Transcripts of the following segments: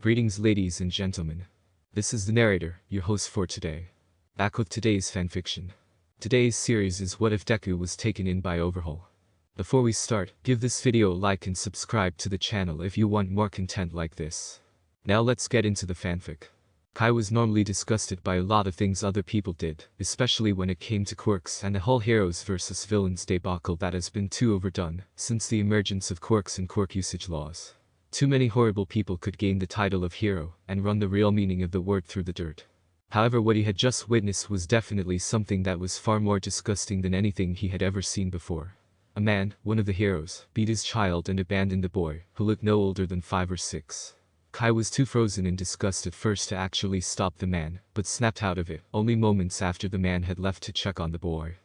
Greetings ladies and gentlemen. This is the narrator, your host for today. Back with today's fanfiction. Today's series is What If Deku Was Taken In by Overhaul. Before we start, give this video a like and subscribe to the channel if you want more content like this. Now let's get into the fanfic. Kai was normally disgusted by a lot of things other people did, especially when it came to quirks and the whole heroes versus villains debacle that has been too overdone since the emergence of quirks and quirk usage laws. Too many horrible people could gain the title of hero and run the real meaning of the word through the dirt. However, what he had just witnessed was definitely something that was far more disgusting than anything he had ever seen before. A man, one of the heroes, beat his child and abandoned the boy, who looked no older than 5 or 6. Kai was too frozen in disgust at first to actually stop the man, but snapped out of it only moments after the man had left to check on the boy.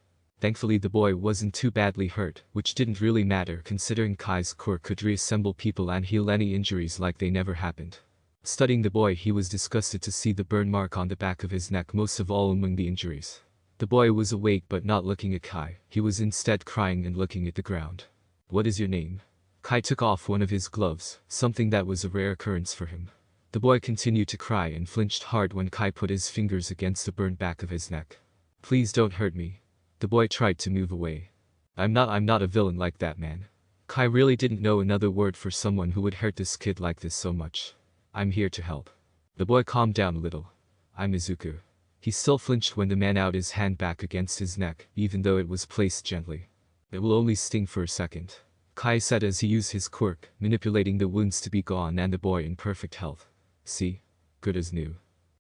Thankfully the boy wasn't too badly hurt, which didn't really matter considering Kai's quirk could reassemble people and heal any injuries like they never happened. Studying the boy, he was disgusted to see the burn mark on the back of his neck, most of all among the injuries. The boy was awake but not looking at Kai, he was instead crying and looking at the ground. "What is your name?" Kai took off one of his gloves, something that was a rare occurrence for him. The boy continued to cry and flinched hard when Kai put his fingers against the burned back of his neck. "Please don't hurt me." The boy tried to move away. I'm not a villain like that, man." Kai really didn't know another word for someone who would hurt this kid like this so much. "I'm here to help." The boy calmed down a little. "I'm Izuku." He still flinched when the man out his hand back against his neck, even though it was placed gently. "It will only sting for a second," Kai said as he used his quirk, manipulating the wounds to be gone and the boy in perfect health. "See? Good as new."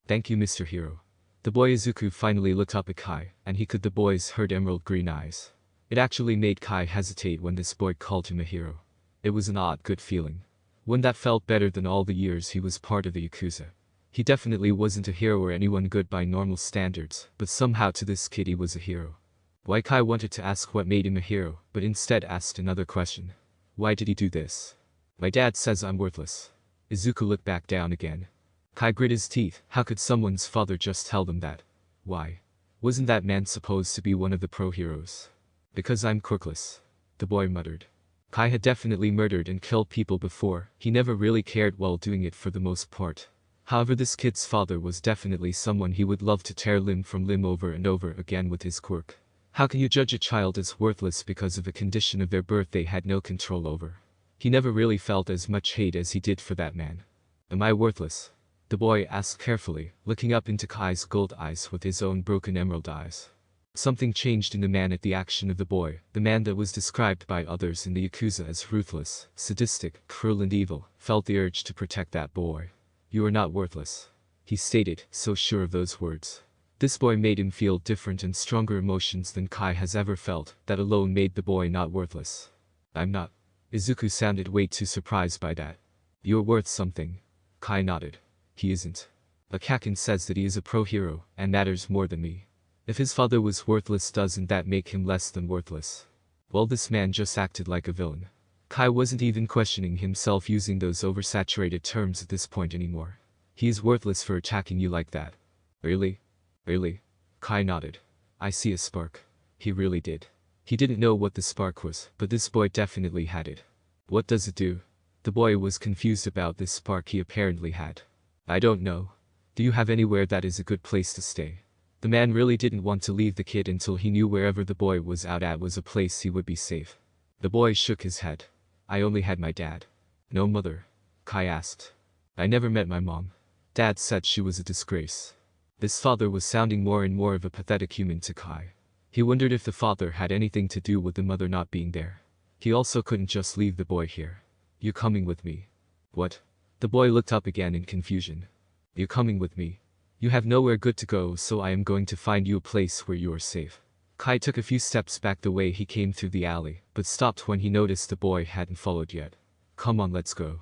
"Thank you, Mr. Hero." The boy Izuku finally looked up at Kai, and he could the boy's hurt emerald green eyes. It actually made Kai hesitate when this boy called him a hero. It was an odd good feeling. One that felt better than all the years he was part of the Yakuza. He definitely wasn't a hero or anyone good by normal standards, but somehow to this kid he was a hero. Why Kai wanted to ask what made him a hero, but instead asked another question. Why did he do this? "My dad says I'm worthless." Izuku looked back down again. Kai grit his teeth. How could someone's father just tell them that? Why? Wasn't that man supposed to be one of the pro-heroes? "Because I'm quirkless," the boy muttered. Kai had definitely murdered and killed people before, he never really cared while doing it for the most part. However, this kid's father was definitely someone he would love to tear limb from limb over and over again with his quirk. How can you judge a child as worthless because of a condition of their birth they had no control over? He never really felt as much hate as he did for that man. "Am I worthless?" the boy asked carefully, looking up into Kai's gold eyes with his own broken emerald eyes. Something changed in the man at the action of the boy, the man that was described by others in the Yakuza as ruthless, sadistic, cruel and evil, felt the urge to protect that boy. "You are not worthless," he stated, so sure of those words. This boy made him feel different and stronger emotions than Kai has ever felt, that alone made the boy not worthless. "I'm not." Izuku sounded way too surprised by that. "You're worth something." Kai nodded. "He isn't. A Kaken says that he is a pro-hero, and matters more than me. If his father was worthless, doesn't that make him less than worthless?" Well, this man just acted like a villain. Kai wasn't even questioning himself using those oversaturated terms at this point anymore. "He is worthless for attacking you like that." "Really? Really?" Kai nodded. "I see a spark." He really did. He didn't know what the spark was, but this boy definitely had it. "What does it do?" The boy was confused about this spark he apparently had. "I don't know. Do you have anywhere that is a good place to stay?" The man really didn't want to leave the kid until he knew wherever the boy was out at was a place he would be safe. The boy shook his head. "I only had my dad." "No mother?" Kai asked. "I never met my mom. Dad said she was a disgrace." This father was sounding more and more of a pathetic human to Kai. He wondered if the father had anything to do with the mother not being there. He also couldn't just leave the boy here. "You coming with me?" "What?" The boy looked up again in confusion. "You coming with me? You have nowhere good to go, so I am going to find you a place where you are safe." Kai took a few steps back the way he came through the alley, but stopped when he noticed the boy hadn't followed yet. "Come on, let's go."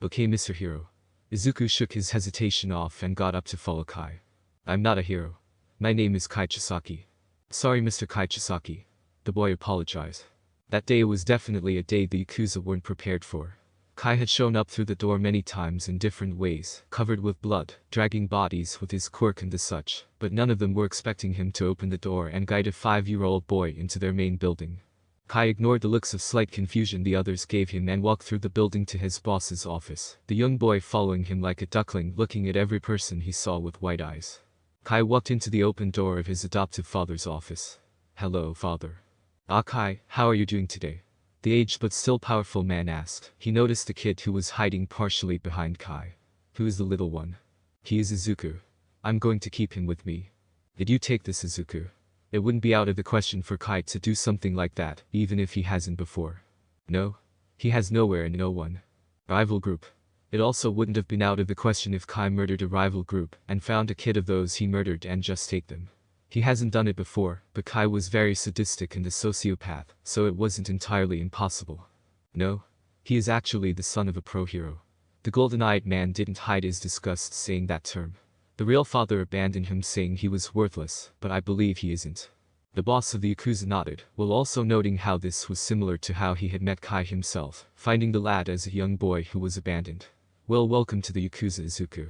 "Okay, Mr. Hero." Izuku shook his hesitation off and got up to follow Kai. "I'm not a hero. My name is Kai Chisaki." "Sorry, Mr. Kai Chisaki." The boy apologized. That day was definitely a day the Yakuza weren't prepared for. Kai had shown up through the door many times in different ways, covered with blood, dragging bodies with his quirk and the such, but none of them were expecting him to open the door and guide a 5-year-old boy into their main building. Kai ignored the looks of slight confusion the others gave him and walked through the building to his boss's office, the young boy following him like a duckling looking at every person he saw with wide eyes. Kai walked into the open door of his adoptive father's office. "Hello, father." "Ah, Kai, how are you doing today?" The aged but still powerful man asked. He noticed the kid who was hiding partially behind Kai. "Who is the little one?" "He is Izuku. I'm going to keep him with me." "Did you take this, Izuku?" It wouldn't be out of the question for Kai to do something like that, even if he hasn't before. No. He has nowhere and no one. Rival group. It also wouldn't have been out of the question if Kai murdered a rival group and found a kid of those he murdered and just take them. He hasn't done it before, but Kai was very sadistic and a sociopath, so it wasn't entirely impossible. No. He is actually the son of a pro hero. The golden-eyed man didn't hide his disgust saying that term. The real father abandoned him saying he was worthless, but I believe he isn't. The boss of the Yakuza nodded, while also noting how this was similar to how he had met Kai himself, finding the lad as a young boy who was abandoned. "Well, welcome to the Yakuza, Izuku."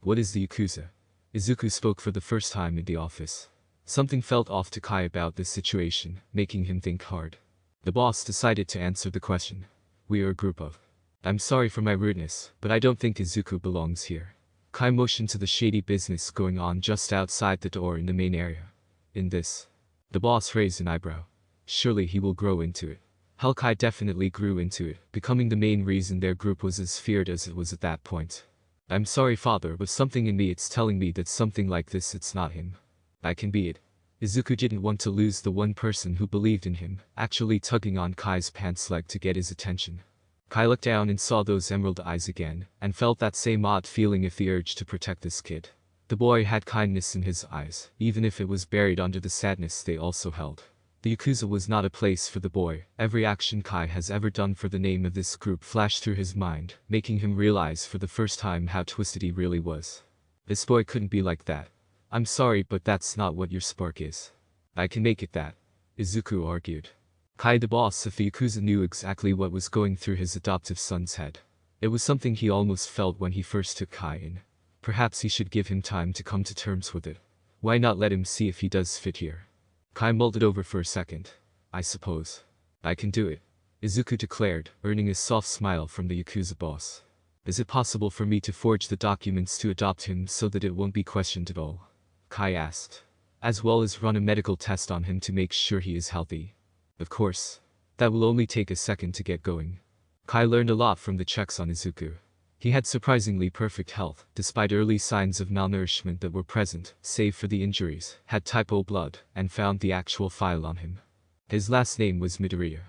"What is the Yakuza?" Izuku spoke for the first time in the office. Something felt off to Kai about this situation, making him think hard. The boss decided to answer the question. "We are a group of..." "I'm sorry for my rudeness, but I don't think Izuku belongs here." Kai motioned to the shady business going on just outside the door in the main area. "In this?" The boss raised an eyebrow. "Surely he will grow into it." Kai definitely grew into it, becoming the main reason their group was as feared as it was at that point. "I'm sorry, father, but something in me it's telling me that something like this it's not him. I can be it." Izuku didn't want to lose the one person who believed in him, actually tugging on Kai's pants leg to get his attention. Kai looked down and saw those emerald eyes again, and felt that same odd feeling of the urge to protect this kid. The boy had kindness in his eyes, even if it was buried under the sadness they also held. The Yakuza was not a place for the boy. Every action Kai has ever done for the name of this group flashed through his mind, making him realize for the first time how twisted he really was. This boy couldn't be like that. "I'm sorry, but that's not what your spark is." "I can make it that," Izuku argued. Kai, the boss of the Yakuza, knew exactly what was going through his adoptive son's head. It was something he almost felt when he first took Kai in. Perhaps he should give him time to come to terms with it. Why not let him see if he does fit here? Kai mulled it over for a second. "I suppose I can do it," Izuku declared, earning a soft smile from the Yakuza boss. "Is it possible for me to forge the documents to adopt him so that it won't be questioned at all?" Kai asked. "As well as run a medical test on him to make sure he is healthy." "Of course. That will only take a second to get going." Kai learned a lot from the checks on Izuku. He had surprisingly perfect health, despite early signs of malnourishment that were present, save for the injuries, had type O blood, and found the actual file on him. His last name was Midoriya.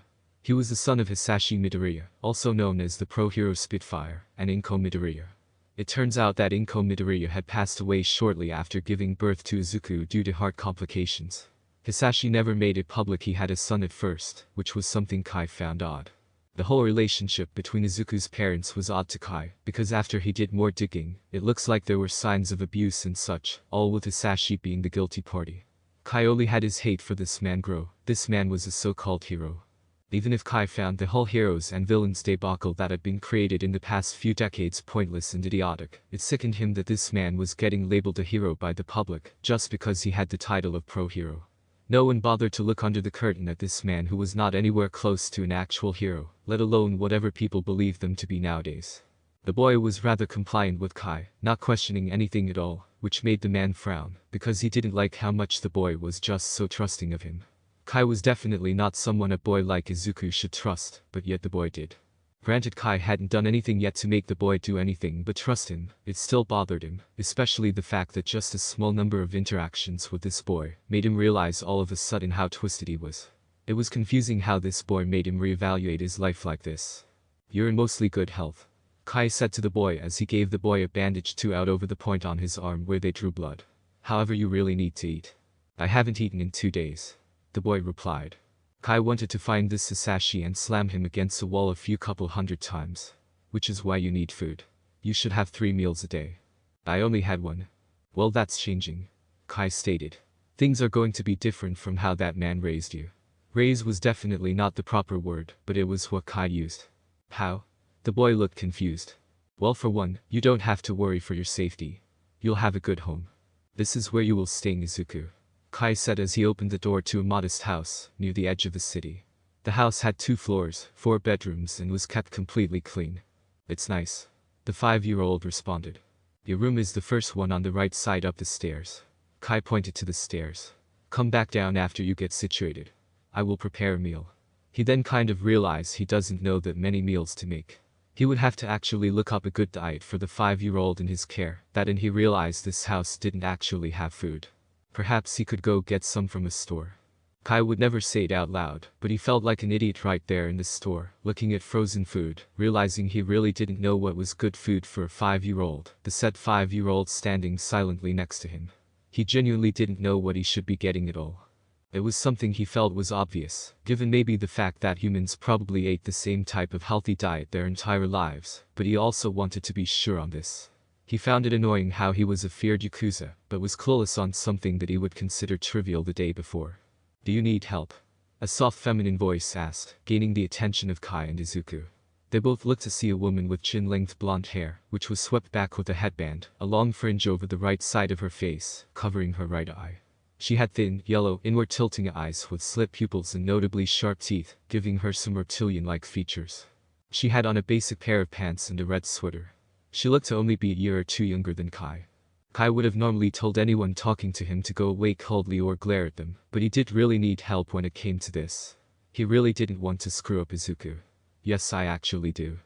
He was the son of Hisashi Midoriya, also known as the pro hero Spitfire, and Inko Midoriya. It turns out that Inko Midoriya had passed away shortly after giving birth to Izuku due to heart complications. Hisashi never made it public he had a son at first, which was something Kai found odd. The whole relationship between Izuku's parents was odd to Kai, because after he did more digging, it looks like there were signs of abuse and such, all with Hisashi being the guilty party. Kai only had his hate for this man grow. This man was a so-called hero. Even if Kai found the whole heroes and villains debacle that had been created in the past few decades pointless and idiotic, it sickened him that this man was getting labeled a hero by the public, just because he had the title of pro-hero. No one bothered to look under the curtain at this man who was not anywhere close to an actual hero, let alone whatever people believe them to be nowadays. The boy was rather compliant with Kai, not questioning anything at all, which made the man frown, because he didn't like how much the boy was just so trusting of him. Kai was definitely not someone a boy like Izuku should trust, but yet the boy did. Granted, Kai hadn't done anything yet to make the boy do anything but trust him. It still bothered him, especially the fact that just a small number of interactions with this boy made him realize all of a sudden how twisted he was. It was confusing how this boy made him reevaluate his life like this. "You're in mostly good health," Kai said to the boy as he gave the boy a bandage out over the point on his arm where they drew blood. "However, you really need to eat." "I haven't eaten in 2 days," the boy replied. Kai wanted to find this Hisashi and slam him against the wall a few couple hundred times. "Which is why you need food. You should have 3 meals a day." "I only had 1. "Well, that's changing," Kai stated. "Things are going to be different from how that man raised you." Raise was definitely not the proper word, but it was what Kai used. "How?" The boy looked confused. "Well, for one, you don't have to worry for your safety. You'll have a good home. This is where you will stay, Izuku," Kai said as he opened the door to a modest house near the edge of the city. The house had 2 floors, 4 bedrooms and was kept completely clean. It's nice. The 5-year-old responded. Your room is the first one on the right side up the stairs. Kai pointed to the stairs. Come back down after you get situated. I will prepare a meal. He then kind of realized he doesn't know that many meals to make. He would have to actually look up a good diet for the 5-year-old in his care, and he realized this house didn't actually have food. Perhaps he could go get some from a store. Kai would never say it out loud, but he felt like an idiot right there in the store, looking at frozen food, realizing he really didn't know what was good food for a 5-year-old, the said 5-year-old standing silently next to him. He genuinely didn't know what he should be getting at all. It was something he felt was obvious, given maybe the fact that humans probably ate the same type of healthy diet their entire lives, but he also wanted to be sure on this. He found it annoying how he was a feared Yakuza, but was clueless on something that he would consider trivial the day before. Do you need help? A soft feminine voice asked, gaining the attention of Kai and Izuku. They both looked to see a woman with chin-length blonde hair, which was swept back with a headband, a long fringe over the right side of her face, covering her right eye. She had thin, yellow, inward-tilting eyes with slit pupils and notably sharp teeth, giving her some reptilian-like features. She had on a basic pair of pants and a red sweater. She looked to only be a year or 2 younger than Kai. Kai would have normally told anyone talking to him to go away coldly or glare at them, but he did really need help when it came to this. He really didn't want to screw up Izuku. Yes, I actually do.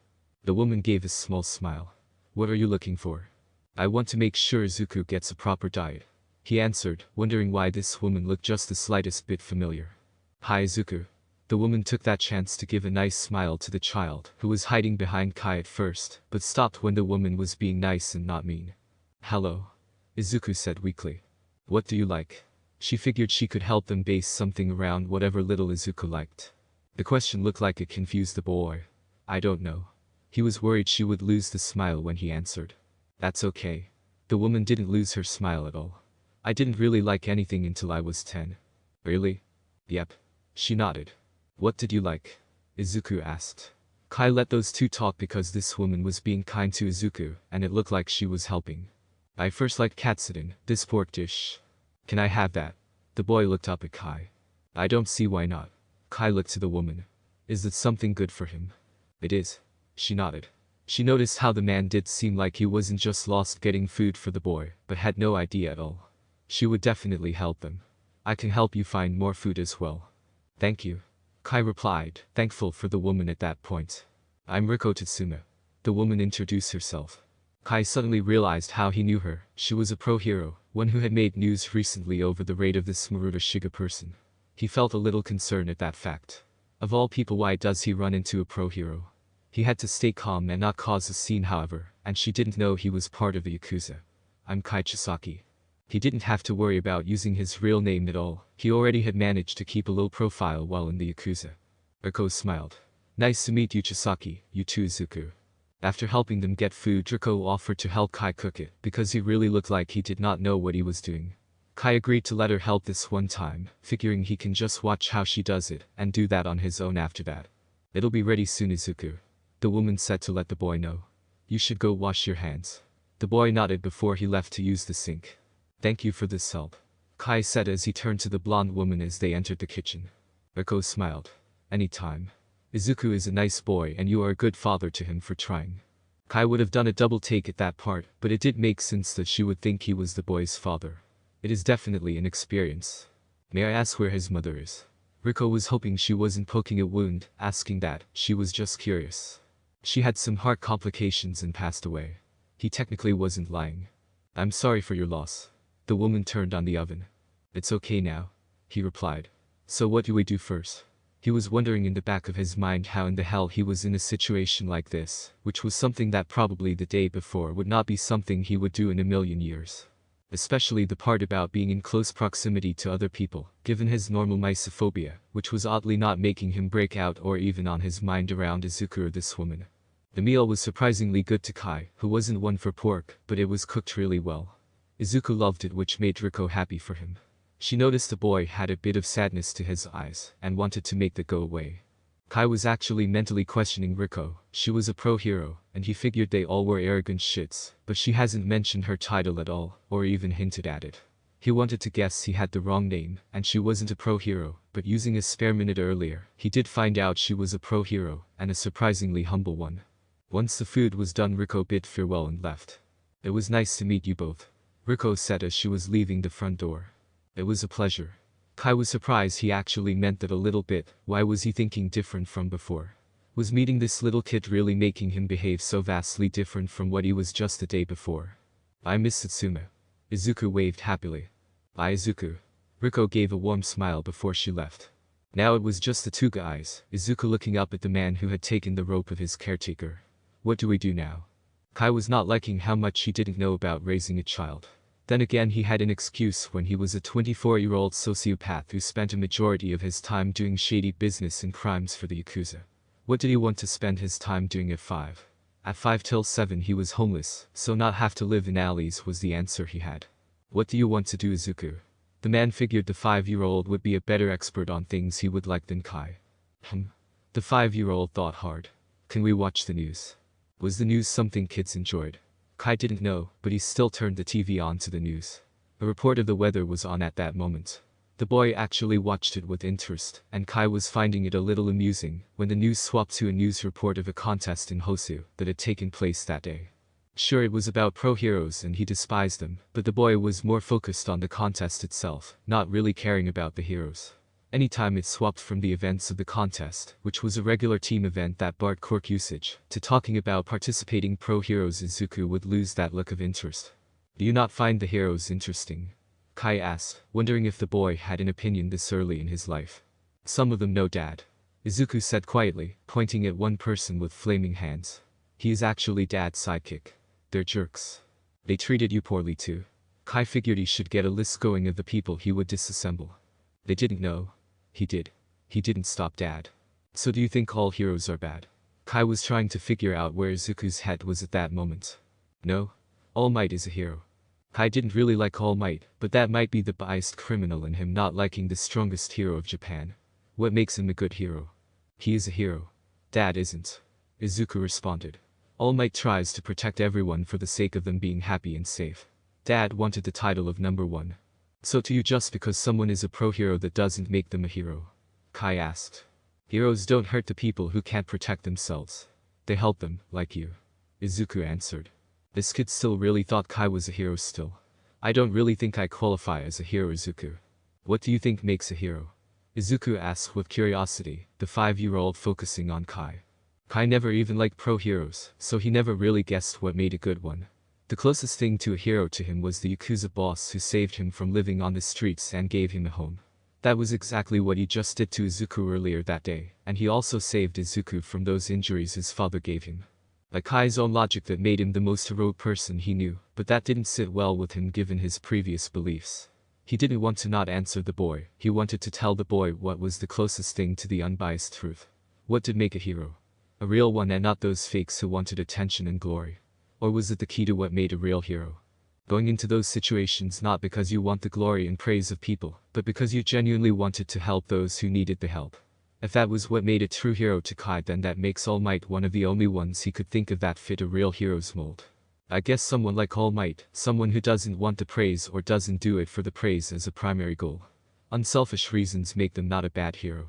The woman gave a small smile. What are you looking for? I want to make sure Izuku gets a proper diet. He answered, wondering why this woman looked just the slightest bit familiar. Hi Izuku. The woman took that chance to give a nice smile to the child, who was hiding behind Kai at first, but stopped when the woman was being nice and not mean. Hello. Izuku said weakly. What do you like? She figured she could help them base something around whatever little Izuku liked. The question looked like it confused the boy. I don't know. He was worried she would lose the smile when he answered. That's okay. The woman didn't lose her smile at all. I didn't really like anything until I was 10. Really? Yep. She nodded. What did you like? Izuku asked. Kai let those two talk because this woman was being kind to Izuku, and it looked like she was helping. I first liked katsudon, this pork dish. Can I have that? The boy looked up at Kai. I don't see why not. Kai looked to the woman. Is it something good for him? It is. She nodded. She noticed how the man did seem like he wasn't just lost getting food for the boy, but had no idea at all. She would definitely help them. I can help you find more food as well. Thank you. Kai replied, thankful for the woman at that point. I'm Riko Tatsuma. The woman introduced herself. Kai suddenly realized how he knew her. She was a pro hero, one who had made news recently over the raid of this Maruta Shiga person. He felt a little concerned at that fact. Of all people, why does he run into a pro hero? He had to stay calm and not cause a scene, however, and she didn't know he was part of the Yakuza. I'm Kai Chisaki. He didn't have to worry about using his real name at all. He already had managed to keep a low profile while in the Yakuza. Riko smiled. Nice to meet you, Chisaki. You too, Izuku. After helping them get food, Riko offered to help Kai cook it, because he really looked like he did not know what he was doing. Kai agreed to let her help this one time, figuring he can just watch how she does it, and do that on his own after that. It'll be ready soon, Izuku. The woman said to let the boy know. You should go wash your hands. The boy nodded before he left to use the sink. Thank you for this help. Kai said as he turned to the blonde woman as they entered the kitchen. Riko smiled. Anytime. Izuku is a nice boy and you are a good father to him for trying. Kai would have done a double take at that part, but it did make sense that she would think he was the boy's father. It is definitely an experience. May I ask where his mother is? Riko was hoping she wasn't poking a wound, asking that. She was just curious. She had some heart complications and passed away. He technically wasn't lying. I'm sorry for your loss. The woman turned on the oven. It's okay now, he replied. So what do we do first? He was wondering in the back of his mind how in the hell he was in a situation like this, which was something that probably the day before would not be something he would do in a million years. Especially the part about being in close proximity to other people, given his normal mysophobia, which was oddly not making him break out or even on his mind around Izuku or this woman. The meal was surprisingly good to Kai, who wasn't one for pork, but it was cooked really well. Izuku loved it, which made Riko happy for him. She noticed the boy had a bit of sadness to his eyes, and wanted to make that go away. Kai was actually mentally questioning Riko. She was a pro hero, and he figured they all were arrogant shits, but she hasn't mentioned her title at all, or even hinted at it. He wanted to guess he had the wrong name, and she wasn't a pro hero, but using a spare minute earlier, he did find out she was a pro hero, and a surprisingly humble one. Once the food was done, Riko bid farewell and left. It was nice to meet you both, Riko said as she was leaving the front door. It was a pleasure. Kai was surprised he actually meant that a little bit. Why was he thinking different from before? Was meeting this little kid really making him behave so vastly different from what he was just the day before? I miss Satsuma. Izuku waved happily. Bye Izuku. Riko gave a warm smile before she left. Now it was just the two guys, Izuku looking up at the man who had taken the rope of his caretaker. What do we do now? Kai was not liking how much he didn't know about raising a child. Then again, he had an excuse when he was a 24-year-old sociopath who spent a majority of his time doing shady business and crimes for the Yakuza. What did he want to spend his time doing at 5? At 5 till 7 he was homeless, so not have to live in alleys was the answer he had. What do you want to do, Izuku? The man figured the 5-year-old would be a better expert on things he would like than Kai. The 5-year-old thought hard. Can we watch the news? Was the news something kids enjoyed? Kai didn't know, but he still turned the TV on to the news. A report of the weather was on at that moment. The boy actually watched it with interest, and Kai was finding it a little amusing when the news swapped to a news report of a contest in Hosu that had taken place that day. Sure, it was about pro heroes and he despised them, but the boy was more focused on the contest itself, not really caring about the heroes. Anytime it swapped from the events of the contest, which was a regular team event that barred quirk usage, to talking about participating pro heroes, Izuku would lose that look of interest. Do you not find the heroes interesting? Kai asked, wondering if the boy had an opinion this early in his life. Some of them, no dad. Izuku said quietly, pointing at one person with flaming hands. He is actually Dad's sidekick. They're jerks. They treated you poorly too. Kai figured he should get a list going of the people he would disassemble. They didn't know. He did. He didn't stop Dad. So do you think all heroes are bad? Kai was trying to figure out where Izuku's head was at that moment. No. All Might is a hero. Kai didn't really like All Might, but that might be the biased criminal in him not liking the strongest hero of Japan. What makes him a good hero? He is a hero. Dad isn't. Izuku responded. All Might tries to protect everyone for the sake of them being happy and safe. Dad wanted the title of number 1. So to you, just because someone is a pro hero, that doesn't make them a hero? Kai asked. Heroes don't hurt the people who can't protect themselves. They help them, like you. Izuku answered. This kid still really thought Kai was a hero still. I don't really think I qualify as a hero, Izuku. What do you think makes a hero? Izuku asked with curiosity, the 5-year-old focusing on Kai. Kai never even liked pro heroes, so he never really guessed what made a good one. The closest thing to a hero to him was the Yakuza boss who saved him from living on the streets and gave him a home. That was exactly what he just did to Izuku earlier that day, and he also saved Izuku from those injuries his father gave him. By Kai's own logic, that made him the most heroic person he knew, but that didn't sit well with him given his previous beliefs. He didn't want to not answer the boy, he wanted to tell the boy what was the closest thing to the unbiased truth. What did make a hero? A real one, and not those fakes who wanted attention and glory. Or was it the key to what made a real hero? Going into those situations not because you want the glory and praise of people, but because you genuinely wanted to help those who needed the help. If that was what made a true hero to Kai, then that makes All Might one of the only ones he could think of that fit a real hero's mold. I guess someone like All Might, someone who doesn't want the praise or doesn't do it for the praise as a primary goal. Unselfish reasons make them not a bad hero.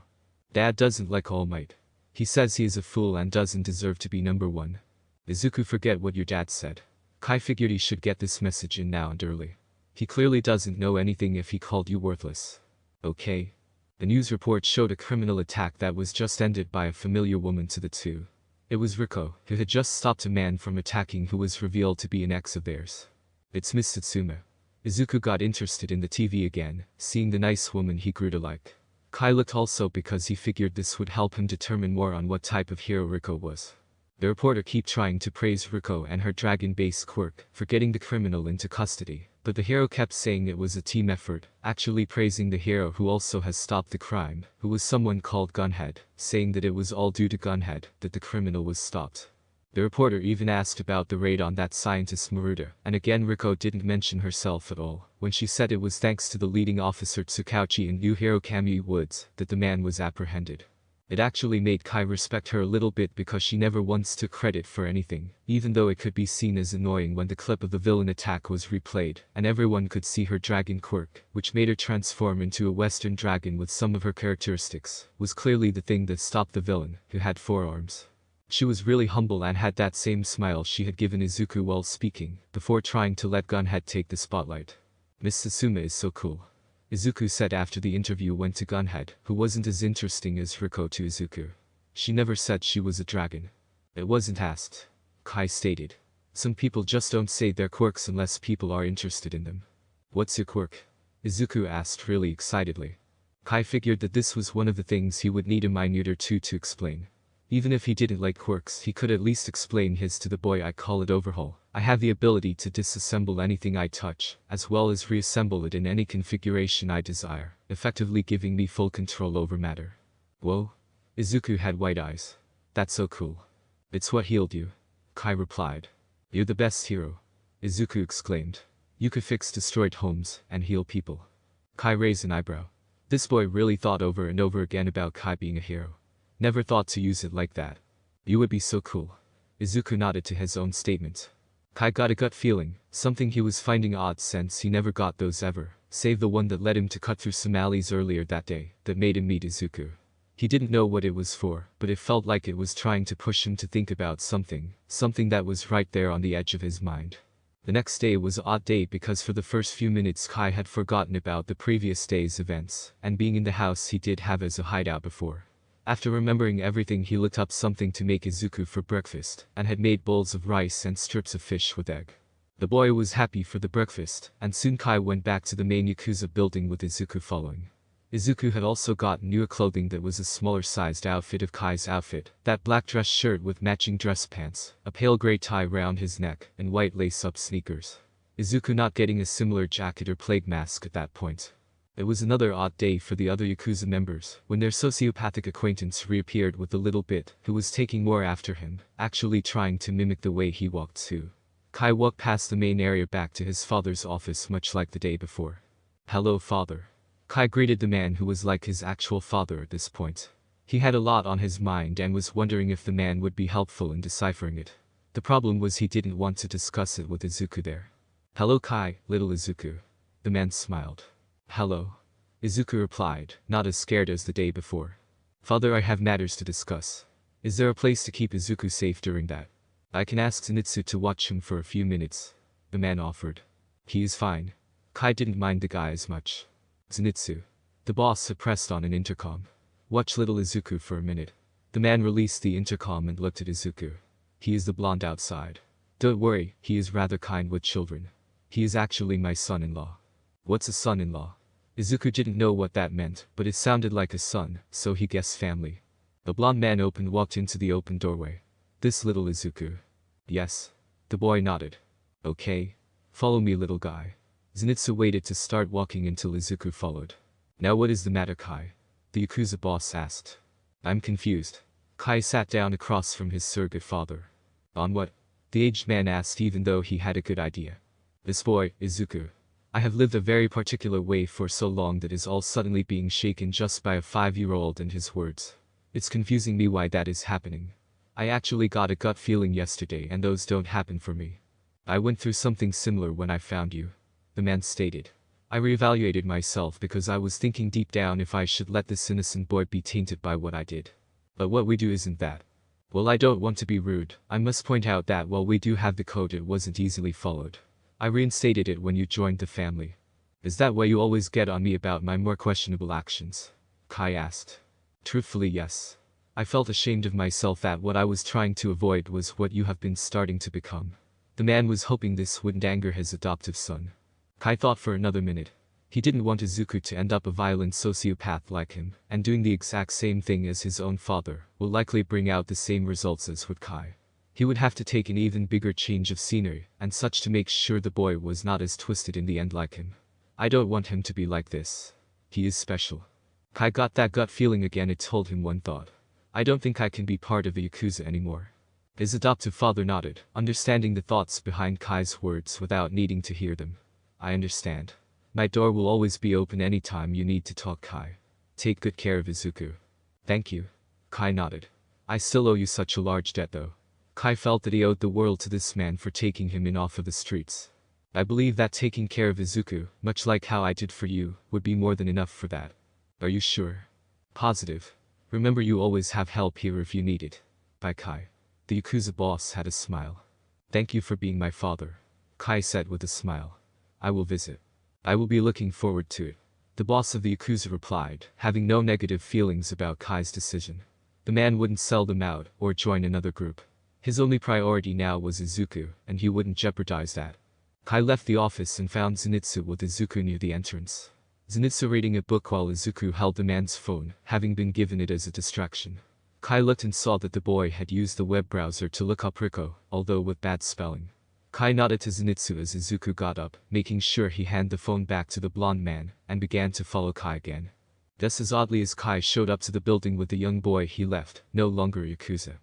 Dad doesn't like All Might. He says he is a fool and doesn't deserve to be number 1. Izuku, forget what your dad said. Kai figured he should get this message in now and early. He clearly doesn't know anything if he called you worthless. Okay. The news report showed a criminal attack that was just ended by a familiar woman to the two. It was Riko, who had just stopped a man from attacking who was revealed to be an ex of theirs. It's Miss Satsuma. Izuku got interested in the TV again, seeing the nice woman he grew to like. Kai looked also because he figured this would help him determine more on what type of hero Riko was. The reporter kept trying to praise Riko and her dragon-based quirk for getting the criminal into custody, but the hero kept saying it was a team effort, actually praising the hero who also has stopped the crime, who was someone called Gunhead, saying that it was all due to Gunhead that the criminal was stopped. The reporter even asked about the raid on that scientist Maruda, and again Riko didn't mention herself at all, when she said it was thanks to the leading officer Tsukauchi in New Hero Kamui Woods that the man was apprehended. It actually made Kai respect her a little bit because she never once took credit for anything, even though it could be seen as annoying when the clip of the villain attack was replayed, and everyone could see her dragon quirk, which made her transform into a western dragon with some of her characteristics, was clearly the thing that stopped the villain, who had 4 arms. She was really humble and had that same smile she had given Izuku while speaking, before trying to let Gunhead take the spotlight. Miss Susumu is so cool, Izuku said after the interview went to Gunhead, who wasn't as interesting as Riko to Izuku. She never said she was a dragon. It wasn't asked, Kai stated. Some people just don't say their quirks unless people are interested in them. What's your quirk? Izuku asked really excitedly. Kai figured that this was one of the things he would need a minute or two to explain. Even if he didn't like quirks, he could at least explain his to the boy. I call it Overhaul. I have the ability to disassemble anything I touch, as well as reassemble it in any configuration I desire, effectively giving me full control over matter. Whoa? Izuku had wide eyes. That's so cool. It's what healed you, Kai replied. You're the best hero, Izuku exclaimed. You could fix destroyed homes and heal people. Kai raised an eyebrow. This boy really thought over and over again about Kai being a hero. Never thought to use it like that. You would be so cool. Izuku nodded to his own statement. Kai got a gut feeling, something he was finding odd since he never got those ever, save the one that led him to cut through some alleys earlier that day, that made him meet Izuku. He didn't know what it was for, but it felt like it was trying to push him to think about something that was right there on the edge of his mind. The next day was an odd day because for the first few minutes Kai had forgotten about the previous day's events, and being in the house he did have as a hideout before. After remembering everything, he looked up something to make Izuku for breakfast, and had made bowls of rice and strips of fish with egg. The boy was happy for the breakfast, and soon Kai went back to the main Yakuza building with Izuku following. Izuku had also gotten newer clothing that was a smaller sized outfit of Kai's outfit, that black dress shirt with matching dress pants, a pale gray tie round his neck, and white lace-up sneakers. Izuku not getting a similar jacket or plague mask at that point. It was another odd day for the other Yakuza members, when their sociopathic acquaintance reappeared with the little bit, who was taking more after him, actually trying to mimic the way he walked too. Kai walked past the main area back to his father's office much like the day before. Hello, father. Kai greeted the man who was like his actual father at this point. He had a lot on his mind and was wondering if the man would be helpful in deciphering it. The problem was he didn't want to discuss it with Izuku there. Hello Kai, little Izuku. The man smiled. Hello. Izuku replied, not as scared as the day before. Father, I have matters to discuss. Is there a place to keep Izuku safe during that? I can ask Zenitsu to watch him for a few minutes. The man offered. He is fine. Kai didn't mind the guy as much. Zenitsu. The boss pressed on an intercom. Watch little Izuku for a minute. The man released the intercom and looked at Izuku. He is the blonde outside. Don't worry, he is rather kind with children. He is actually my son-in-law. What's a son-in-law? Izuku didn't know what that meant, but it sounded like a son, so he guessed family. The blonde man walked into the open doorway. This little Izuku. Yes. The boy nodded. Okay. Follow me, little guy. Zenitsu waited to start walking until Izuku followed. Now what is the matter, Kai? The Yakuza boss asked. I'm confused. Kai sat down across from his surrogate father. On what? The aged man asked, even though he had a good idea. This boy, Izuku. I have lived a very particular way for so long that is all suddenly being shaken just by a 5-year-old and his words. It's confusing me why that is happening. I actually got a gut feeling yesterday and those don't happen for me. I went through something similar when I found you. The man stated. I reevaluated myself because I was thinking deep down if I should let this innocent boy be tainted by what I did. But what we do isn't that. Well, I don't want to be rude, I must point out that while we do have the code, it wasn't easily followed. I reinstated it when you joined the family. Is that why you always get on me about my more questionable actions? Kai asked. Truthfully, yes. I felt ashamed of myself that what I was trying to avoid was what you have been starting to become. The man was hoping this wouldn't anger his adoptive son. Kai thought for another minute. He didn't want Izuku to end up a violent sociopath like him, and doing the exact same thing as his own father will likely bring out the same results as with Kai. He would have to take an even bigger change of scenery and such to make sure the boy was not as twisted in the end like him. I don't want him to be like this. He is special. Kai got that gut feeling again. It told him one thought. I don't think I can be part of the Yakuza anymore. His adoptive father nodded, understanding the thoughts behind Kai's words without needing to hear them. I understand. My door will always be open anytime you need to talk, Kai. Take good care of Izuku. Thank you. Kai nodded. I still owe you such a large debt though. Kai felt that he owed the world to this man for taking him in off of the streets. I believe that taking care of Izuku, much like how I did for you, would be more than enough for that. Are you sure? Positive. Remember, you always have help here if you need it. By Kai. The Yakuza boss had a smile. Thank you for being my father. Kai said with a smile. I will visit. I will be looking forward to it. The boss of the Yakuza replied, having no negative feelings about Kai's decision. The man wouldn't sell them out or join another group. His only priority now was Izuku, and he wouldn't jeopardize that. Kai left the office and found Zenitsu with Izuku near the entrance. Zenitsu reading a book while Izuku held the man's phone, having been given it as a distraction. Kai looked and saw that the boy had used the web browser to look up Riko, although with bad spelling. Kai nodded to Zenitsu as Izuku got up, making sure he handed the phone back to the blonde man, and began to follow Kai again. Just as oddly as Kai showed up to the building with the young boy he left, no longer a Yakuza.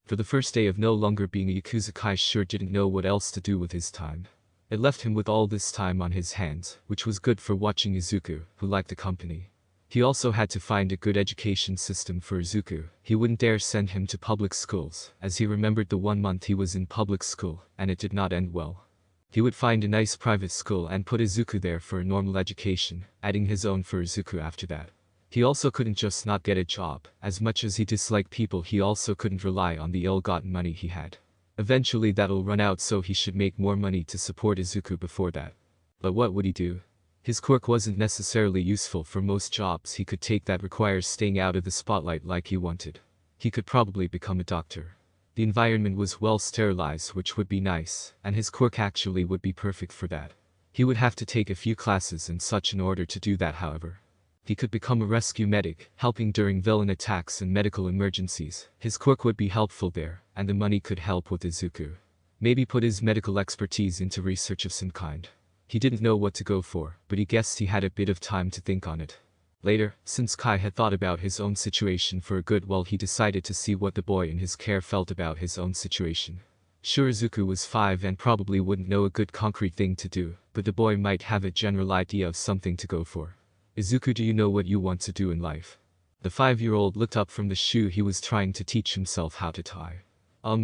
For the first day of no longer being a Yakuza, Kai sure didn't know what else to do with his time. It left him with all this time on his hands, which was good for watching Izuku, who liked the company. He also had to find a good education system for Izuku. He wouldn't dare send him to public schools, as he remembered the 1 month he was in public school, and it did not end well. He would find a nice private school and put Izuku there for a normal education, adding his own for Izuku after that. He also couldn't just not get a job. As much as he disliked people, he also couldn't rely on the ill-gotten money he had. Eventually that'll run out, so he should make more money to support Izuku before that. But what would he do? His quirk wasn't necessarily useful for most jobs he could take that requires staying out of the spotlight like he wanted. He could probably become a doctor. The environment was well sterilized, which would be nice, and his quirk actually would be perfect for that. He would have to take a few classes and such in order to do that, however. He could become a rescue medic, helping during villain attacks and medical emergencies. His quirk would be helpful there, and the money could help with Izuku. Maybe put his medical expertise into research of some kind. He didn't know what to go for, but he guessed he had a bit of time to think on it. Later, since Kai had thought about his own situation for a good while, he decided to see what the boy in his care felt about his own situation. Sure, Izuku was 5 and probably wouldn't know a good concrete thing to do, but the boy might have a general idea of something to go for. Izuku, do you know what you want to do in life? The 5-year-old looked up from the shoe he was trying to teach himself how to tie.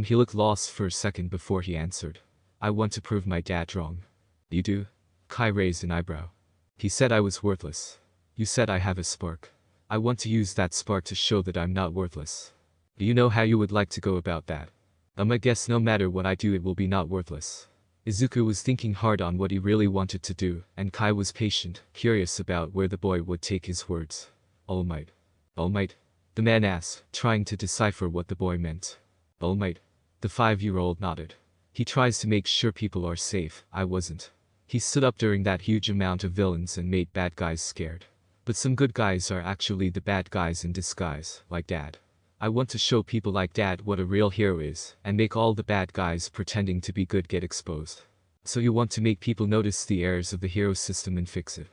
He looked lost for a second before he answered. I want to prove my dad wrong. You do? Kai raised an eyebrow. He said I was worthless. You said I have a spark. I want to use that spark to show that I'm not worthless. Do you know how you would like to go about that? I guess no matter what I do, it will be not worthless. Izuku was thinking hard on what he really wanted to do, and Kai was patient, curious about where the boy would take his words. All Might. All Might? The man asked, trying to decipher what the boy meant. All Might. The 5-year-old nodded. He tries to make sure people are safe. I wasn't. He stood up during that huge amount of villains and made bad guys scared. But some good guys are actually the bad guys in disguise, like Dad. I want to show people like Dad what a real hero is, and make all the bad guys pretending to be good get exposed. So you want to make people notice the errors of the hero system and fix it?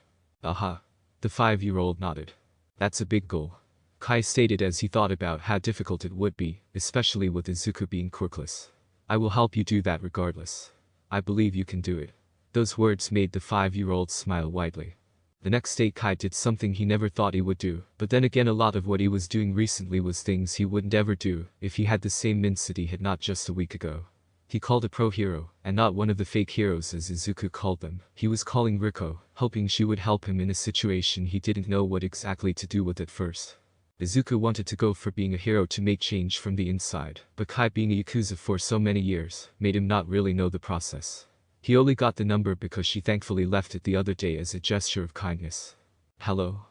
Aha. The 5-year-old nodded. That's a big goal. Kai stated as he thought about how difficult it would be, especially with Izuku being quirkless. I will help you do that regardless. I believe you can do it. Those words made the 5-year-old smile widely. The next day Kai did something he never thought he would do, but then again a lot of what he was doing recently was things he wouldn't ever do if he had the same mindset he had not just a week ago. He called a pro hero, and not one of the fake heroes as Izuku called them. He was calling Riko, hoping she would help him in a situation he didn't know what exactly to do with at first. Izuku wanted to go for being a hero to make change from the inside, but Kai being a Yakuza for so many years made him not really know the process. He only got the number because she thankfully left it the other day as a gesture of kindness. Hello?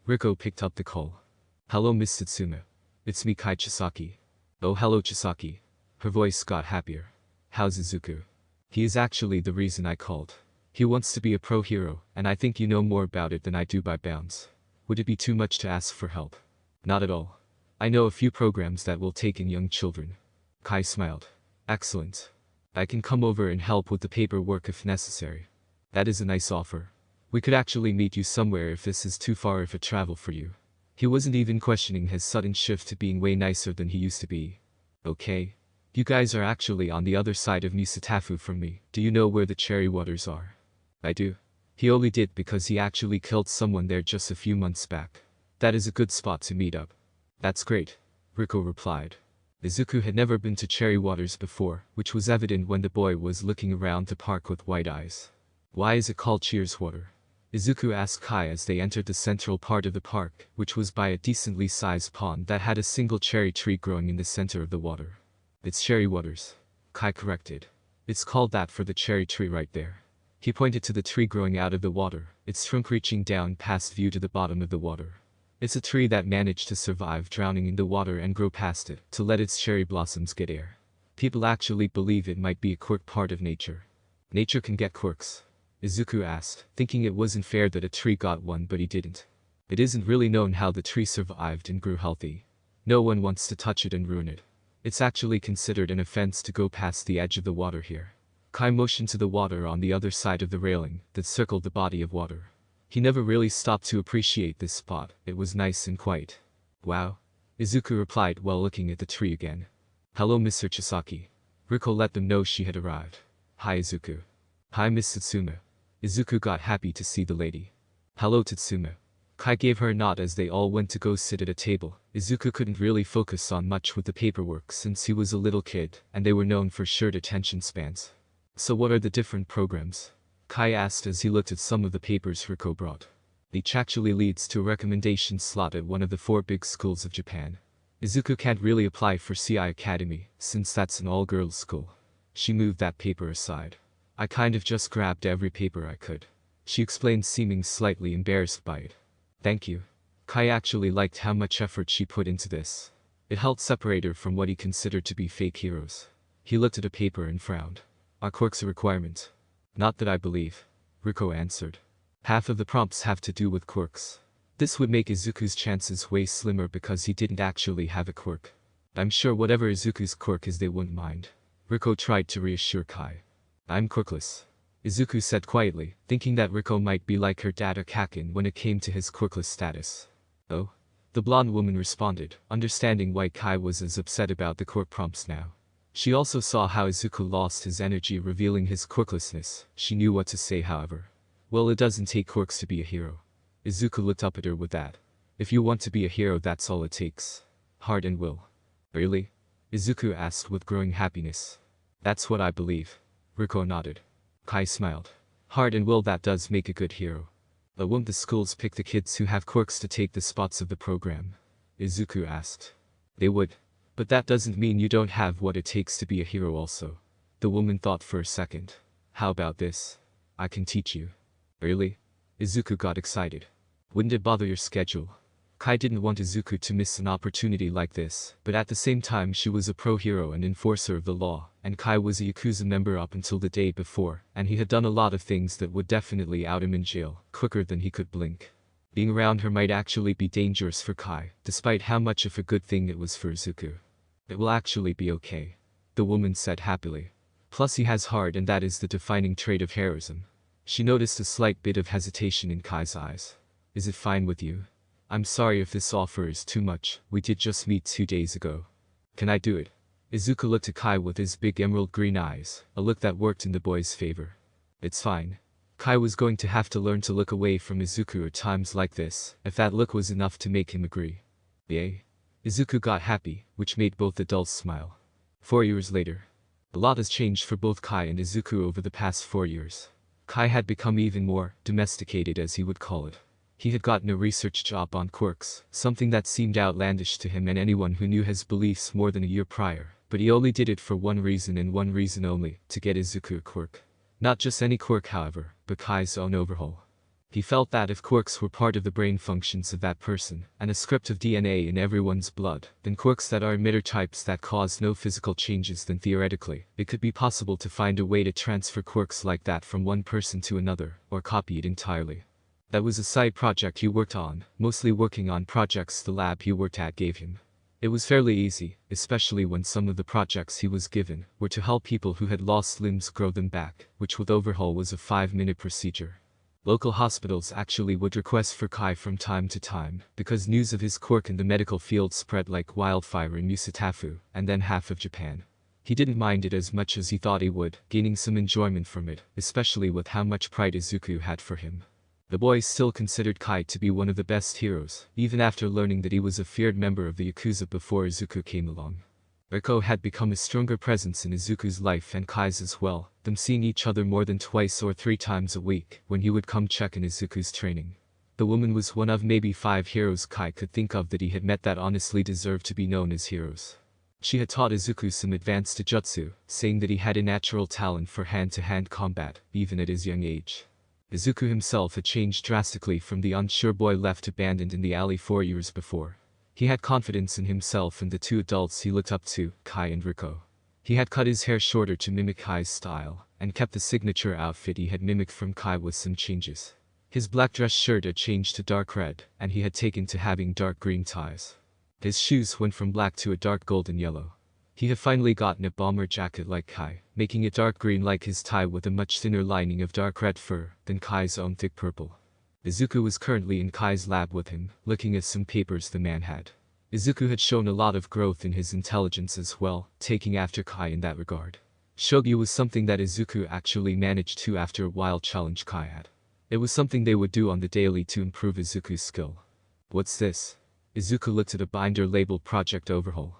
Riko picked up the call. Hello, Miss Satsuma. It's me, Kai Chisaki. Oh, hello, Chisaki. Her voice got happier. How's Izuku? He is actually the reason I called. He wants to be a pro hero, and I think you know more about it than I do by bounds. Would it be too much to ask for help? Not at all. I know a few programs that will take in young children. Kai smiled. Excellent. I can come over and help with the paperwork if necessary. That is a nice offer. We could actually meet you somewhere if this is too far of a travel for you. He wasn't even questioning his sudden shift to being way nicer than he used to be. Okay. You guys are actually on the other side of Misatafu from me. Do you know where the cherry waters are? I do. He only did because he actually killed someone there just a few months back. That is a good spot to meet up. That's great. Riko replied. Izuku had never been to Cherry Waters before, which was evident when the boy was looking around the park with wide eyes. Why is it called Cheers Water? Izuku asked Kai as they entered the central part of the park, which was by a decently sized pond that had a single cherry tree growing in the center of the water. It's Cherry Waters, Kai corrected. It's called that for the cherry tree right there. He pointed to the tree growing out of the water, its trunk reaching down past view to the bottom of the water. It's a tree that managed to survive drowning in the water and grow past it, to let its cherry blossoms get air. People actually believe it might be a quirk part of nature. Nature can get quirks? Izuku asked, thinking it wasn't fair that a tree got one but he didn't. It isn't really known how the tree survived and grew healthy. No one wants to touch it and ruin it. It's actually considered an offense to go past the edge of the water here. Kai motioned to the water on the other side of the railing that circled the body of water. He never really stopped to appreciate this spot, it was nice and quiet. Wow. Izuku replied while looking at the tree again. Hello Mr. Chisaki. Riko let them know she had arrived. Hi Izuku. Hi Miss Tsutsuma. Izuku got happy to see the lady. Hello Tsutsuma. Kai gave her a nod as they all went to go sit at a table. Izuku couldn't really focus on much with the paperwork since he was a little kid, and they were known for short attention spans. So what are the different programs? Kai asked as he looked at some of the papers Riko brought. Each actually leads to a recommendation slot at one of the 4 big schools of Japan. Izuku can't really apply for CI Academy, since that's an all-girls school. She moved that paper aside. I kind of just grabbed every paper I could. She explained, seeming slightly embarrassed by it. Thank you. Kai actually liked how much effort she put into this. It helped separate her from what he considered to be fake heroes. He looked at a paper and frowned. Are quirks a requirement? Not that I believe. Riko answered. Half of the prompts have to do with quirks. This would make Izuku's chances way slimmer because he didn't actually have a quirk. I'm sure whatever Izuku's quirk is they wouldn't mind. Riko tried to reassure Kai. I'm quirkless. Izuku said quietly, thinking that Riko might be like her dad or Kakin when it came to his quirkless status. Oh? The blonde woman responded, understanding why Kai was as upset about the quirk prompts now. She also saw how Izuku lost his energy revealing his quirklessness. She knew what to say however. Well, it doesn't take quirks to be a hero. Izuku looked up at her with that. If you want to be a hero, that's all it takes. Heart and will. Really? Izuku asked with growing happiness. That's what I believe. Riko nodded. Kai smiled. Heart and will, that does make a good hero. But won't the schools pick the kids who have quirks to take the spots of the program? Izuku asked. They would. But that doesn't mean you don't have what it takes to be a hero also. The woman thought for a second. How about this? I can teach you. Really? Izuku got excited. Wouldn't it bother your schedule? Kai didn't want Izuku to miss an opportunity like this, but at the same time she was a pro-hero and enforcer of the law, and Kai was a Yakuza member up until the day before, and he had done a lot of things that would definitely out him in jail, quicker than he could blink. Being around her might actually be dangerous for Kai, despite how much of a good thing it was for Izuku. It will actually be okay. The woman said happily. Plus he has heart, and that is the defining trait of heroism. She noticed a slight bit of hesitation in Kai's eyes. Is it fine with you? I'm sorry if this offer is too much, we did just meet 2 days ago. Can I do it? Izuku looked at Kai with his big emerald green eyes, a look that worked in the boy's favor. It's fine. Kai was going to have to learn to look away from Izuku at times like this, if that look was enough to make him agree. Yay. Izuku got happy, which made both adults smile. 4 years later. A lot has changed for both Kai and Izuku over the past 4 years. Kai had become even more domesticated, as he would call it. He had gotten a research job on quirks, something that seemed outlandish to him and anyone who knew his beliefs more than a year prior, but he only did it for one reason and one reason only, to get Izuku a quirk. Not just any quirk however, but Kai's own Overhaul. He felt that if quirks were part of the brain functions of that person, and a script of DNA in everyone's blood, then quirks that are emitter types that cause no physical changes, then theoretically, it could be possible to find a way to transfer quirks like that from one person to another, or copy it entirely. That was a side project he worked on, mostly working on projects the lab he worked at gave him. It was fairly easy, especially when some of the projects he was given were to help people who had lost limbs grow them back, which with Overhaul was a 5-minute procedure. Local hospitals actually would request for Kai from time to time, because news of his quirk in the medical field spread like wildfire in Musatafu, and then half of Japan. He didn't mind it as much as he thought he would, gaining some enjoyment from it, especially with how much pride Izuku had for him. The boy still considered Kai to be one of the best heroes, even after learning that he was a feared member of the Yakuza before Izuku came along. Riko had become a stronger presence in Izuku's life and Kai's as well, them seeing each other more than 2 or 3 times a week when he would come check in Izuku's training. The woman was one of maybe 5 heroes Kai could think of that he had met that honestly deserved to be known as heroes. She had taught Izuku some advanced jutsu, saying that he had a natural talent for hand-to-hand combat, even at his young age. Izuku himself had changed drastically from the unsure boy left abandoned in the alley 4 years before. He had confidence in himself and the 2 adults he looked up to, Kai and Riko. He had cut his hair shorter to mimic Kai's style, and kept the signature outfit he had mimicked from Kai with some changes. His black dress shirt had changed to dark red, and he had taken to having dark green ties. His shoes went from black to a dark golden yellow. He had finally gotten a bomber jacket like Kai, making it dark green like his tie with a much thinner lining of dark red fur than Kai's own thick purple. Izuku was currently in Kai's lab with him, looking at some papers the man had. Izuku had shown a lot of growth in his intelligence as well, taking after Kai in that regard. Shogi was something that Izuku actually managed to after a while challenge Kai at. It was something they would do on the daily to improve Izuku's skill. What's this? Izuku looked at a binder labeled Project Overhaul.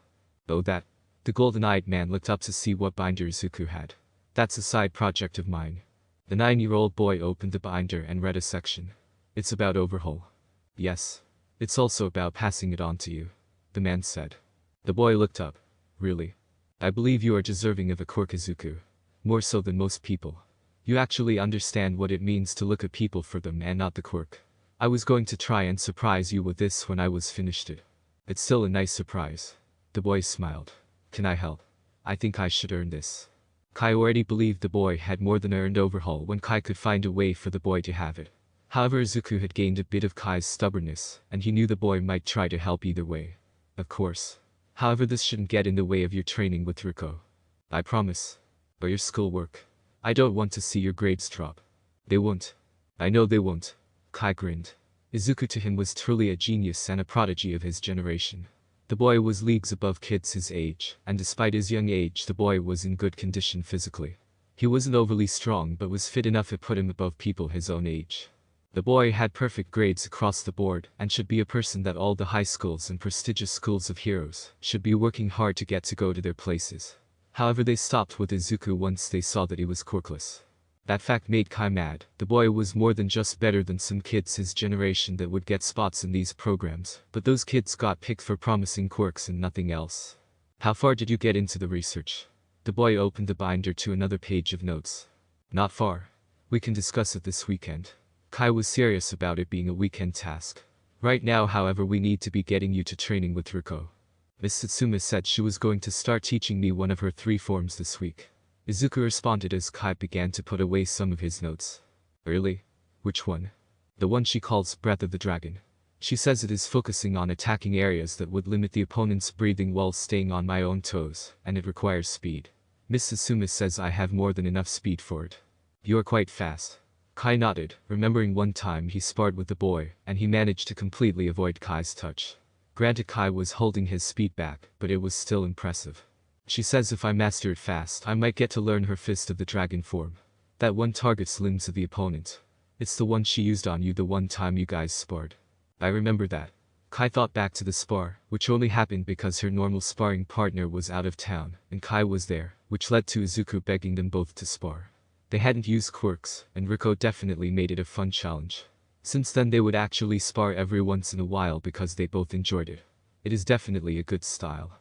Oh that. The golden-eyed man looked up to see what binder Izuku had. That's a side project of mine. The 9-year-old boy opened the binder and read a section. It's about Overhaul. Yes. It's also about passing it on to you, the man said. The boy looked up. Really? I believe you are deserving of a quirk, Izuku. More so than most people. You actually understand what it means to look at people for them and not the quirk. I was going to try and surprise you with this when I was finished it. It's still a nice surprise. The boy smiled. Can I help? I think I should earn this. Kai already believed the boy had more than earned Overhaul when Kai could find a way for the boy to have it. However, Izuku had gained a bit of Kai's stubbornness, and he knew the boy might try to help either way. Of course. However, this shouldn't get in the way of your training with Riko. I promise. Or your schoolwork. I don't want to see your grades drop. They won't. I know they won't. Kai grinned. Izuku to him was truly a genius and a prodigy of his generation. The boy was leagues above kids his age, and despite his young age the boy was in good condition physically. He wasn't overly strong but was fit enough to put him above people his own age. The boy had perfect grades across the board and should be a person that all the high schools and prestigious schools of heroes should be working hard to get to go to their places. However, they stopped with Izuku once they saw that he was quirkless. That fact made Kai mad. The boy was more than just better than some kids his generation that would get spots in these programs, but those kids got picked for promising quirks and nothing else. How far did you get into the research? The boy opened the binder to another page of notes. Not far. We can discuss it this weekend. Kai was serious about it being a weekend task. Right now, however, we need to be getting you to training with Riko. Miss Satsuma said she was going to start teaching me one of her 3 forms this week. Izuku responded as Kai began to put away some of his notes. Really? Which one? The one she calls Breath of the Dragon. She says it is focusing on attacking areas that would limit the opponent's breathing while staying on my own toes, and it requires speed. Miss Satsuma says I have more than enough speed for it. You are quite fast. Kai nodded, remembering one time he sparred with the boy, and he managed to completely avoid Kai's touch. Granted, Kai was holding his speed back, but it was still impressive. She says if I master it fast, I might get to learn her Fist of the Dragon form. That one targets limbs of the opponent. It's the one she used on you the one time you guys sparred. I remember that. Kai thought back to the spar, which only happened because her normal sparring partner was out of town, and Kai was there, which led to Izuku begging them both to spar. They hadn't used quirks, and Riko definitely made it a fun challenge. Since then they would actually spar every once in a while because they both enjoyed it. It is definitely a good style.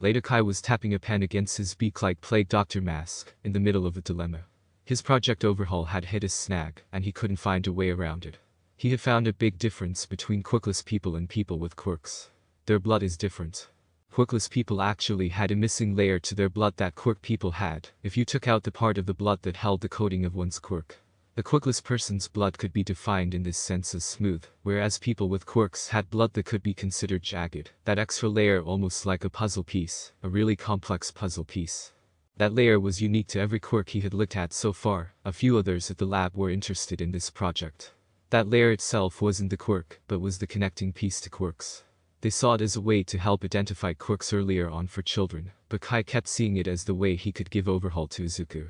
Later, Kai was tapping a pen against his beak like Plague Doctor mask, in the middle of a dilemma. His Project Overhaul had hit a snag, and he couldn't find a way around it. He had found a big difference between quirkless people and people with quirks. Their blood is different. Quirkless people actually had a missing layer to their blood that quirk people had, if you took out the part of the blood that held the coating of one's quirk. The quirkless person's blood could be defined in this sense as smooth, whereas people with quirks had blood that could be considered jagged, that extra layer almost like a puzzle piece, a really complex puzzle piece. That layer was unique to every quirk he had looked at so far. A few others at the lab were interested in this project. That layer itself wasn't the quirk, but was the connecting piece to quirks. They saw it as a way to help identify quirks earlier on for children, but Kai kept seeing it as the way he could give Overhaul to Izuku.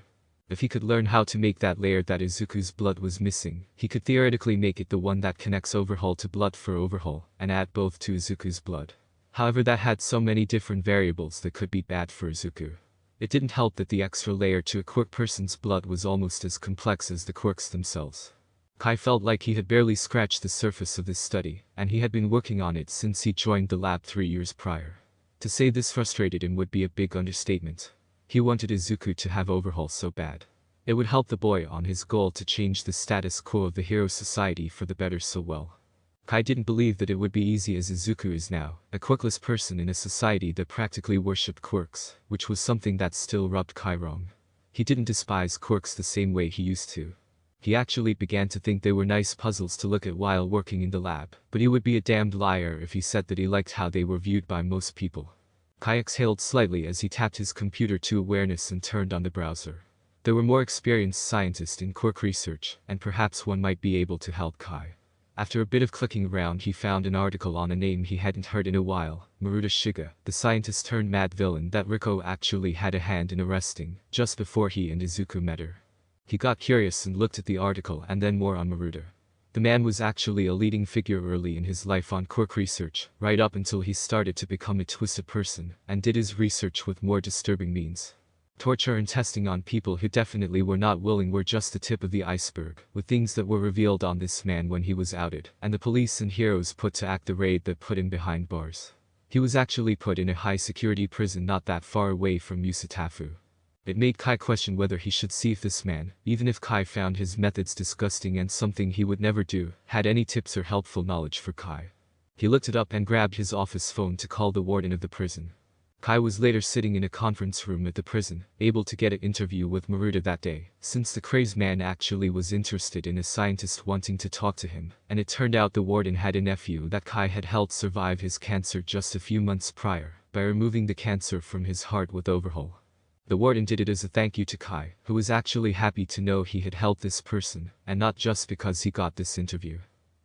If he could learn how to make that layer that Izuku's blood was missing, he could theoretically make it the one that connects Overhaul to blood for Overhaul, and add both to Izuku's blood. However, that had so many different variables that could be bad for Izuku. It didn't help that the extra layer to a quirk person's blood was almost as complex as the quirks themselves. Kai felt like he had barely scratched the surface of this study, and he had been working on it since he joined the lab 3 years prior. To say this frustrated him would be a big understatement. He wanted Izuku to have Overhaul so bad. It would help the boy on his goal to change the status quo of the hero society for the better so well. Kai didn't believe that it would be easy as Izuku is now, a quirkless person in a society that practically worshipped quirks, which was something that still rubbed Kai wrong. He didn't despise quirks the same way he used to. He actually began to think they were nice puzzles to look at while working in the lab, but he would be a damned liar if he said that he liked how they were viewed by most people. Kai exhaled slightly as he tapped his computer to awareness and turned on the browser. There were more experienced scientists in quirk research, and perhaps one might be able to help Kai. After a bit of clicking around, he found an article on a name he hadn't heard in a while, Maruta Shiga, the scientist-turned-mad villain that Riko actually had a hand in arresting, just before he and Izuku met her. He got curious and looked at the article and then more on Maruta. The man was actually a leading figure early in his life on quirk research, right up until he started to become a twisted person, and did his research with more disturbing means. Torture and testing on people who definitely were not willing were just the tip of the iceberg, with things that were revealed on this man when he was outed, and the police and heroes put to act the raid that put him behind bars. He was actually put in a high-security prison not that far away from Yusutafu. It made Kai question whether he should see if this man, even if Kai found his methods disgusting and something he would never do, had any tips or helpful knowledge for Kai. He looked it up and grabbed his office phone to call the warden of the prison. Kai was later sitting in a conference room at the prison, able to get an interview with Maruta that day, since the crazed man actually was interested in a scientist wanting to talk to him, and it turned out the warden had a nephew that Kai had helped survive his cancer just a few months prior, by removing the cancer from his heart with Overhaul. The warden did it as a thank you to Kai, who was actually happy to know he had helped this person, and not just because he got this interview.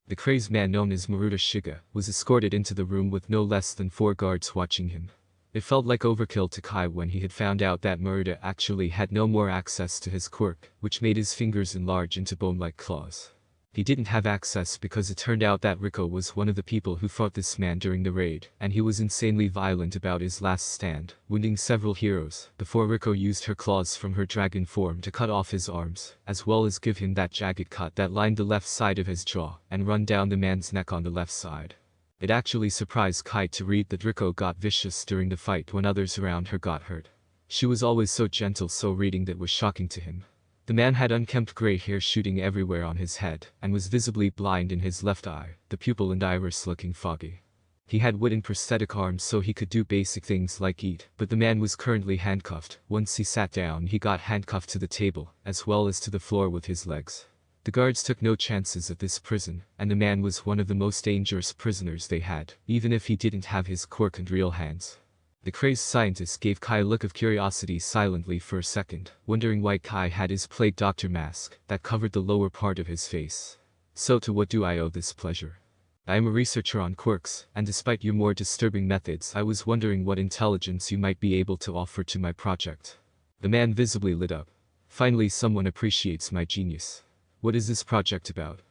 The crazed man known as Maruta Shiga was escorted into the room with no less than 4 guards watching him. It felt like overkill to Kai when he had found out that Maruta actually had no more access to his quirk, which made his fingers enlarge into bone-like claws. He didn't have access because it turned out that Riko was one of the people who fought this man during the raid, and he was insanely violent about his last stand, wounding several heroes, before Riko used her claws from her dragon form to cut off his arms, as well as give him that jagged cut that lined the left side of his jaw, and run down the man's neck on the left side. It actually surprised Kai to read that Riko got vicious during the fight when others around her got hurt. She was always so gentle, so reading that was shocking to him. The man had unkempt gray hair shooting everywhere on his head, and was visibly blind in his left eye, the pupil and iris looking foggy. He had wooden prosthetic arms so he could do basic things like eat, but the man was currently handcuffed. Once he sat down, he got handcuffed to the table, as well as to the floor with his legs. The guards took no chances at this prison, and the man was one of the most dangerous prisoners they had, even if he didn't have his quirk and real hands. The crazed scientist gave Kai a look of curiosity silently for a second, wondering why Kai had his plague doctor mask that covered the lower part of his face. So to what do I owe this pleasure? I am a researcher on quirks, and despite your more disturbing methods, I was wondering what intelligence you might be able to offer to my project. The man visibly lit up. Finally, someone appreciates my genius. What is this project about?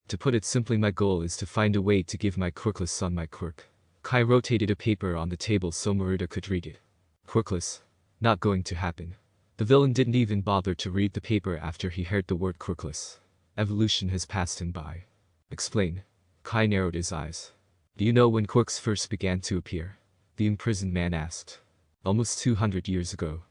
To put it simply, my goal is to find a way to give my quirkless son my quirk. Kai rotated a paper on the table so Maruta could read it. Quirkless? Not going to happen. The villain didn't even bother to read the paper after he heard the word quirkless. Evolution has passed him by. Explain. Kai narrowed his eyes. Do you know when quirks first began to appear? The imprisoned man asked. Almost 200 years ago.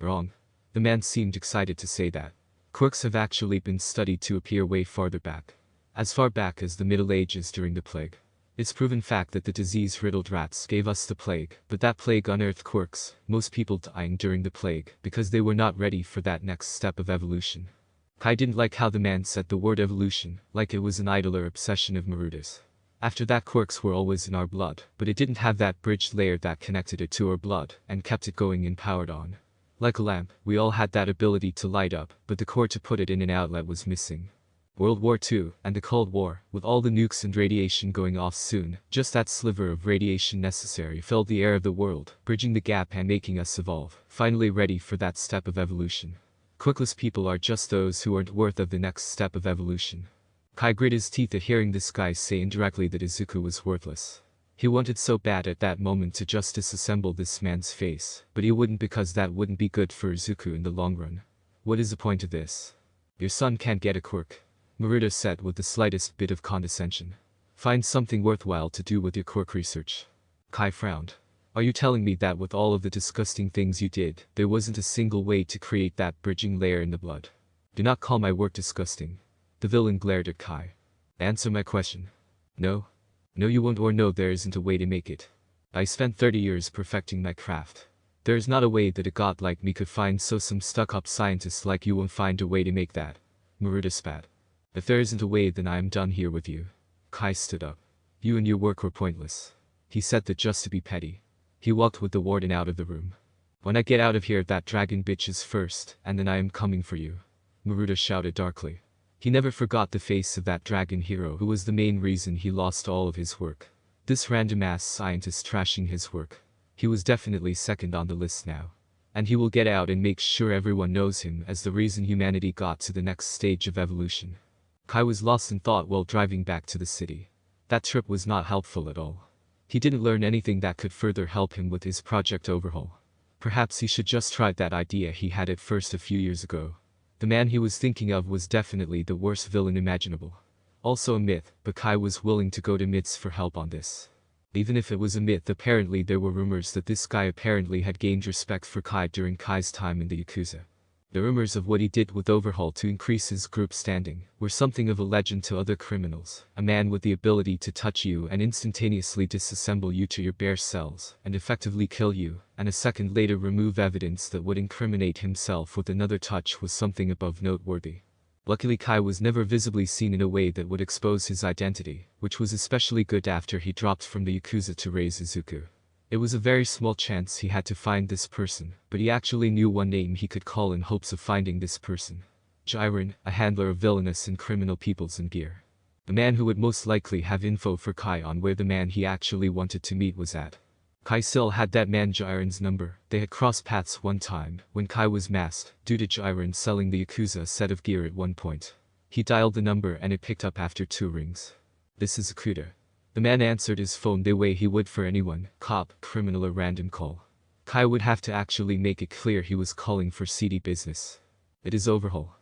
Wrong. The man seemed excited to say that. Quirks have actually been studied to appear way farther back. As far back as the Middle Ages during the plague. It's proven fact that the disease-riddled rats gave us the plague, but that plague unearthed quirks, most people dying during the plague because they were not ready for that next step of evolution. Kai didn't like how the man said the word evolution, like it was an idler obsession of Maruta's. After that, quirks were always in our blood, but it didn't have that bridged layer that connected it to our blood and kept it going and powered on. Like a lamp, we all had that ability to light up, but the core to put it in an outlet was missing. World War II, and the Cold War, with all the nukes and radiation going off soon, just that sliver of radiation necessary filled the air of the world, bridging the gap and making us evolve, finally ready for that step of evolution. Quirkless people are just those who aren't worth of the next step of evolution. Kai grit his teeth at hearing this guy say indirectly that Izuku was worthless. He wanted so bad at that moment to just disassemble this man's face, but he wouldn't because that wouldn't be good for Izuku in the long run. What is the point of this? Your son can't get a quirk, Maruta said with the slightest bit of condescension. Find something worthwhile to do with your quirk research. Kai frowned. Are you telling me that with all of the disgusting things you did, there wasn't a single way to create that bridging layer in the blood? Do not call my work disgusting. The villain glared at Kai. Answer my question. No. No, you won't, or no, there isn't a way to make it. I spent 30 years perfecting my craft. There is not a way that a god like me could find, so some stuck-up scientist like you won't find a way to make that. Maruta spat. If there isn't a way, then I am done here with you. Kai stood up. You and your work were pointless. He said that just to be petty. He walked with the warden out of the room. When I get out of here, that dragon bitch is first, and then I am coming for you. Maruta shouted darkly. He never forgot the face of that dragon hero who was the main reason he lost all of his work. This random-ass scientist trashing his work. He was definitely second on the list now. And he will get out and make sure everyone knows him as the reason humanity got to the next stage of evolution. Kai was lost in thought while driving back to the city. That trip was not helpful at all. He didn't learn anything that could further help him with his project Overhaul. Perhaps he should just try that idea he had at first a few years ago. The man he was thinking of was definitely the worst villain imaginable. Also a myth, but Kai was willing to go to myths for help on this. Even if it was a myth, apparently there were rumors that this guy apparently had gained respect for Kai during Kai's time in the Yakuza. The rumors of what he did with Overhaul to increase his group standing were something of a legend to other criminals. A man with the ability to touch you and instantaneously disassemble you to your bare cells and effectively kill you, and a second later remove evidence that would incriminate himself with another touch was something above noteworthy. Luckily, Kai was never visibly seen in a way that would expose his identity, which was especially good after he dropped from the Yakuza to raise Izuku. It was a very small chance he had to find this person, but he actually knew one name he could call in hopes of finding this person. Jiren, a handler of villainous and criminal peoples and gear. The man who would most likely have info for Kai on where the man he actually wanted to meet was at. Kai still had that man Jiren's number. They had crossed paths one time, when Kai was masked, due to Jiren selling the Yakuza a set of gear at one point. He dialed the number and it picked up after 2 rings. This is Akuda. The man answered his phone the way he would for anyone, cop, criminal or random call. Kai would have to actually make it clear he was calling for seedy business. It is Overhaul.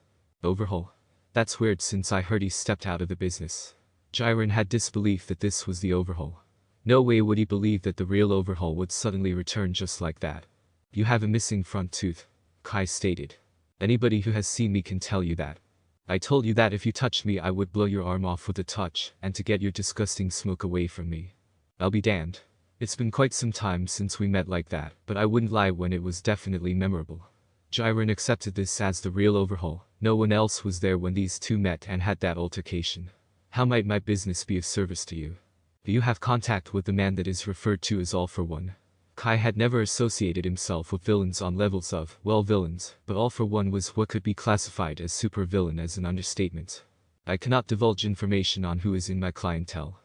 Overhaul? That's weird since I heard he stepped out of the business. Jiren had disbelief that this was the Overhaul. No way would he believe that the real Overhaul would suddenly return just like that. You have a missing front tooth, Kai stated. Anybody who has seen me can tell you that. I told you that if you touched me I would blow your arm off with a touch, and to get your disgusting smoke away from me. I'll be damned. It's been quite some time since we met like that, but I wouldn't lie when it was definitely memorable. Jiren accepted this as the real Overhaul. No one else was there when these two met and had that altercation. How might my business be of service to you? Do you have contact with the man that is referred to as All for One? Kai had never associated himself with villains on levels of, well, villains, but All for One was what could be classified as super villain as an understatement. I cannot divulge information on who is in my clientele.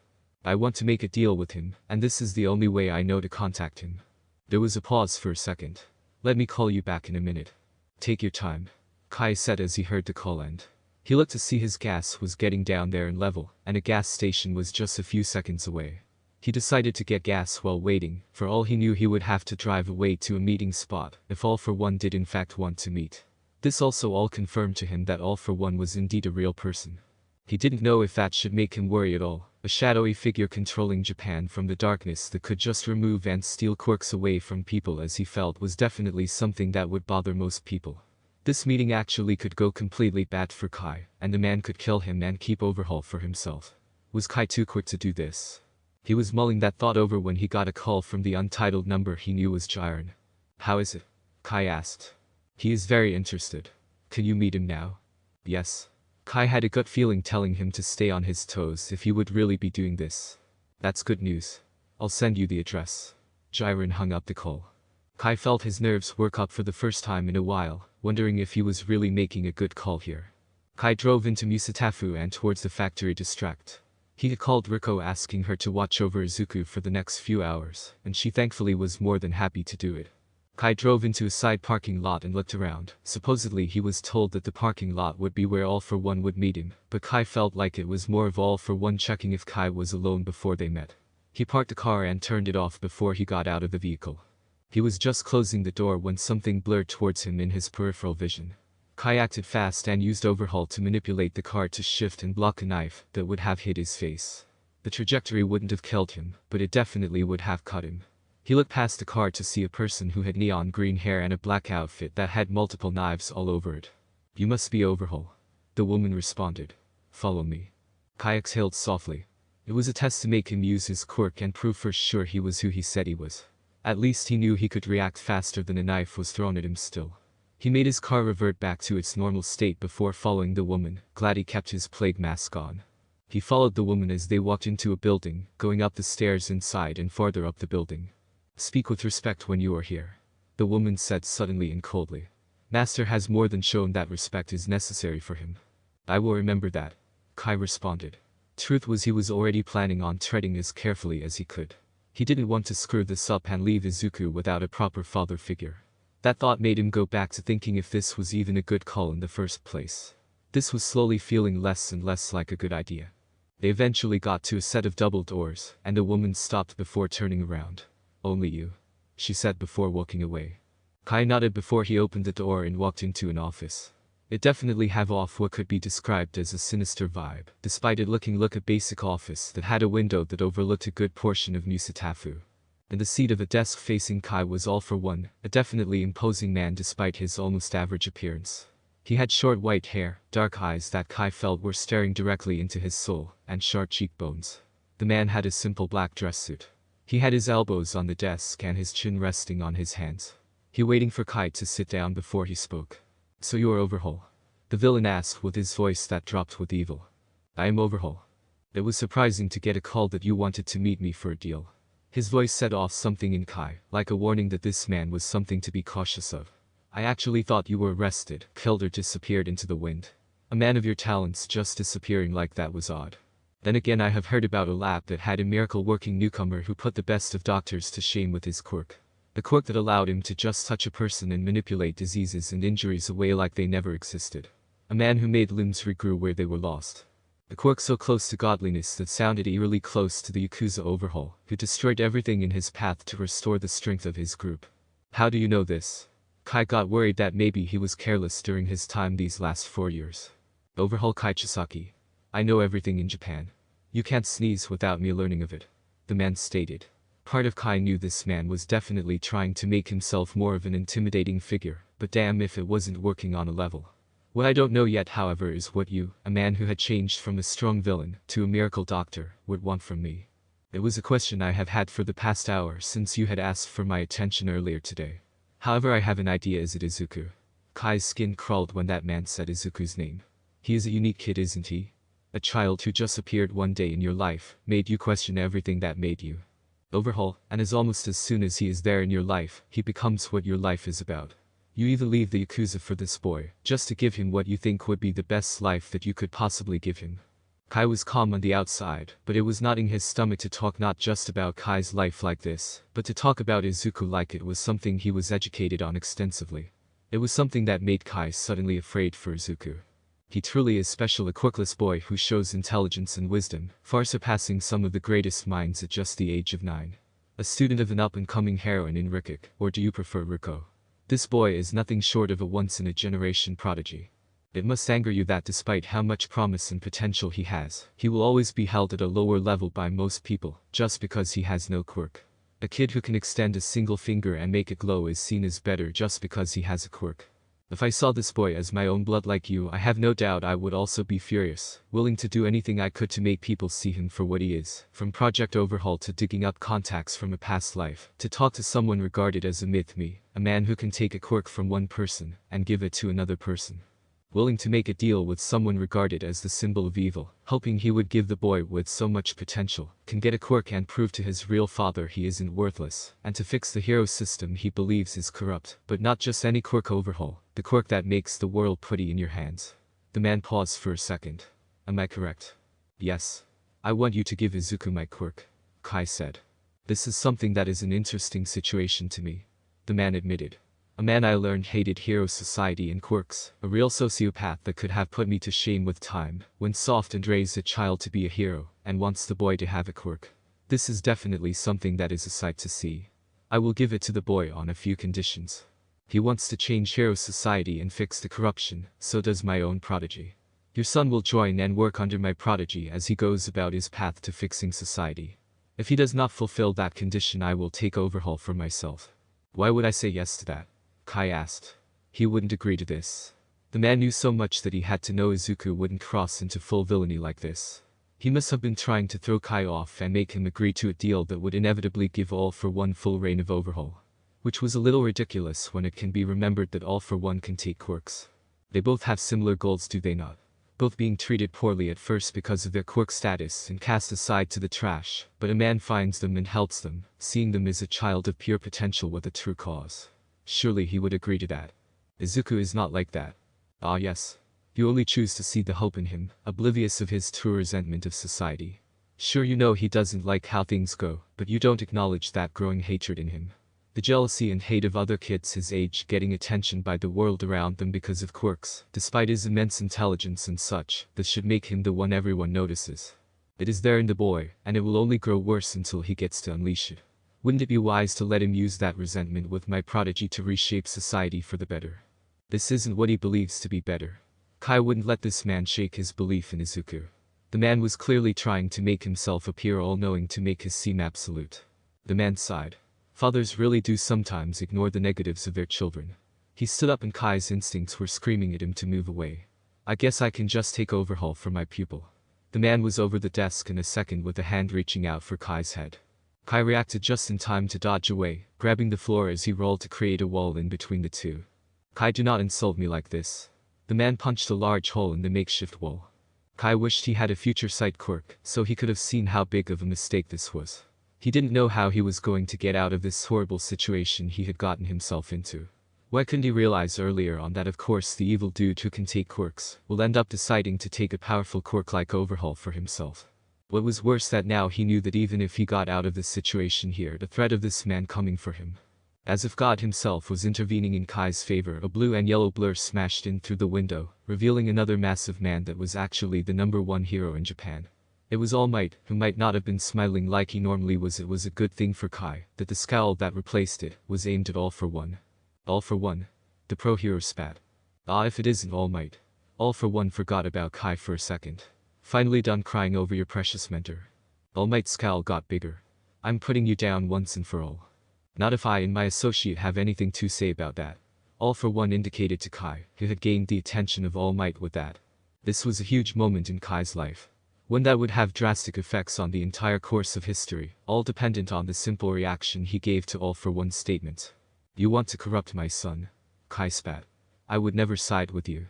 I want to make a deal with him, and this is the only way I know to contact him. There was a pause for a second. Let me call you back in a minute. Take your time, Kai said as he heard the call end. He looked to see his gas was getting down there in level, and a gas station was just a few seconds away. He decided to get gas while waiting. For all he knew, he would have to drive away to a meeting spot if All for One did in fact want to meet. This also all confirmed to him that All for One was indeed a real person. He didn't know if that should make him worry at all. A shadowy figure controlling Japan from the darkness that could just remove and steal quirks away from people as he felt was definitely something that would bother most people. This meeting actually could go completely bad for Kai, and the man could kill him and keep Overhaul for himself. Was Kai too quick to do this? He was mulling that thought over when he got a call from the untitled number he knew was Jiren. How is it? Kai asked. He is very interested. Can you meet him now? Yes. Kai had a gut feeling telling him to stay on his toes if he would really be doing this. That's good news. I'll send you the address. Jiren hung up the call. Kai felt his nerves work up for the first time in a while, wondering if he was really making a good call here. Kai drove into Musatafu and towards the factory district. He had called Riko asking her to watch over Izuku for the next few hours, and she thankfully was more than happy to do it. Kai drove into a side parking lot and looked around. Supposedly he was told that the parking lot would be where All for One would meet him, but Kai felt like it was more of All for One checking if Kai was alone before they met. He parked the car and turned it off before he got out of the vehicle. He was just closing the door when something blurred towards him in his peripheral vision. Kai acted fast and used Overhaul to manipulate the car to shift and block a knife that would have hit his face. The trajectory wouldn't have killed him, but it definitely would have cut him. He looked past the car to see a person who had neon green hair and a black outfit that had multiple knives all over it. "You must be Overhaul," the woman responded. "Follow me." Kai exhaled softly. It was a test to make him use his quirk and prove for sure he was who he said he was. At least he knew he could react faster than a knife was thrown at him still. He made his car revert back to its normal state before following the woman, glad he kept his plague mask on. He followed the woman as they walked into a building, going up the stairs inside and farther up the building. "Speak with respect when you are here," the woman said suddenly and coldly. "Master has more than shown that respect is necessary for him." "I will remember that," Kai responded. Truth was he was already planning on treading as carefully as he could. He didn't want to screw this up and leave Izuku without a proper father figure. That thought made him go back to thinking if this was even a good call in the first place. This was slowly feeling less and less like a good idea. They eventually got to a set of double doors, and the woman stopped before turning around. "Only you," she said before walking away. Kai nodded before he opened the door and walked into an office. It definitely had off what could be described as a sinister vibe, despite it looking like a basic office that had a window that overlooked a good portion of Nusatafu. In the seat of a desk facing Kai was All for One, a definitely imposing man despite his almost average appearance. He had short white hair, dark eyes that Kai felt were staring directly into his soul, and sharp cheekbones. The man had a simple black dress suit. He had his elbows on the desk and his chin resting on his hands. He waiting for Kai to sit down before he spoke. "So you are Overhaul?" the villain asked with his voice that dropped with evil. "I am Overhaul. It was surprising to get a call that you wanted to meet me for a deal." His voice set off something in Kai, like a warning that this man was something to be cautious of. "I actually thought you were arrested, killed or disappeared into the wind. A man of your talents just disappearing like that was odd. Then again I have heard about a lab that had a miracle-working newcomer who put the best of doctors to shame with his quirk. The quirk that allowed him to just touch a person and manipulate diseases and injuries away like they never existed. A man who made limbs regrew where they were lost. A quirk so close to godliness that sounded eerily close to the Yakuza Overhaul, who destroyed everything in his path to restore the strength of his group." "How do you know this?" Kai got worried that maybe he was careless during his time these last 4 years. "Overhaul Kai Chisaki. I know everything in Japan. You can't sneeze without me learning of it," the man stated. Part of Kai knew this man was definitely trying to make himself more of an intimidating figure, but damn if it wasn't working on a level. "What I don't know yet, however, is what you, a man who had changed from a strong villain to a miracle doctor, would want from me." It was a question I have had for the past hour since you had asked for my attention earlier today. "However, I have an idea. Is it Izuku?" Kai's skin crawled when that man said Izuku's name. "He is a unique kid, isn't he? A child who just appeared one day in your life, made you question everything that made you Overhaul, and almost as soon as he is there in your life, he becomes what your life is about. You either leave the Yakuza for this boy, just to give him what you think would be the best life that you could possibly give him." Kai was calm on the outside, but it was knotting his stomach to talk not just about Kai's life like this, but to talk about Izuku like it was something he was educated on extensively. It was something that made Kai suddenly afraid for Izuku. He truly is special, a quirkless boy who shows intelligence and wisdom, far surpassing some of the greatest minds at just the age of 9. A student of an up-and-coming heroine in Rikik, or do you prefer Riko? This boy is nothing short of a once-in-a-generation prodigy. It must anger you that despite how much promise and potential he has, he will always be held at a lower level by most people, just because he has no quirk. A kid who can extend a single finger and make it glow is seen as better just because he has a quirk. If I saw this boy as my own blood like you, I have no doubt I would also be furious, willing to do anything I could to make people see him for what he is, from Project Overhaul to digging up contacts from a past life, to talk to someone regarded as a myth, me, a man who can take a quirk from one person, and give it to another person. Willing to make a deal with someone regarded as the symbol of evil, hoping he would give the boy with so much potential, can get a quirk and prove to his real father he isn't worthless, and to fix the hero system he believes is corrupt, but not just any quirk. Overhaul, the quirk that makes the world putty in your hands. The man paused for a second. Am I correct? Yes. I want you to give Izuku my quirk, Kai said. This is something that is an interesting situation to me. the man admitted. A man I learned hated hero society and quirks, a real sociopath that could have put me to shame with time, went soft and raised a child to be a hero, and wants the boy to have a quirk. This is definitely something that is a sight to see. I will give it to the boy on a few conditions. He wants to change hero society and fix the corruption, so does my own prodigy. Your son will join and work under my prodigy as he goes about his path to fixing society. If he does not fulfill that condition, I will take Overhaul for myself. Why would I say yes to that? Kai asked. He wouldn't agree to this. The man knew so much that he had to know Izuku wouldn't cross into full villainy like this. He must have been trying to throw Kai off and make him agree to a deal that would inevitably give All for One full reign of Overhaul. Which was a little ridiculous when it can be remembered that All for One can take quirks. They both have similar goals, do they not? Both being treated poorly at first because of their quirk status and cast aside to the trash, but a man finds them and helps them, seeing them as a child of pure potential with a true cause. Surely he would agree to that. Izuku is not like that. Ah yes. You only choose to see the hope in him, oblivious of his true resentment of society. Sure, you know he doesn't like how things go, but you don't acknowledge that growing hatred in him. The jealousy and hate of other kids his age getting attention by the world around them because of quirks, despite his immense intelligence and such, this should make him the one everyone notices. It is there in the boy, and it will only grow worse until he gets to unleash it. Wouldn't it be wise to let him use that resentment with my prodigy to reshape society for the better? This isn't what he believes to be better. Kai wouldn't let this man shake his belief in Izuku. The man was clearly trying to make himself appear all-knowing to make his seem absolute. The man sighed. Fathers really do sometimes ignore the negatives of their children. He stood up and Kai's instincts were screaming at him to move away. I guess I can just take Overhaul for my pupil. The man was over the desk in a second with a hand reaching out for Kai's head. Kai reacted just in time to dodge away, grabbing the floor as he rolled to create a wall in between the two. Kai, do not insult me like this. The man punched a large hole in the makeshift wall. Kai wished he had a future sight quirk, so he could have seen how big of a mistake this was. He didn't know how he was going to get out of this horrible situation he had gotten himself into. Why couldn't he realize earlier on that of course the evil dude who can take quirks will end up deciding to take a powerful quirk like Overhaul for himself? What was worse that now he knew that even if he got out of this situation here, the threat of this man coming for him. As if God himself was intervening in Kai's favor, a blue and yellow blur smashed in through the window, revealing another massive man that was actually the #1 hero in Japan. It was All Might, who might not have been smiling like he normally was. It was a good thing for Kai that the scowl that replaced it was aimed at All for One. All for One. The pro hero spat. Ah, if it isn't All Might. All for One forgot about Kai for a second. Finally done crying over your precious mentor. All Might's scowl got bigger. I'm putting you down once and for all. Not if I and my associate have anything to say about that. All for One indicated to Kai, who had gained the attention of All Might with that. This was a huge moment in Kai's life. One that would have drastic effects on the entire course of history, all dependent on the simple reaction he gave to All for One's statement. You want to corrupt my son? Kai spat. I would never side with you.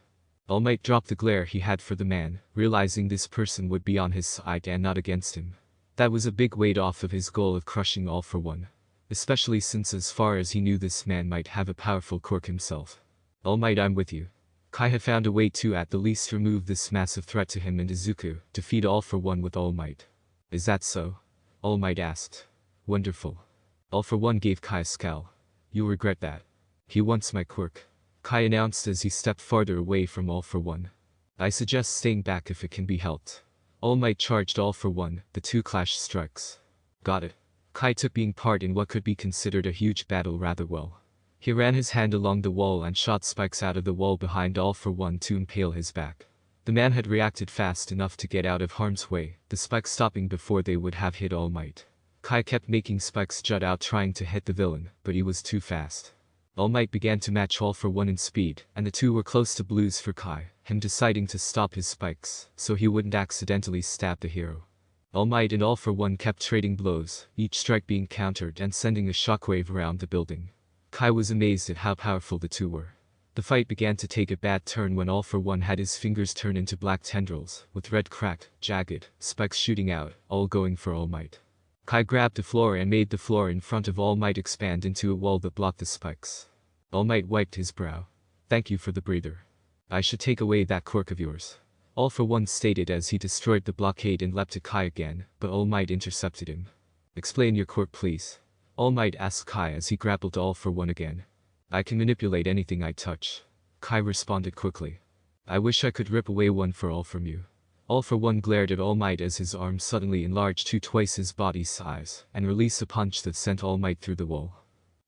All Might dropped the glare he had for the man, realizing this person would be on his side and not against him. That was a big weight off of his goal of crushing All for One. Especially since as far as he knew this man might have a powerful quirk himself. All Might, I'm with you. Kai had found a way to at the least remove this massive threat to him and Izuku, defeat All for One with All Might. Is that so? All Might asked. Wonderful. All for One gave Kai a scowl. You'll regret that. He wants my quirk. Kai announced as he stepped farther away from All for One. I suggest staying back if it can be helped. All Might charged All for One, the two clashed strikes. Got it. Kai took being part in what could be considered a huge battle rather well. He ran his hand along the wall and shot spikes out of the wall behind All for One to impale his back. The man had reacted fast enough to get out of harm's way, the spikes stopping before they would have hit All Might. Kai kept making spikes jut out trying to hit the villain, but he was too fast. All Might began to match All for One in speed, and the two were close to blows for Kai, him deciding to stop his spikes, so he wouldn't accidentally stab the hero. All Might and All for One kept trading blows, each strike being countered and sending a shockwave around the building. Kai was amazed at how powerful the two were. The fight began to take a bad turn when All for One had his fingers turn into black tendrils, with red cracked, jagged, spikes shooting out, all going for All Might. Kai grabbed the floor and made the floor in front of All Might expand into a wall that blocked the spikes. All Might wiped his brow. Thank you for the breather. I should take away that quirk of yours. All for One stated as he destroyed the blockade and leapt at Kai again, but All Might intercepted him. Explain your quirk please. All Might asked Kai as he grappled All For One again. I can manipulate anything I touch. Kai responded quickly. I wish I could rip away one for all from you. All For One glared at All Might as his arm suddenly enlarged to twice his body size and released a punch that sent All Might through the wall.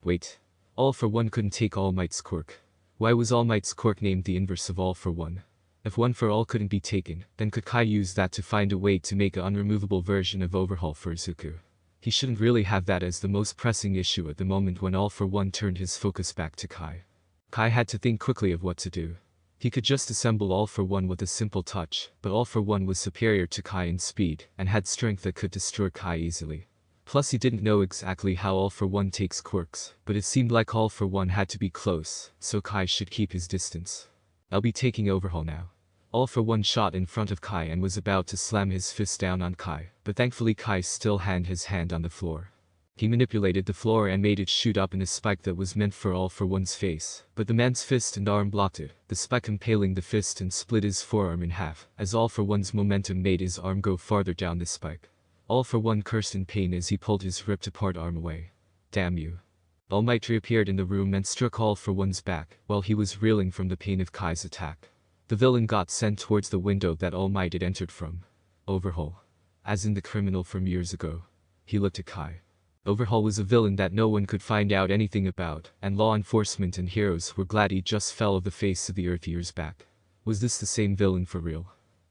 Wait. All For One couldn't take All Might's quirk. Why was All Might's quirk named the inverse of All For One? If One For All couldn't be taken, then could Kai use that to find a way to make an unremovable version of Overhaul for Izuku? He shouldn't really have that as the most pressing issue at the moment when All For One turned his focus back to Kai. Kai had to think quickly of what to do. He could just assemble All For One with a simple touch, but All For One was superior to Kai in speed and had strength that could destroy Kai easily. Plus he didn't know exactly how All For One takes quirks, but it seemed like All For One had to be close, so Kai should keep his distance. I'll be taking Overhaul now. All For One shot in front of Kai and was about to slam his fist down on Kai, but thankfully Kai still had his hand on the floor. He manipulated the floor and made it shoot up in a spike that was meant for All For One's face, but the man's fist and arm blocked it, the spike impaling the fist and split his forearm in half, as All For One's momentum made his arm go farther down the spike. All For One cursed in pain as he pulled his ripped-apart arm away. Damn you. All Might reappeared in the room and struck All For One's back, while he was reeling from the pain of Kai's attack. The villain got sent towards the window that All Might had entered from. Overhaul. As in the criminal from years ago. He looked at Kai. Overhaul was a villain that no one could find out anything about, and law enforcement and heroes were glad he just fell off the face of the earth years back. Was this the same villain for real?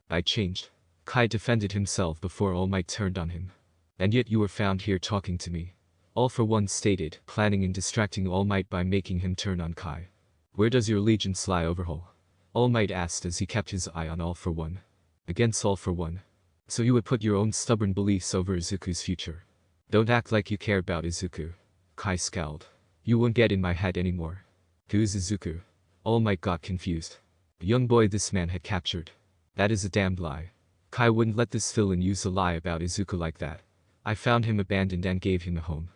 I changed. Kai defended himself before All Might turned on him. And yet you were found here talking to me. All For One stated, planning and distracting All Might by making him turn on Kai. Where does your allegiance lie, Overhaul? All Might asked as he kept his eye on All For One. Against All For One. So you would put your own stubborn beliefs over Izuku's future. Don't act like you care about Izuku. Kai scowled. You won't get in my head anymore. Who's Izuku? All Might got confused. The young boy this man had captured. That is a damned lie. Kai wouldn't let this villain use a lie about Izuku like that. I found him abandoned and gave him a home.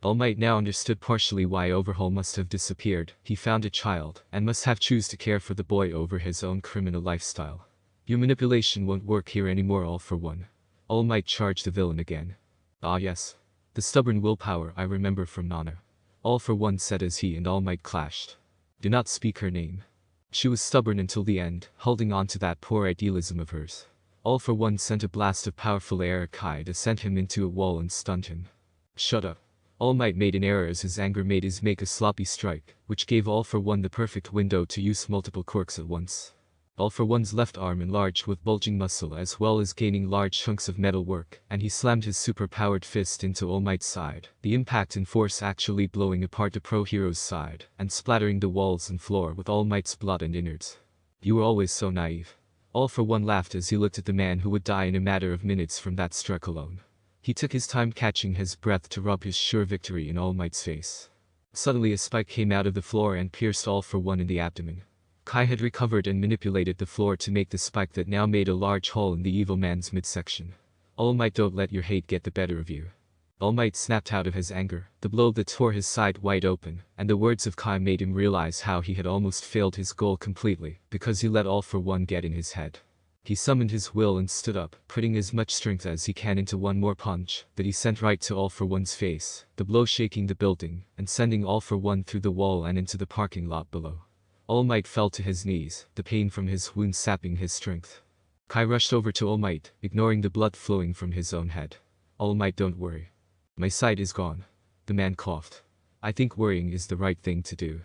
All Might now understood partially why Overhaul must have disappeared. He found a child, and must have choose to care for the boy over his own criminal lifestyle. Your manipulation won't work here anymore, All For One. All Might charged the villain again. Ah yes. The stubborn willpower I remember from Nana. All For One said as he and All Might clashed. Do not speak her name. She was stubborn until the end, holding on to that poor idealism of hers. All For One sent a blast of powerful air at Kai to send him into a wall and stunned him. Shut up. All Might made an error as his anger made his make a sloppy strike, which gave All For One the perfect window to use multiple quirks at once. All For One's left arm enlarged with bulging muscle as well as gaining large chunks of metal work, and he slammed his super-powered fist into All Might's side, the impact and force actually blowing apart the pro-hero's side, and splattering the walls and floor with All Might's blood and innards. You were always so naive. All For One laughed as he looked at the man who would die in a matter of minutes from that strike alone. He took his time catching his breath to rub his sure victory in All Might's face. Suddenly a spike came out of the floor and pierced All For One in the abdomen. Kai had recovered and manipulated the floor to make the spike that now made a large hole in the evil man's midsection. All Might, don't let your hate get the better of you. All Might snapped out of his anger, the blow that tore his side wide open, and the words of Kai made him realize how he had almost failed his goal completely, because he let All For One get in his head. He summoned his will and stood up, putting as much strength as he can into one more punch that he sent right to All For One's face, the blow shaking the building, and sending All For One through the wall and into the parking lot below. All Might fell to his knees, the pain from his wound sapping his strength. Kai rushed over to All Might, ignoring the blood flowing from his own head. All Might, don't worry. My sight is gone. The man coughed. I think worrying is the right thing to do.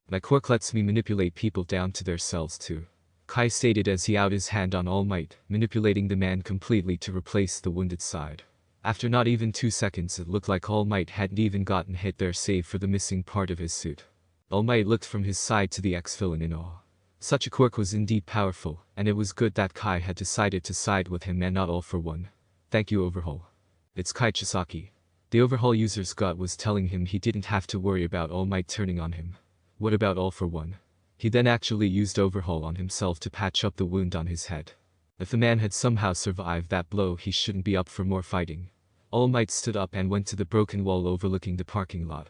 My quirk lets me manipulate people down to their cells too. Kai stated as he out his hand on All Might, manipulating the man completely to replace the wounded side. After not even 2 seconds it looked like All Might hadn't even gotten hit there save for the missing part of his suit. All Might looked from his side to the ex-villain in awe. Such a quirk was indeed powerful, and it was good that Kai had decided to side with him and not All For One. Thank you, Overhaul. It's Kai Chisaki. The Overhaul user's gut was telling him he didn't have to worry about All Might turning on him. What about All For One? He then actually used Overhaul on himself to patch up the wound on his head. If the man had somehow survived that blow, he shouldn't be up for more fighting. All Might stood up and went to the broken wall overlooking the parking lot.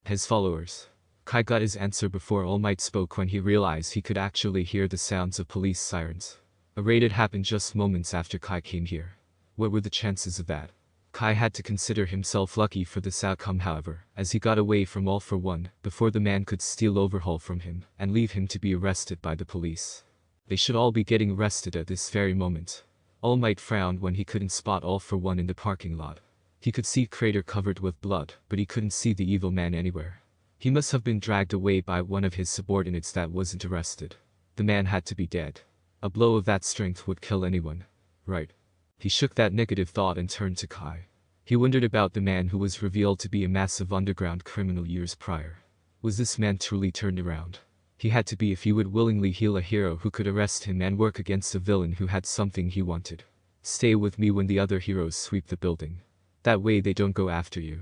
His followers. Kai got his answer before All Might spoke when he realized he could actually hear the sounds of police sirens. A raid had happened just moments after Kai came here. What were the chances of that? Kai had to consider himself lucky for this outcome however, as he got away from All for One before the man could steal Overhaul from him and leave him to be arrested by the police. They should all be getting arrested at this very moment. All Might frowned when he couldn't spot All for One in the parking lot. He could see Crater covered with blood, but he couldn't see the evil man anywhere. He must have been dragged away by one of his subordinates that wasn't arrested. The man had to be dead. A blow of that strength would kill anyone. Right. He shook that negative thought and turned to Kai. He wondered about the man who was revealed to be a massive underground criminal years prior. Was this man truly turned around? He had to be if he would willingly heal a hero who could arrest him and work against a villain who had something he wanted. Stay with me when the other heroes sweep the building. That way they don't go after you.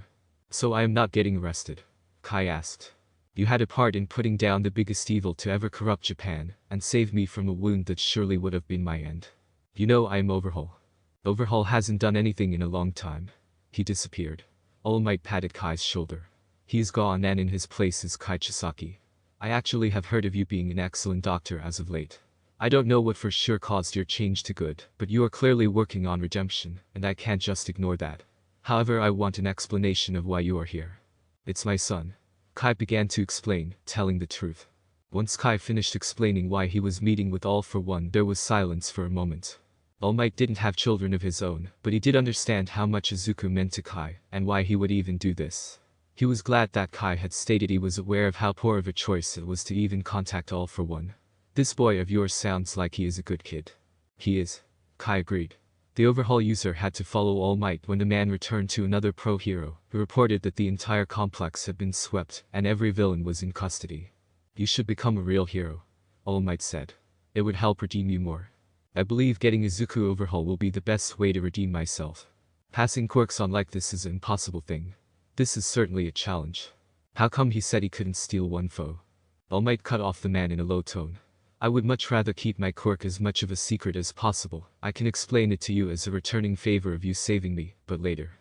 So I am not getting arrested? Kai asked. You had a part in putting down the biggest evil to ever corrupt Japan, and save me from a wound that surely would have been my end. You know I am Overhaul. Overhaul hasn't done anything in a long time. He disappeared. All Might patted Kai's shoulder. He's gone and in his place is Kai Chisaki. I actually have heard of you being an excellent doctor as of late. I don't know what for sure caused your change to good, but you are clearly working on redemption, and I can't just ignore that. However, I want an explanation of why you are here. It's my son. Kai began to explain, telling the truth. Once Kai finished explaining why he was meeting with All for One, there was silence for a moment. All Might didn't have children of his own, but he did understand how much Izuku meant to Kai, and why he would even do this. He was glad that Kai had stated he was aware of how poor of a choice it was to even contact All for One. This boy of yours sounds like he is a good kid. He is. Kai agreed. The Overhaul user had to follow All Might when the man returned to another pro hero, who reported that the entire complex had been swept and every villain was in custody. You should become a real hero, All Might said. It would help redeem you more. I believe getting Izuku Overhaul will be the best way to redeem myself. Passing quirks on like this is an impossible thing. This is certainly a challenge. How come he said he couldn't steal one foe? All Might cut off the man in a low tone. I would much rather keep my quirk as much of a secret as possible. I can explain it to you as a returning favor of you saving me, but later.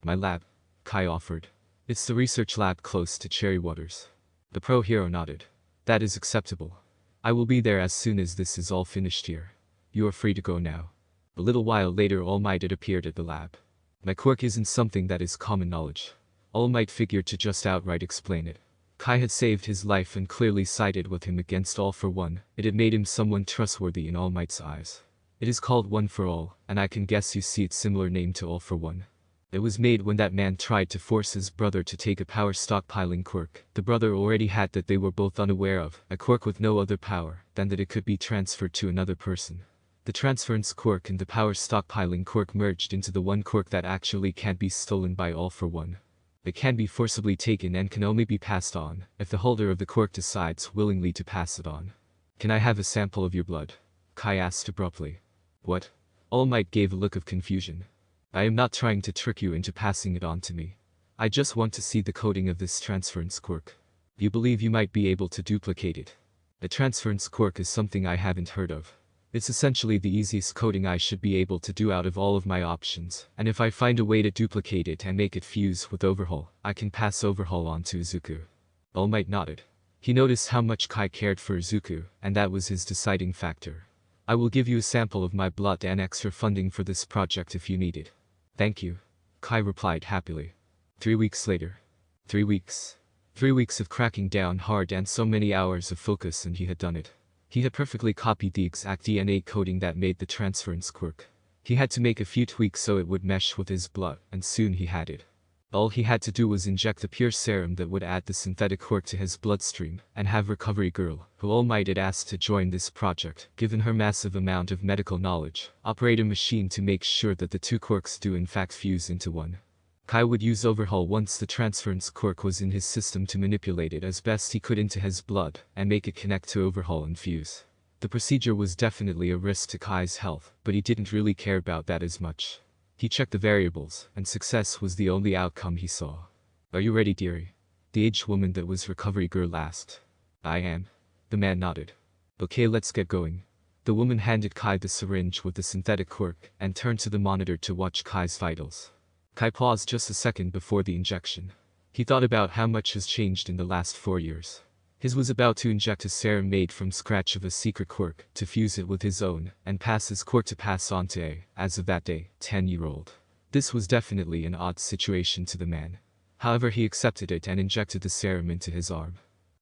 My lab, Kai offered. It's the research lab close to Cherry Waters. The pro hero nodded. That is acceptable. I will be there as soon as this is all finished here. You are free to go now. A little while later All Might had appeared at the lab. My quirk isn't something that is common knowledge. All Might figured to just outright explain it. Kai had saved his life and clearly sided with him against All for One. It had made him someone trustworthy in All Might's eyes. It is called One for All, and I can guess you see its similar name to All for One. It was made when that man tried to force his brother to take a power stockpiling quirk. The brother already had that they were both unaware of, a quirk with no other power than that it could be transferred to another person. The transference quirk and the power stockpiling quirk merged into the one quirk that actually can't be stolen by All for One. It can be forcibly taken and can only be passed on if the holder of the quirk decides willingly to pass it on. Can I have a sample of your blood? Kai asked abruptly. What? All Might gave a look of confusion. I am not trying to trick you into passing it on to me. I just want to see the coding of this transference quirk. You believe you might be able to duplicate it? A transference quirk is something I haven't heard of. It's essentially the easiest coding I should be able to do out of all of my options, and if I find a way to duplicate it and make it fuse with Overhaul, I can pass Overhaul on to Izuku. All Might nodded. He noticed how much Kai cared for Izuku, and that was his deciding factor. I will give you a sample of my blood and extra funding for this project if you need it. Thank you, Kai replied happily. 3 weeks later. 3 weeks. 3 weeks of cracking down hard and so many hours of focus, and he had done it. He had perfectly copied the exact DNA coding that made the transference quirk. He had to make a few tweaks so it would mesh with his blood, and soon he had it. All he had to do was inject a pure serum that would add the synthetic quirk to his bloodstream, and have Recovery Girl, who All Might had asked to join this project, given her massive amount of medical knowledge, operate a machine to make sure that the two quirks do in fact fuse into one. Kai would use Overhaul once the transference quirk was in his system to manipulate it as best he could into his blood, and make it connect to Overhaul and fuse. The procedure was definitely a risk to Kai's health, but he didn't really care about that as much. He checked the variables, and success was the only outcome he saw. Are you ready, dearie? The aged woman that was Recovery Girl asked. I am. The man nodded. Okay, let's get going. The woman handed Kai the syringe with the synthetic quirk, and turned to the monitor to watch Kai's vitals. Kai paused just a second before the injection. He thought about how much has changed in the last 4 years. His was about to inject a serum made from scratch of a secret quirk, to fuse it with his own, and pass his quirk to pass on to a, as of that day, 10-year-old. This was definitely an odd situation to the man. However, he accepted it and injected the serum into his arm.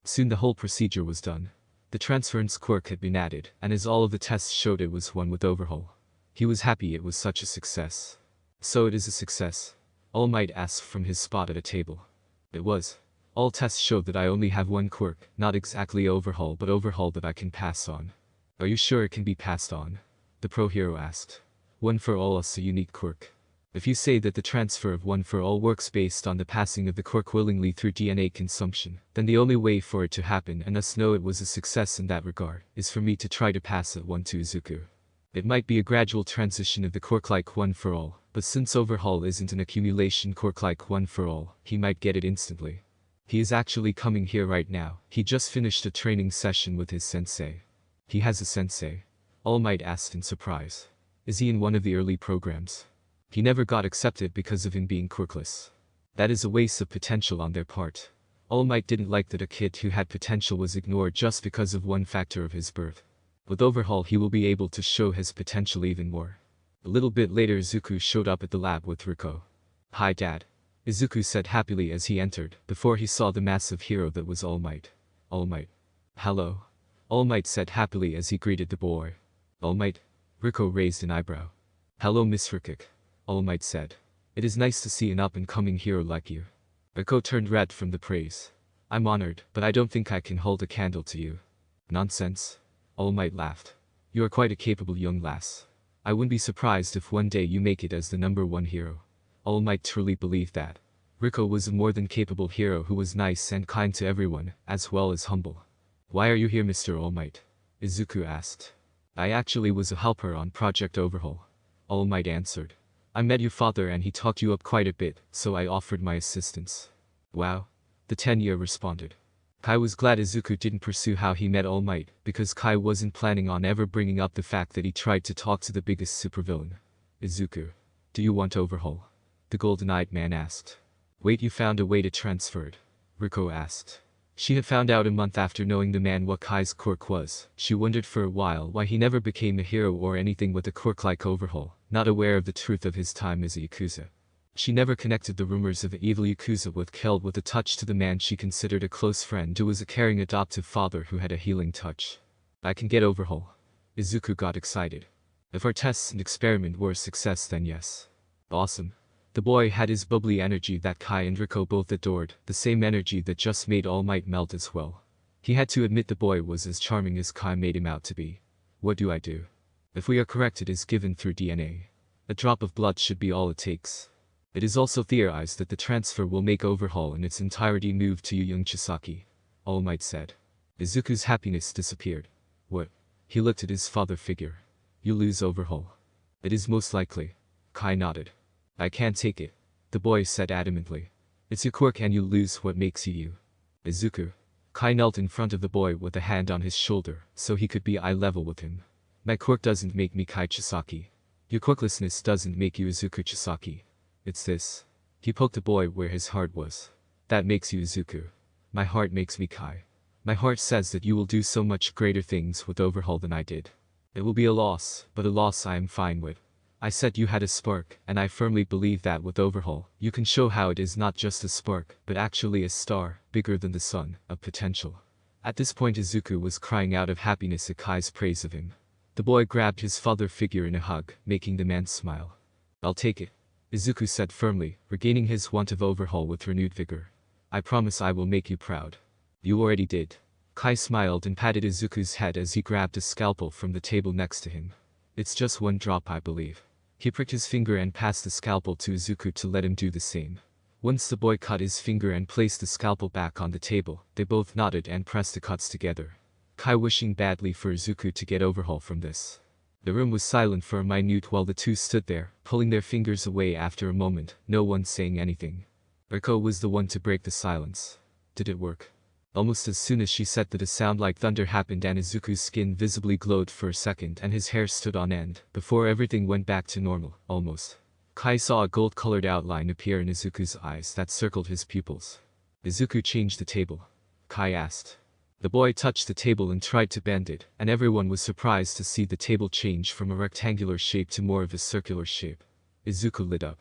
Soon the whole procedure was done. The transference quirk had been added, and as all of the tests showed, it was one with Overhaul. He was happy it was such a success. So it is a success? All Might asked from his spot at a table. It was. All tests showed that I only have one quirk, not exactly Overhaul but Overhaul that I can pass on. Are you sure it can be passed on? The pro hero asked. One for all is a unique quirk. If you say that the transfer of one for all works based on the passing of the quirk willingly through DNA consumption, then the only way for it to happen and us know it was a success in that regard, is for me to try to pass it one to Izuku. It might be a gradual transition of the quirk like one for all, but since Overhaul isn't an accumulation quirk like one for all, he might get it instantly. He is actually coming here right now. He just finished a training session with his sensei. He has a sensei? All Might asked in surprise. Is he in one of the early programs? He never got accepted because of him being quirkless. That is a waste of potential on their part. All Might didn't like that a kid who had potential was ignored just because of one factor of his birth. With Overhaul he will be able to show his potential even more. A little bit later Izuku showed up at the lab with Riko. Hi Dad. Izuku said happily as he entered, before he saw the massive hero that was All Might. All Might. Hello. All Might said happily as he greeted the boy. All Might? Riko raised an eyebrow. Hello Miss Rikik. All Might said. It is nice to see an up-and-coming hero like you. Riko turned red from the praise. I'm honored, but I don't think I can hold a candle to you. Nonsense. All Might laughed. You are quite a capable young lass. I wouldn't be surprised if one day you make it as the #1 hero. All Might truly believed that. Riko was a more than capable hero who was nice and kind to everyone, as well as humble. Why are you here, Mr. All Might? Izuku asked. I actually was a helper on Project Overhaul. All Might answered. I met your father and he talked you up quite a bit, so I offered my assistance. Wow. The 10-year responded. Kai was glad Izuku didn't pursue how he met All Might, because Kai wasn't planning on ever bringing up the fact that he tried to talk to the biggest supervillain. Izuku. Do you want Overhaul? The golden-eyed man asked. Wait, you found a way to transfer it? Riko asked. She had found out a month after knowing the man what Kai's quirk was. She wondered for a while why he never became a hero or anything with a quirk like Overhaul, not aware of the truth of his time as a Yakuza. She never connected the rumors of the evil Yakuza with killed with a touch to the man she considered a close friend who was a caring adoptive father who had a healing touch. I can get Overhaul. Izuku got excited. If our tests and experiment were a success, then yes. Awesome. The boy had his bubbly energy that Kai and Riko both adored, the same energy that just made All Might melt as well. He had to admit the boy was as charming as Kai made him out to be. What do I do? If we are correct, it is given through DNA. A drop of blood should be all it takes. It is also theorized that the transfer will make Overhaul in its entirety move to young Chisaki. All Might said. Izuku's happiness disappeared. What? He looked at his father figure. You lose Overhaul. It is most likely. Kai nodded. I can't take it. The boy said adamantly. It's your quirk and you lose what makes you you. Izuku. Kai knelt in front of the boy with a hand on his shoulder, so he could be eye level with him. My quirk doesn't make me Kai Chisaki. Your quirklessness doesn't make you Izuku Chisaki. It's this. He poked the boy where his heart was. That makes you Izuku. My heart makes me Kai. My heart says that you will do so much greater things with Overhaul than I did. It will be a loss, but a loss I am fine with. I said you had a spark, and I firmly believe that with Overhaul, you can show how it is not just a spark, but actually a star, bigger than the sun, of potential. At this point Izuku was crying out of happiness at Kai's praise of him. The boy grabbed his father figure in a hug, making the man smile. I'll take it. Izuku said firmly, regaining his want of Overhaul with renewed vigor. I promise I will make you proud. You already did. Kai smiled and patted Izuku's head as he grabbed a scalpel from the table next to him. It's just one drop, I believe. He pricked his finger and passed the scalpel to Izuku to let him do the same. Once the boy cut his finger and placed the scalpel back on the table, they both nodded and pressed the cuts together. Kai wishing badly for Izuku to get Overhaul from this. The room was silent for a minute while the two stood there, pulling their fingers away after a moment, no one saying anything. Riko was the one to break the silence. Did it work? Almost as soon as she said that, a sound like thunder happened and Izuku's skin visibly glowed for a second and his hair stood on end, before everything went back to normal, almost. Kai saw a gold-colored outline appear in Izuku's eyes that circled his pupils. Izuku changed the table. Kai asked. The boy touched the table and tried to bend it, and everyone was surprised to see the table change from a rectangular shape to more of a circular shape. Izuku lit up.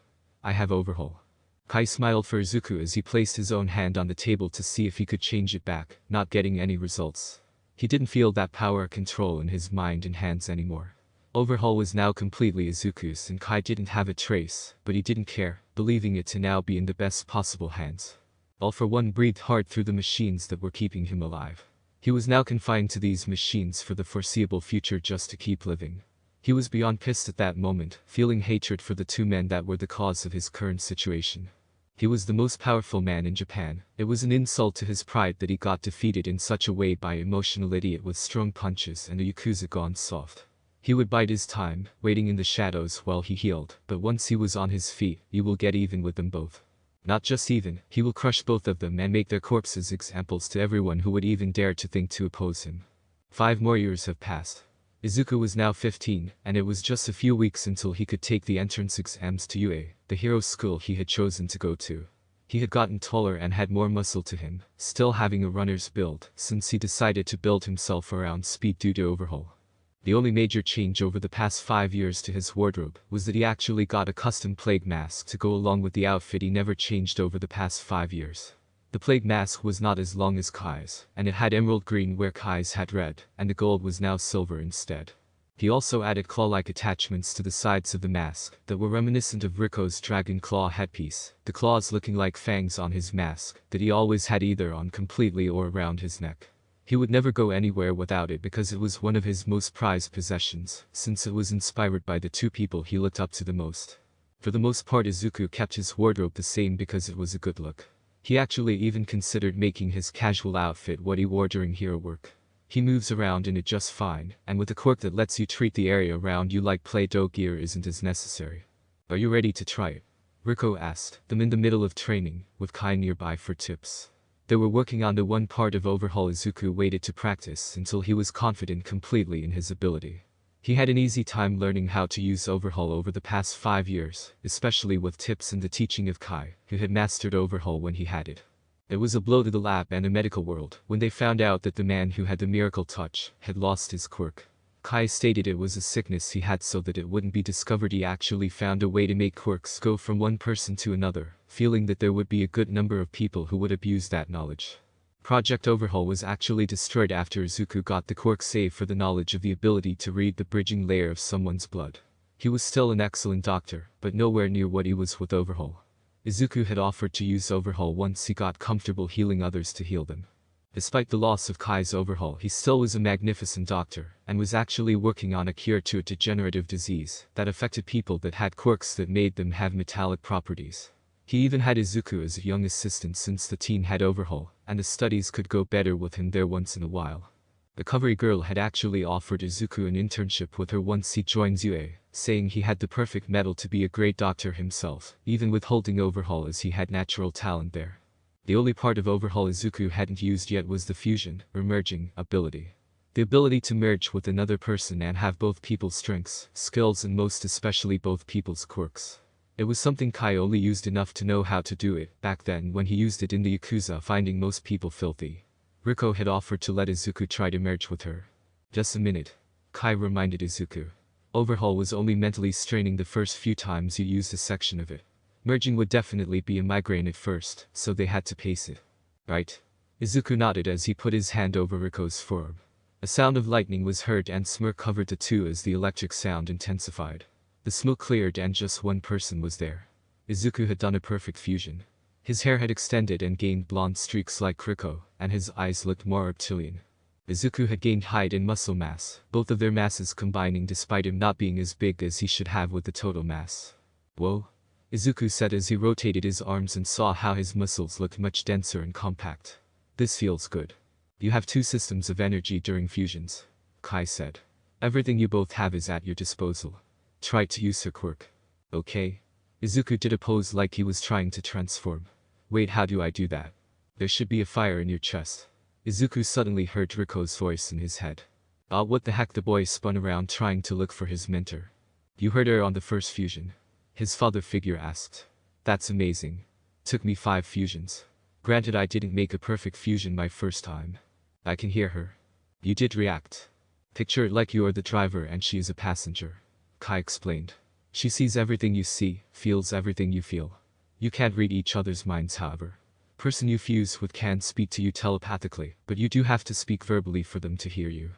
I have Overhaul. Kai smiled for Izuku as he placed his own hand on the table to see if he could change it back, not getting any results. He didn't feel that power or control in his mind and hands anymore. Overhaul was now completely Izuku's and Kai didn't have a trace, but he didn't care, believing it to now be in the best possible hands. All for one breathed hard through the machines that were keeping him alive. He was now confined to these machines for the foreseeable future just to keep living. He was beyond pissed at that moment, feeling hatred for the two men that were the cause of his current situation. He was the most powerful man in Japan. It was an insult to his pride that he got defeated in such a way by an emotional idiot with strong punches and a Yakuza gone soft. He would bide his time, waiting in the shadows while he healed, but once he was on his feet, he will get even with them both. Not just even, he will crush both of them and make their corpses examples to everyone who would even dare to think to oppose him. 5 more years have passed. Izuku was now 15, and it was just a few weeks until he could take the entrance exams to UA, the hero school he had chosen to go to. He had gotten taller and had more muscle to him, still having a runner's build, since he decided to build himself around speed due to Overhaul. The only major change over the past 5 years to his wardrobe was that he actually got a custom plague mask to go along with the outfit he never changed over the past 5 years. The plague mask was not as long as Kai's, and it had emerald green where Kai's had red, and the gold was now silver instead. He also added claw-like attachments to the sides of the mask that were reminiscent of Riko's dragon claw headpiece, the claws looking like fangs on his mask that he always had either on completely or around his neck. He would never go anywhere without it because it was one of his most prized possessions, since it was inspired by the two people he looked up to the most. For the most part, Izuku kept his wardrobe the same because it was a good look. He actually even considered making his casual outfit what he wore during hero work. He moves around in it just fine, and with a quirk that lets you treat the area around you like Play-Doh gear isn't as necessary. Are you ready to try it? Riko asked, them in the middle of training, with Kai nearby for tips. They were working on the one part of Overhaul Izuku waited to practice until he was confident completely in his ability. He had an easy time learning how to use Overhaul over the past 5 years, especially with tips and the teaching of Kai, who had mastered Overhaul when he had it. It was a blow to the lab and the medical world when they found out that the man who had the miracle touch had lost his quirk. Kai stated it was a sickness he had so that it wouldn't be discovered. He actually found a way to make quirks go from one person to another, feeling that there would be a good number of people who would abuse that knowledge. Project Overhaul was actually destroyed after Izuku got the quirk save for the knowledge of the ability to read the bridging layer of someone's blood. He was still an excellent doctor, but nowhere near what he was with Overhaul. Izuku had offered to use Overhaul once he got comfortable healing others to heal them. Despite the loss of Kai's Overhaul, he still was a magnificent doctor, and was actually working on a cure to a degenerative disease that affected people that had quirks that made them have metallic properties. He even had Izuku as a young assistant since the teen had Overhaul, and the studies could go better with him there once in a while. The covery girl had actually offered Izuku an internship with her once he joined UA, saying he had the perfect mettle to be a great doctor himself, even withholding Overhaul as he had natural talent there. The only part of Overhaul Izuku hadn't used yet was the fusion, or merging, ability. The ability to merge with another person and have both people's strengths, skills and most especially both people's quirks. It was something Kai only used enough to know how to do it back then when he used it in the Yakuza, finding most people filthy. Riko had offered to let Izuku try to merge with her. Just a minute. Kai reminded Izuku. Overhaul was only mentally straining the first few times you used a section of it. Merging would definitely be a migraine at first, so they had to pace it. Right? Izuku nodded as he put his hand over Riko's forearm. A sound of lightning was heard and smoke covered the two as the electric sound intensified. The smoke cleared and just one person was there. Izuku had done a perfect fusion. His hair had extended and gained blonde streaks like Riko, and his eyes looked more reptilian. Izuku had gained height and muscle mass, both of their masses combining despite him not being as big as he should have with the total mass. Whoa. Izuku said as he rotated his arms and saw how his muscles looked much denser and compact. This feels good. You have 2 systems of energy during fusions. Kai said. Everything you both have is at your disposal. Try to use her quirk. Okay. Izuku did a pose like he was trying to transform. Wait, how do I do that? There should be a fire in your chest. Izuku suddenly heard Riko's voice in his head. What the heck? The boy spun around trying to look for his mentor. You heard her on the first fusion. His father figure asked. That's amazing. Took me 5 fusions. Granted, I didn't make a perfect fusion my first time. I can hear her. You did react. Picture it like you are the driver and she is a passenger. Kai explained. She sees everything you see, feels everything you feel. You can't read each other's minds, however. Person you fuse with can speak to you telepathically, but you do have to speak verbally for them to hear you.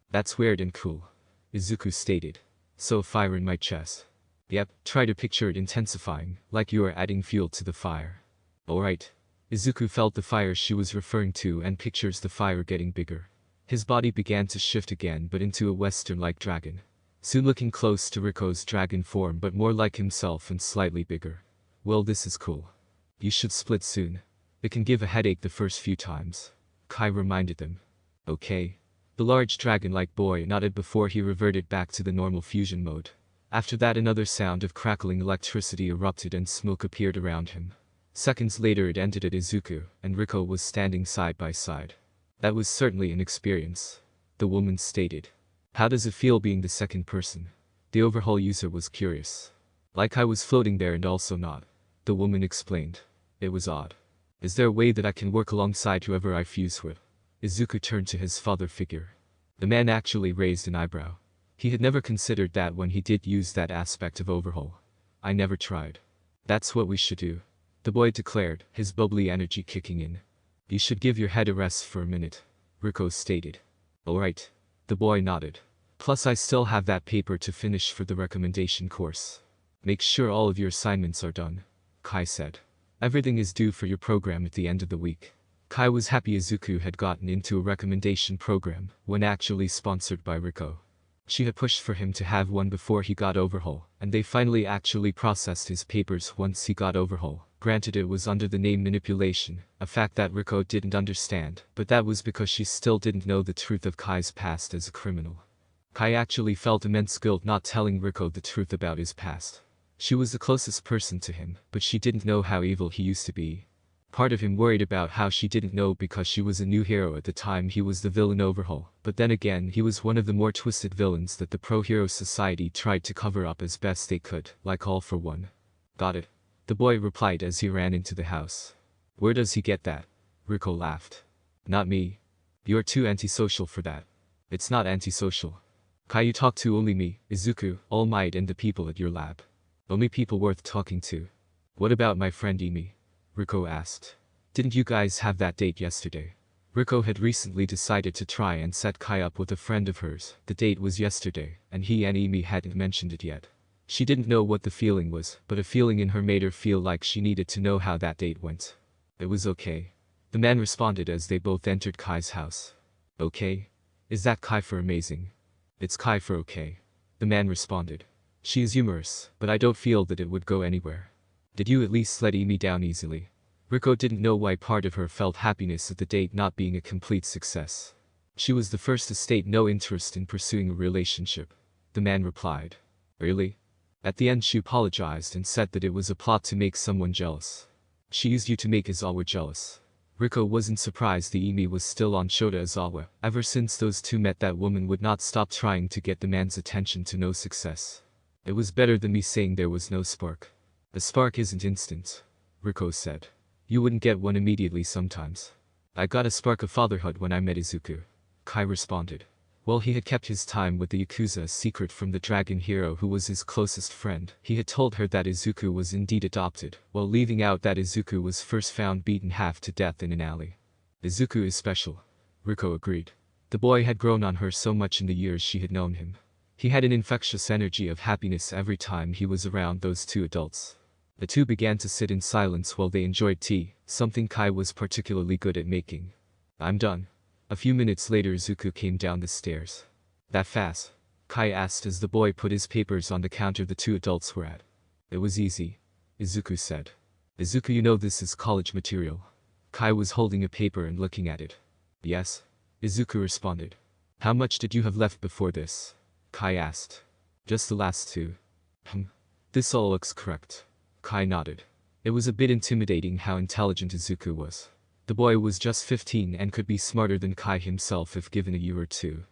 That's weird and cool, Izuku stated. So fire in my chest. Yep, try to picture it intensifying, like you are adding fuel to the fire. Alright. Izuku felt the fire she was referring to and pictures the fire getting bigger. His body began to shift again, but into a Western-like dragon. Soon looking close to Riko's dragon form, but more like himself and slightly bigger. Well, this is cool. You should split soon. It can give a headache the first few times, Kai reminded them. Okay. The large dragon-like boy nodded before he reverted back to the normal fusion mode. After that, another sound of crackling electricity erupted and smoke appeared around him. Seconds later it ended at Izuku, and Riko was standing side by side. That was certainly an experience, the woman stated. How does it feel being the second person? The Overhaul user was curious. Like I was floating there and also not, the woman explained. It was odd. Is there a way that I can work alongside whoever I fuse with? Izuku turned to his father figure. The man actually raised an eyebrow. He had never considered that when he did use that aspect of Overhaul. I never tried. That's what we should do, the boy declared, his bubbly energy kicking in. You should give your head a rest for a minute, Riko stated. Alright. The boy nodded. Plus I still have that paper to finish for the recommendation course. Make sure all of your assignments are done, Kai said. Everything is due for your program at the end of the week. Kai was happy Izuku had gotten into a recommendation program, when actually sponsored by Riko. She had pushed for him to have one before he got Overhaul, and they finally actually processed his papers once he got Overhaul. Granted, it was under the name manipulation, a fact that Riko didn't understand, but that was because she still didn't know the truth of Kai's past as a criminal. Kai actually felt immense guilt not telling Riko the truth about his past. She was the closest person to him, but she didn't know how evil he used to be. Part of him worried about how she didn't know because she was a new hero at the time he was the villain Overhaul, but then again he was one of the more twisted villains that the pro-hero society tried to cover up as best they could, like All for One. Got it, the boy replied as he ran into the house. Where does he get that? Riko laughed. Not me. You're too antisocial for that. It's not antisocial. Kai, you talk to only me, Izuku, All Might and the people at your lab. Only people worth talking to. What about my friend Emi? Riko asked. Didn't you guys have that date yesterday? Riko had recently decided to try and set Kai up with a friend of hers. The date was yesterday, and he and Emi hadn't mentioned it yet. She didn't know what the feeling was, but a feeling in her made her feel like she needed to know how that date went. It was okay, the man responded as they both entered Kai's house. Okay? Is that Kai for amazing? It's Kai for okay, the man responded. She is humorous, but I don't feel that it would go anywhere. Did you at least let Emi down easily? Riko didn't know why part of her felt happiness at the date not being a complete success. She was the first to state no interest in pursuing a relationship. The man replied. Really? At the end she apologized and said that it was a plot to make someone jealous. She used you to make Izawa jealous. Riko wasn't surprised the Emi was still on Shota Izawa. Ever since those two met, that woman would not stop trying to get the man's attention to no success. It was better than me saying there was no spark. The spark isn't instant, Riko said. You wouldn't get one immediately sometimes. I got a spark of fatherhood when I met Izuku, Kai responded. Well, he had kept his time with the Yakuza a secret from the dragon hero who was his closest friend. He had told her that Izuku was indeed adopted, while leaving out that Izuku was first found beaten half to death in an alley. Izuku is special, Riko agreed. The boy had grown on her so much in the years she had known him. He had an infectious energy of happiness every time he was around those two adults. The two began to sit in silence while they enjoyed tea, something Kai was particularly good at making. I'm done. A few minutes later Izuku came down the stairs. That fast? Kai asked as the boy put his papers on the counter the two adults were at. It was easy, Izuku said. Izuku, you know this is college material. Kai was holding a paper and looking at it. Yes, Izuku responded. How much did you have left before this? Kai asked. Just the last two. This all looks correct. Kai nodded. It was a bit intimidating how intelligent Izuku was. The boy was just 15 and could be smarter than Kai himself if given a year or two.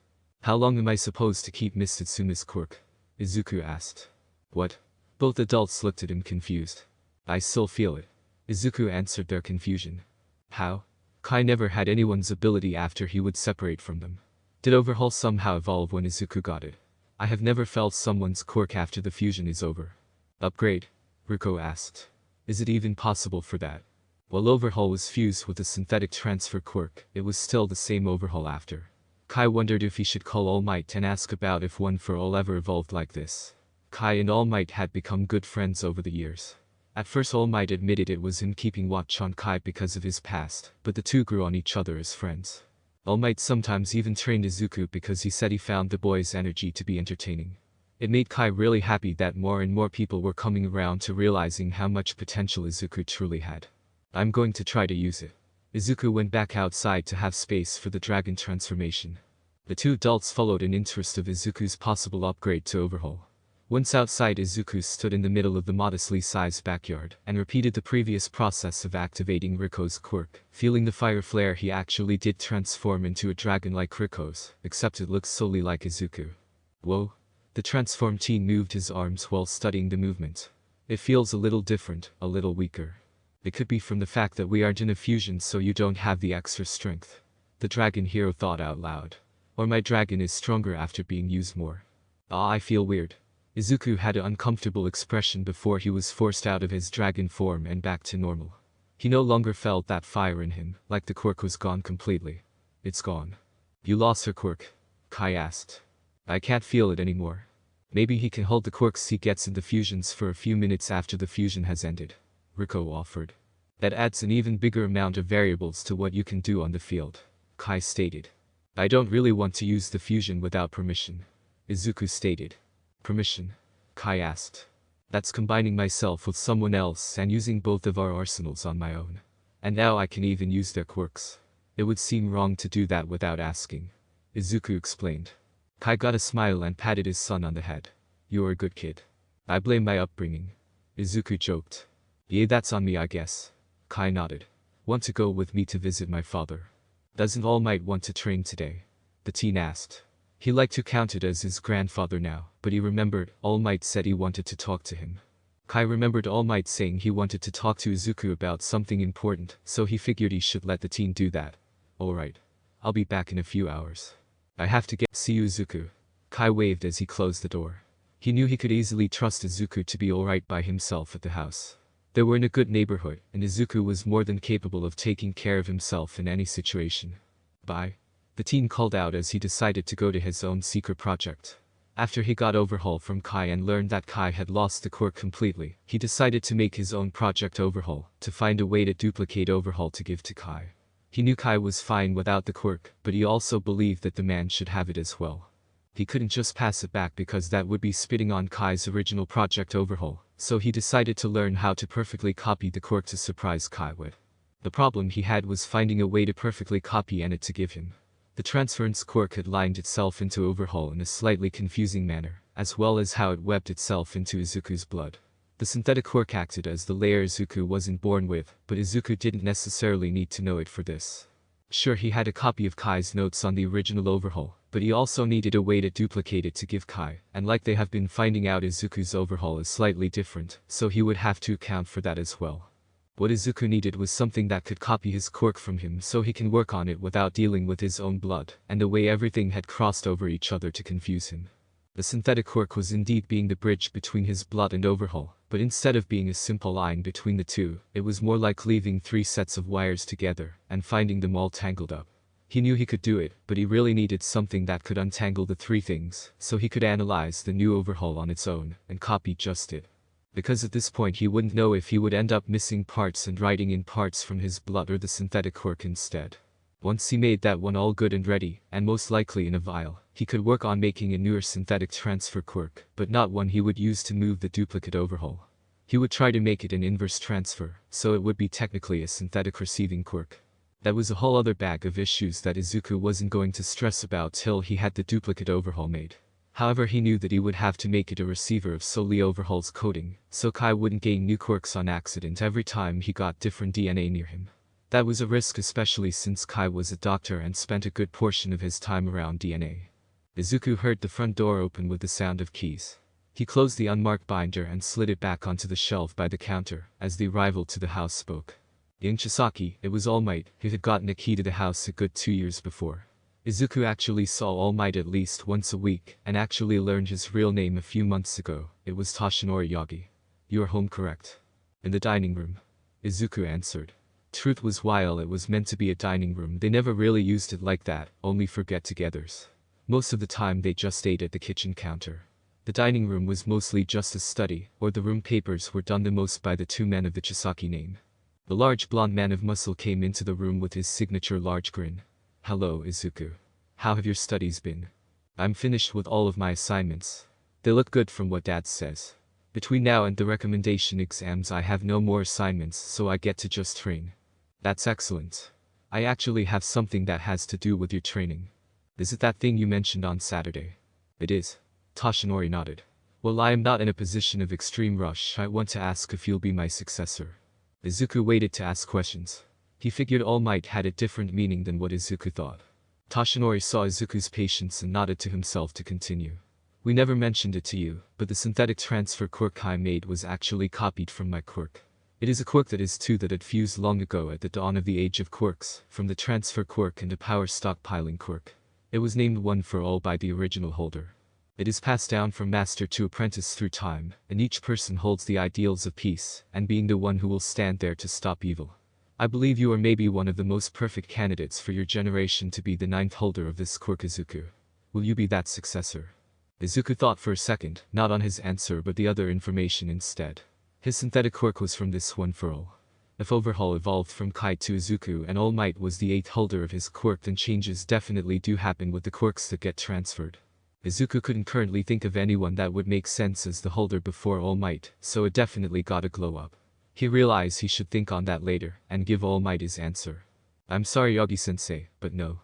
How long am I supposed to keep Miss Tsume's quirk? Izuku asked. What? Both adults looked at him confused. I still feel it. Izuku answered their confusion. How? Kai never had anyone's ability after he would separate from them. Did Overhaul somehow evolve when Izuku got it? I have never felt someone's quirk after the fusion is over. Upgrade? Ruko asked. Is it even possible for that? While Overhaul was fused with the synthetic transfer quirk, it was still the same Overhaul after. Kai wondered if he should call All Might and ask about if One for All ever evolved like this. Kai and All Might had become good friends over the years. At first All Might admitted it was him keeping watch on Kai because of his past, but the two grew on each other as friends. All Might sometimes even trained Izuku because he said he found the boy's energy to be entertaining. It made Kai really happy that more and more people were coming around to realizing how much potential Izuku truly had. I'm going to try to use it. Izuku went back outside to have space for the dragon transformation. The two adults followed in interest of Izuku's possible upgrade to Overhaul. Once outside, Izuku stood in the middle of the modestly sized backyard and repeated the previous process of activating Riko's quirk. Feeling the fire flare, he actually did transform into a dragon like Riko's, except it looks solely like Izuku. Whoa. The transformed teen moved his arms while studying the movement. It feels a little different, a little weaker. It could be from the fact that we aren't in a fusion, so you don't have the extra strength. The dragon hero thought out loud. Or my dragon is stronger after being used more. I feel weird. Izuku had an uncomfortable expression before he was forced out of his dragon form and back to normal. He no longer felt that fire in him, like the quirk was gone completely. It's gone. You lost her quirk? Kai asked. I can't feel it anymore. Maybe he can hold the quirks he gets in the fusions for a few minutes after the fusion has ended. Riko offered. That adds an even bigger amount of variables to what you can do on the field. Kai stated. I don't really want to use the fusion without permission. Izuku stated. Permission? Kai asked. That's combining myself with someone else and using both of our arsenals on my own. And now I can even use their quirks. It would seem wrong to do that without asking. Izuku explained. Kai got a smile and patted his son on the head. You're a good kid. I blame my upbringing. Izuku joked. Yeah, that's on me, I guess. Kai nodded. Want to go with me to visit my father? Doesn't All Might want to train today? The teen asked. He liked to count it as his grandfather now, but he remembered All Might said he wanted to talk to him. Kai remembered All Might saying he wanted to talk to Izuku about something important, so he figured he should let the teen do that. Alright. I'll be back in a few hours. I have to see you, Izuku. Kai waved as he closed the door. He knew he could easily trust Izuku to be alright by himself at the house. They were in a good neighborhood, and Izuku was more than capable of taking care of himself in any situation. Bye. The teen called out as he decided to go to his own secret project. After he got Overhaul from Kai and learned that Kai had lost the quirk completely, he decided to make his own project Overhaul, to find a way to duplicate Overhaul to give to Kai. He knew Kai was fine without the quirk, but he also believed that the man should have it as well. He couldn't just pass it back because that would be spitting on Kai's original project Overhaul, so he decided to learn how to perfectly copy the quirk to surprise Kai with. The problem he had was finding a way to perfectly copy and it to give him. The transference quirk had lined itself into Overhaul in a slightly confusing manner, as well as how it webbed itself into Izuku's blood. The synthetic quirk acted as the layer Izuku wasn't born with, but Izuku didn't necessarily need to know it for this. Sure, he had a copy of Kai's notes on the original Overhaul, but he also needed a way to duplicate it to give Kai, and like they have been finding out, Izuku's Overhaul is slightly different, so he would have to account for that as well. What Izuku needed was something that could copy his quirk from him so he can work on it without dealing with his own blood, and the way everything had crossed over each other to confuse him. The synthetic quirk was indeed being the bridge between his blood and Overhaul, but instead of being a simple line between the two, it was more like leaving three sets of wires together and finding them all tangled up. He knew he could do it, but he really needed something that could untangle the three things, so he could analyze the new Overhaul on its own and copy just it. Because at this point he wouldn't know if he would end up missing parts and writing in parts from his blood or the synthetic quirk instead. Once he made that one all good and ready, and most likely in a vial, he could work on making a newer synthetic transfer quirk, but not one he would use to move the duplicate Overhaul. He would try to make it an inverse transfer, so it would be technically a synthetic receiving quirk. That was a whole other bag of issues that Izuku wasn't going to stress about till he had the duplicate Overhaul made. However, he knew that he would have to make it a receiver of solely Overhaul's coding, so Kai wouldn't gain new quirks on accident every time he got different DNA near him. That was a risk, especially since Kai was a doctor and spent a good portion of his time around DNA. Izuku heard the front door open with the sound of keys. He closed the unmarked binder and slid it back onto the shelf by the counter as the arrival to the house spoke. In Chisaki, it was All Might, who had gotten a key to the house a good 2 years before. Izuku actually saw All Might at least once a week, and actually learned his real name a few months ago. It was Toshinori Yagi. You are home correct. In the dining room. Izuku answered. Truth was, while it was meant to be a dining room, they never really used it like that, only for get-togethers. Most of the time they just ate at the kitchen counter. The dining room was mostly just a study, or the room papers were done the most by the two men of the Chisaki name. The large blonde man of muscle came into the room with his signature large grin. Hello, Izuku. How have your studies been? I'm finished with all of my assignments. They look good from what Dad says. Between now and the recommendation exams I have no more assignments, so I get to just train. That's excellent. I actually have something that has to do with your training. Is it that thing you mentioned on Saturday? It is. Toshinori nodded. Well, I am not in a position of extreme rush. I want to ask if you'll be my successor. Izuku waited to ask questions. He figured All Might had a different meaning than what Izuku thought. Toshinori saw Izuku's patience and nodded to himself to continue. We never mentioned it to you, but the synthetic transfer quirk I made was actually copied from my quirk. It is a quirk that is two that had fused long ago at the dawn of the age of quirks, from the transfer quirk and a power stockpiling quirk. It was named One for All by the original holder. It is passed down from master to apprentice through time, and each person holds the ideals of peace, and being the one who will stand there to stop evil. I believe you are maybe one of the most perfect candidates for your generation to be the ninth holder of this quirk, Izuku. Will you be that successor? Izuku thought for a second, not on his answer but the other information instead. His synthetic quirk was from this One for All. If Overhaul evolved from Kai to Izuku and All Might was the 8th holder of his quirk, then changes definitely do happen with the quirks that get transferred. Izuku couldn't currently think of anyone that would make sense as the holder before All Might, so it definitely got a glow up. He realized he should think on that later, and give All Might his answer. I'm sorry, Yogi-sensei, but no.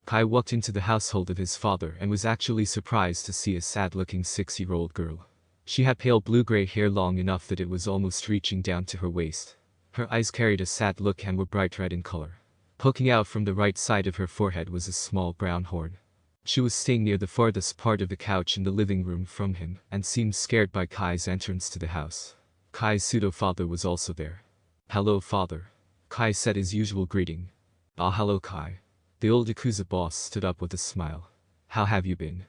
Kai walked into the household of his father and was actually surprised to see a sad-looking 6-year-old girl. She had pale blue-gray hair long enough that it was almost reaching down to her waist. Her eyes carried a sad look and were bright red in color. Poking out from the right side of her forehead was a small brown horn. She was staying near the farthest part of the couch in the living room from him, and seemed scared by Kai's entrance to the house. Kai's pseudo-father was also there. Hello, father. Kai said his usual greeting. Ah, hello, Kai. The old Yakuza boss stood up with a smile. How have you been?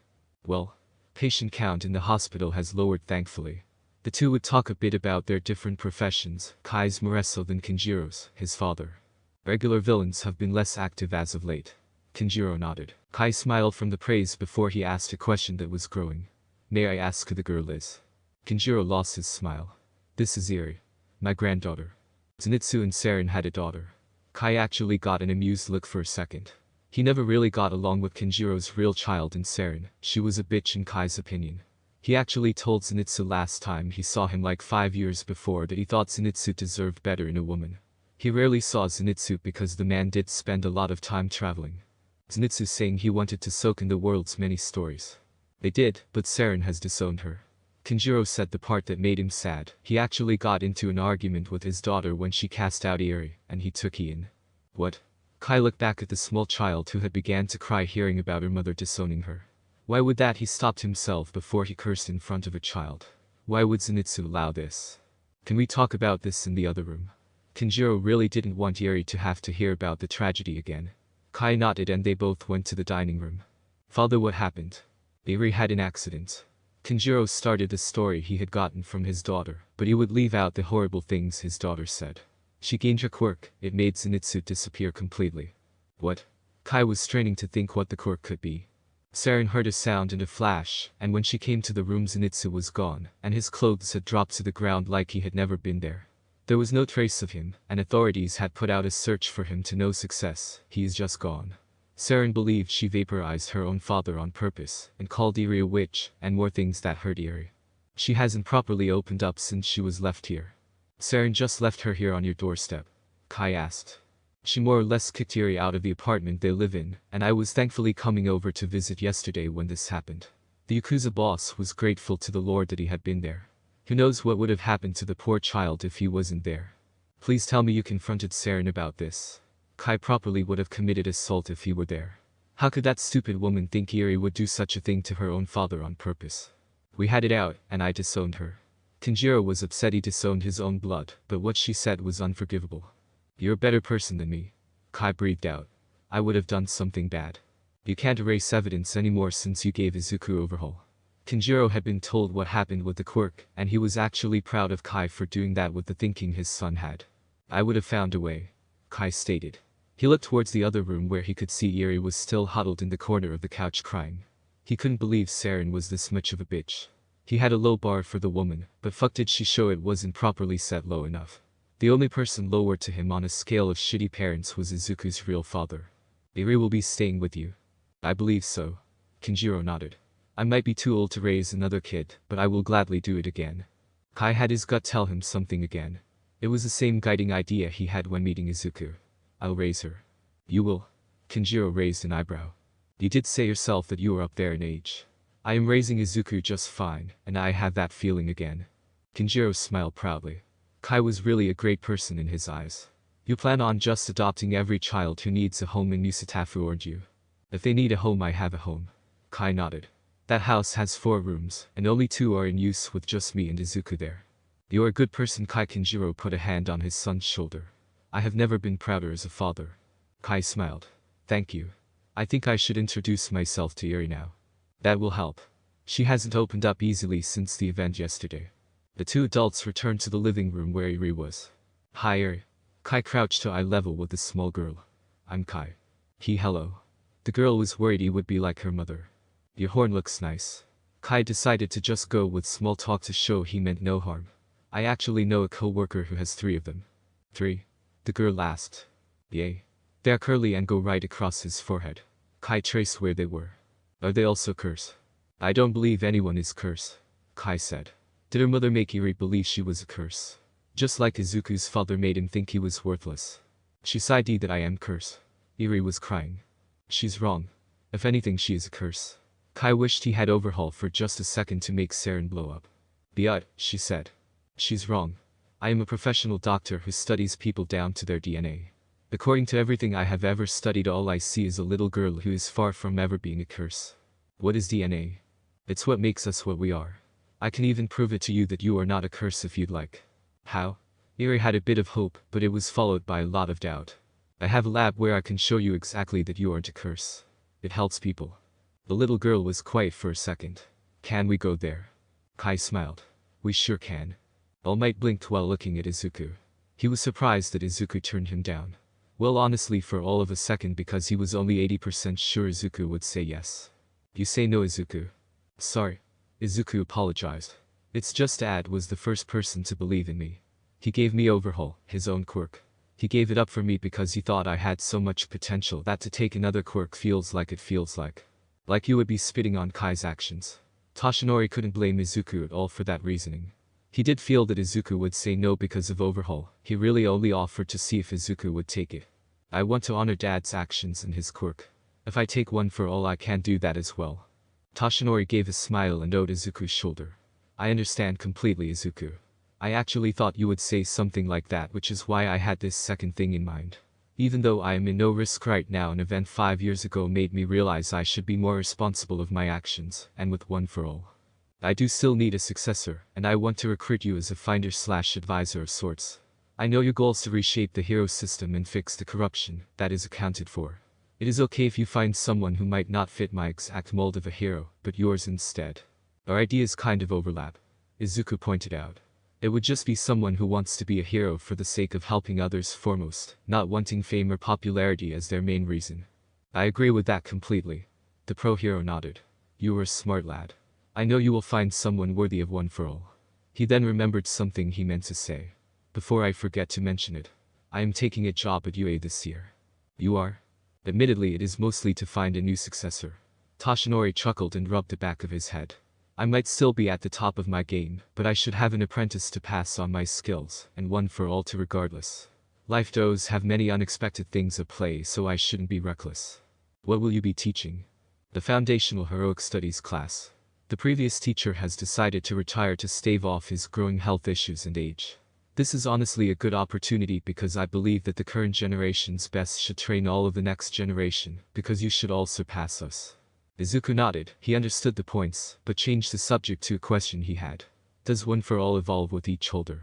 Well, patient count in the hospital has lowered, thankfully. The two would talk a bit about their different professions, Kai's more so than Kinjiro's, his father. Regular villains have been less active as of late. Kinjiro nodded. Kai smiled from the praise before he asked a question that was growing. May I ask who the girl is? Kinjiro lost his smile. This is Eri, my granddaughter. Zenitsu and Saren had a daughter. Kai actually got an amused look for a second. He never really got along with Kinjiro's real child in Saren. She was a bitch in Kai's opinion. He actually told Zenitsu last time he saw him like 5 years before that he thought Zenitsu deserved better in a woman. He rarely saw Zenitsu because the man did spend a lot of time traveling. Zenitsu saying he wanted to soak in the world's many stories. They did, but Saren has disowned her. Kinjiro said the part that made him sad. He actually got into an argument with his daughter when she cast out Eri, and he took in. What? Kai looked back at the small child who had began to cry hearing about her mother disowning her. Why would that? He stopped himself before he cursed in front of a child. Why would Zenitsu allow this? Can we talk about this in the other room? Kinjiro really didn't want Eri to have to hear about the tragedy again. Kai nodded and they both went to the dining room. Father, what happened? Eri had an accident. Kinjiro started the story he had gotten from his daughter, but he would leave out the horrible things his daughter said. She gained her quirk, it made Zenitsu disappear completely. What? Kai was straining to think what the quirk could be. Saren heard a sound and a flash, and when she came to the room Zenitsu was gone, and his clothes had dropped to the ground like he had never been there. There was no trace of him, and authorities had put out a search for him to no success. He is just gone. Saren believed she vaporized her own father on purpose, and called Eri a witch, and more things that hurt Eri. She hasn't properly opened up since she was left here. Saren just left her here on your doorstep? Kai asked. She more or less kicked Eri out of the apartment they live in, and I was thankfully coming over to visit yesterday when this happened. The Yakuza boss was grateful to the Lord that he had been there. Who knows what would have happened to the poor child if he wasn't there. Please tell me you confronted Saren about this. Kai probably would have committed assault if he were there. How could that stupid woman think Eri would do such a thing to her own father on purpose? We had it out, and I disowned her. Kinjiro was upset he disowned his own blood, but what she said was unforgivable. You're a better person than me. Kai breathed out. I would have done something bad. You can't erase evidence anymore since you gave Izuku Overhaul. Kenjiro had been told what happened with the quirk, and he was actually proud of Kai for doing that with the thinking his son had. I would have found a way, Kai stated. He looked towards the other room where he could see Eri was still huddled in the corner of the couch crying. He couldn't believe Saren was this much of a bitch. He had a low bar for the woman, but fuck did she show it wasn't properly set low enough. The only person lower to him on a scale of shitty parents was Izuku's real father. Eri will be staying with you. I believe so. Kenjiro nodded. I might be too old to raise another kid, but I will gladly do it again. Kai had his gut tell him something again. It was the same guiding idea he had when meeting Izuku. I'll raise her. You will? Kenjiro raised an eyebrow. You did say yourself that you are up there in age. I am raising Izuku just fine, and I have that feeling again. Kenjiro smiled proudly. Kai was really a great person in his eyes. You plan on just adopting every child who needs a home in Musatafu, aren't you? If they need a home, I have a home. Kai nodded. That house has 4 rooms, and only 2 are in use with just me and Izuku there. You're a good person. Kenjiro put a hand on his son's shoulder. I have never been prouder as a father. Kai smiled. Thank you. I think I should introduce myself to Eri now. That will help. She hasn't opened up easily since the event yesterday. The 2 adults returned to the living room where Eri was. Hi Eri. Kai crouched to eye level with the small girl. I'm Kai. Hello. The girl was worried he would be like her mother. Your horn looks nice. Kai decided to just go with small talk to show he meant no harm. I actually know a co-worker who has 3 of them. 3? The girl asked. Yay. They are curly and go right across his forehead. Kai traced where they were. Are they also cursed? I don't believe anyone is cursed, Kai said. Did her mother make Eri believe she was a curse? Just like Izuku's father made him think he was worthless. She sighed that I am cursed. Eri was crying. She's wrong. If anything, she is a curse. Kai wished he had Overhaul for just a second to make Saren blow up. But, she said. She's wrong. I am a professional doctor who studies people down to their DNA. According to everything I have ever studied, all I see is a little girl who is far from ever being a curse. What is DNA? It's what makes us what we are. I can even prove it to you that you are not a curse if you'd like. How? Eri had a bit of hope, but it was followed by a lot of doubt. I have a lab where I can show you exactly that you aren't a curse. It helps people. The little girl was quiet for a second. Can we go there? Kai smiled. We sure can. All Might blinked while looking at Izuku. He was surprised that Izuku turned him down. Well, honestly, for all of a second, because he was only 80% sure Izuku would say yes. You say no, Izuku. Sorry. Izuku apologized. It's just Dad was the first person to believe in me. He gave me Overhaul, his own quirk. He gave it up for me because he thought I had so much potential that to take another quirk feels like it feels like. Like you would be spitting on Kai's actions. Toshinori couldn't blame Izuku at all for that reasoning. He did feel that Izuku would say no because of Overhaul. He really only offered to see if Izuku would take it. I want to honor Dad's actions and his quirk. If I take one for all, I can do that as well. Toshinori gave a smile and owed Izuku's shoulder. I understand completely, Izuku. I actually thought you would say something like that, which is why I had this second thing in mind. Even though I am in no risk right now, an event 5 years ago made me realize I should be more responsible of my actions, and with one for all. I do still need a successor, and I want to recruit you as a finder/advisor of sorts. I know your goal is to reshape the hero system and fix the corruption that is accounted for. It is okay if you find someone who might not fit my exact mold of a hero, but yours instead. Our ideas kind of overlap, Izuku pointed out. It would just be someone who wants to be a hero for the sake of helping others foremost, not wanting fame or popularity as their main reason. I agree with that completely. The pro-hero nodded. You are a smart lad. I know you will find someone worthy of one for all. He then remembered something he meant to say. Before I forget to mention it, I am taking a job at UA this year. You are? Admittedly, it is mostly to find a new successor. Toshinori chuckled and rubbed the back of his head. I might still be at the top of my game, but I should have an apprentice to pass on my skills, and one for all to regardless. Life does have many unexpected things at play, so I shouldn't be reckless. What will you be teaching? The Foundational Heroic Studies class. The previous teacher has decided to retire to stave off his growing health issues and age. This is honestly a good opportunity because I believe that the current generation's best should train all of the next generation, because you should all surpass us. Izuku nodded. He understood the points, but changed the subject to a question he had. Does one for all evolve with each holder?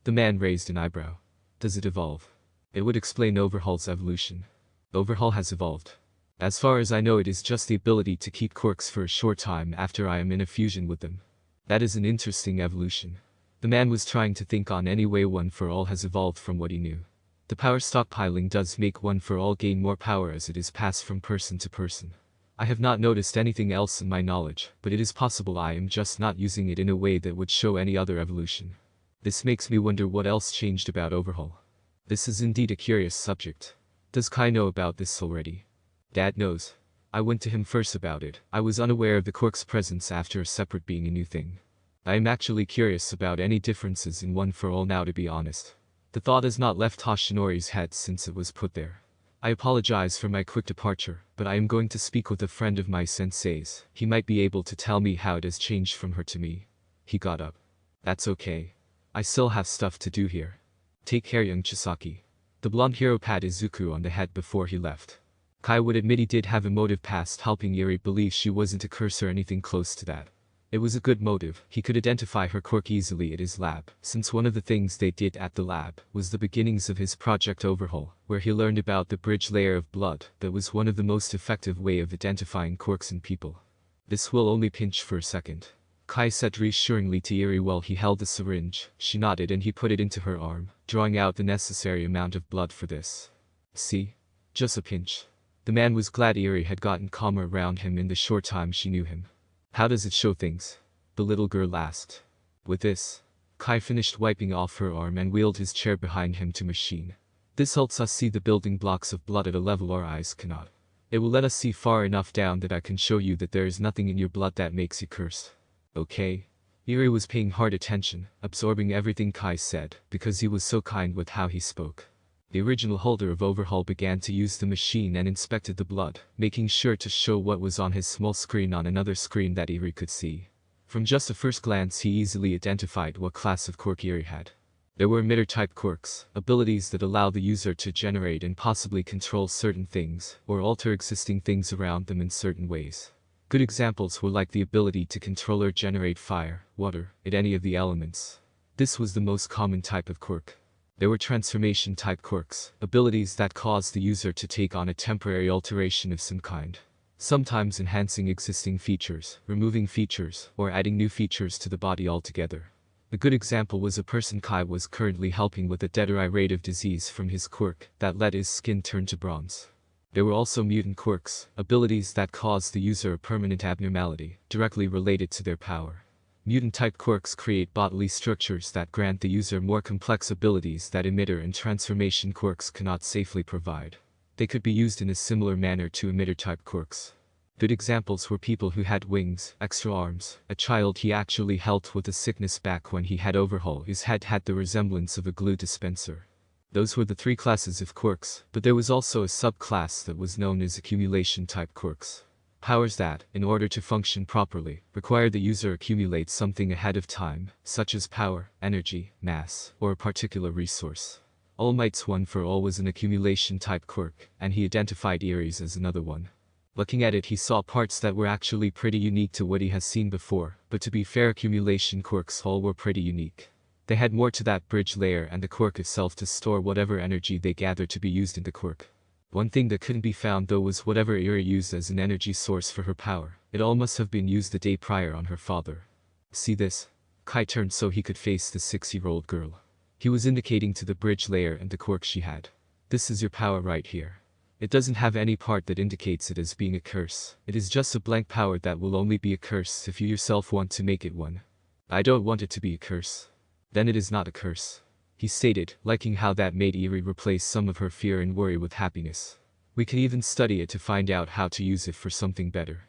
The man raised an eyebrow. Does it evolve? It would explain Overhaul's evolution. Overhaul has evolved. As far as I know, it is just the ability to keep quirks for a short time after I am in a fusion with them. That is an interesting evolution. The man was trying to think on any way One for All has evolved from what he knew. The power stockpiling does make One for All gain more power as it is passed from person to person. I have not noticed anything else in my knowledge, but it is possible I am just not using it in a way that would show any other evolution. This makes me wonder what else changed about Overhaul. This is indeed a curious subject. Does Kai know about this already? Dad knows. I went to him first about it. I was unaware of the quirk's presence after a separate being a new thing. I am actually curious about any differences in One for All now, to be honest. The thought has not left Toshinori's head since it was put there. I apologize for my quick departure, but I am going to speak with a friend of my sensei's. He might be able to tell me how it has changed from her to me. He got up. That's okay. I still have stuff to do here. Take care, young Chisaki. The blonde hero pat Izuku on the head before he left. Kai would admit he did have a motive past helping Yuri believe she wasn't a curse or anything close to that. It was a good motive. He could identify her quirk easily at his lab, since one of the things they did at the lab was the beginnings of his project Overhaul, where he learned about the bridge layer of blood that was one of the most effective way of identifying quirks in people. This will only pinch for a second. Kai said reassuringly to Yuri while he held the syringe. She nodded and he put it into her arm, drawing out the necessary amount of blood for this. See? Just a pinch. The man was glad Yuri had gotten calmer around him in the short time she knew him. How does it show things? The little girl asked. With this. Kai finished wiping off her arm and wheeled his chair behind him to machine. This helps us see the building blocks of blood at a level our eyes cannot. It will let us see far enough down that I can show you that there is nothing in your blood that makes you cursed. Okay? Yuri was paying hard attention, absorbing everything Kai said, because he was so kind with how he spoke. The original holder of Overhaul began to use the machine and inspected the blood, making sure to show what was on his small screen on another screen that Yuri could see. From just a first glance he easily identified what class of quirk Yuri had. There were emitter-type quirks, abilities that allow the user to generate and possibly control certain things, or alter existing things around them in certain ways. Good examples were like the ability to control or generate fire, water, and any of the elements. This was the most common type of quirk. There were transformation-type quirks, abilities that caused the user to take on a temporary alteration of some kind. Sometimes enhancing existing features, removing features, or adding new features to the body altogether. A good example was a person Kai was currently helping with a deteriorative disease from his quirk that let his skin turn to bronze. There were also mutant quirks, abilities that caused the user a permanent abnormality, directly related to their power. Mutant-type quirks create bodily structures that grant the user more complex abilities that emitter and transformation quirks cannot safely provide. They could be used in a similar manner to emitter-type quirks. Good examples were people who had wings, extra arms, a child he actually helped with a sickness back when he had Overhaul. His head had the resemblance of a glue dispenser. Those were the three classes of quirks, but there was also a subclass that was known as accumulation-type quirks. Powers that, in order to function properly, require the user accumulate something ahead of time, such as power, energy, mass, or a particular resource. All Might's One for All was an accumulation-type quirk, and he identified Yuri's as another one. Looking at it he saw parts that were actually pretty unique to what he has seen before, but to be fair, accumulation quirks all were pretty unique. They had more to that bridge layer and the quirk itself to store whatever energy they gathered to be used in the quirk. One thing that couldn't be found though was whatever Yuri used as an energy source for her power. It all must have been used the day prior on her father. See this? Kai turned so he could face the 6-year-old girl. He was indicating to the bridge layer and the quirk she had. This is your power right here. It doesn't have any part that indicates it as being a curse. It is just a blank power that will only be a curse if you yourself want to make it one. I don't want it to be a curse. Then it is not a curse. He stated, liking how that made Yuri replace some of her fear and worry with happiness. We can even study it to find out how to use it for something better.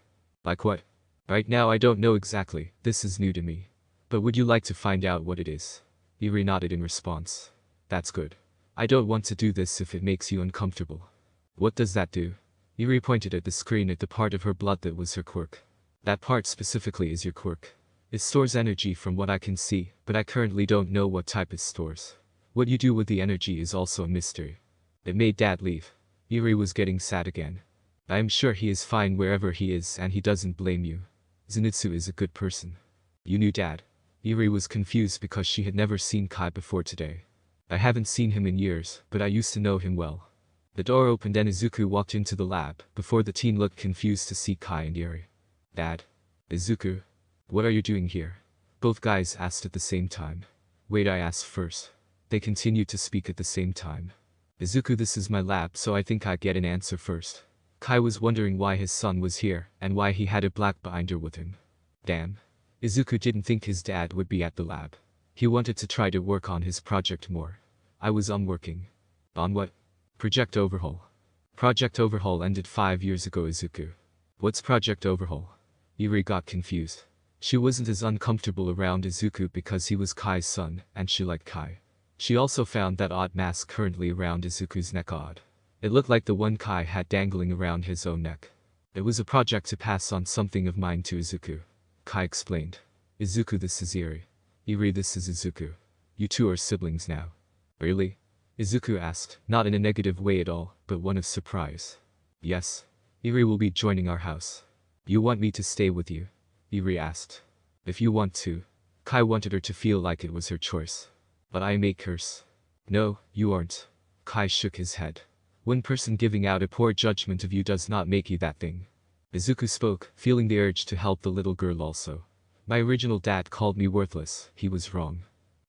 Like what? Right now I don't know exactly, this is new to me. But would you like to find out what it is? Yuri nodded in response. That's good. I don't want to do this if it makes you uncomfortable. What does that do? Yuri pointed at the screen at the part of her blood that was her quirk. That part specifically is your quirk. It stores energy from what I can see, but I currently don't know what type it stores. What you do with the energy is also a mystery. It made Dad leave. Yuri was getting sad again. I am sure he is fine wherever he is and he doesn't blame you. Zenitsu is a good person. You knew Dad? Yuri was confused because she had never seen Kai before today. I haven't seen him in years, but I used to know him well. The door opened and Izuku walked into the lab, before the teen looked confused to see Kai and Eri. Dad. Izuku. What are you doing here? Both guys asked at the same time. Wait, I asked first. They continued to speak at the same time. Izuku, this is my lab, so I think I get an answer first. Kai was wondering why his son was here, and why he had a black binder with him. Damn. Izuku didn't think his dad would be at the lab. He wanted to try to work on his project more. I was working. On what? Project Overhaul. Project Overhaul ended 5 years ago, Izuku. What's Project Overhaul? Eri got confused. She wasn't as uncomfortable around Izuku because he was Kai's son, and she liked Kai. She also found that odd mask currently around Izuku's neck odd. It looked like the one Kai had dangling around his own neck. It was a project to pass on something of mine to Izuku. Kai explained. Izuku, this is Eri. Eri, this is Izuku. You two are siblings now. Really? Izuku asked, not in a negative way at all, but one of surprise. Yes. Eri will be joining our house. You want me to stay with you? Eri asked. If you want to. Kai wanted her to feel like it was her choice. But I may curse. No, you aren't. Kai shook his head. One person giving out a poor judgment of you does not make you that thing. Izuku spoke, feeling the urge to help the little girl also. My original dad called me worthless, he was wrong.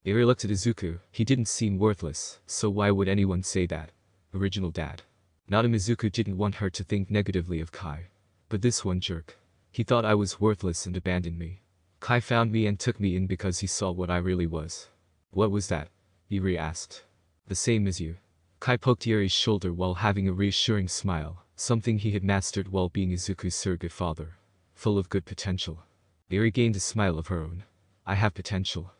Eri looked at Izuku, he didn't seem worthless, so why would anyone say that? Original dad. Not him. Izuku didn't want her to think negatively of Kai. But this one jerk. He thought I was worthless and abandoned me. Kai found me and took me in because he saw what I really was. What was that? Eri asked. The same as you. Kai poked Eri's shoulder while having a reassuring smile, something he had mastered while being Izuku's surrogate father. Full of good potential. Eri gained a smile of her own. I have potential.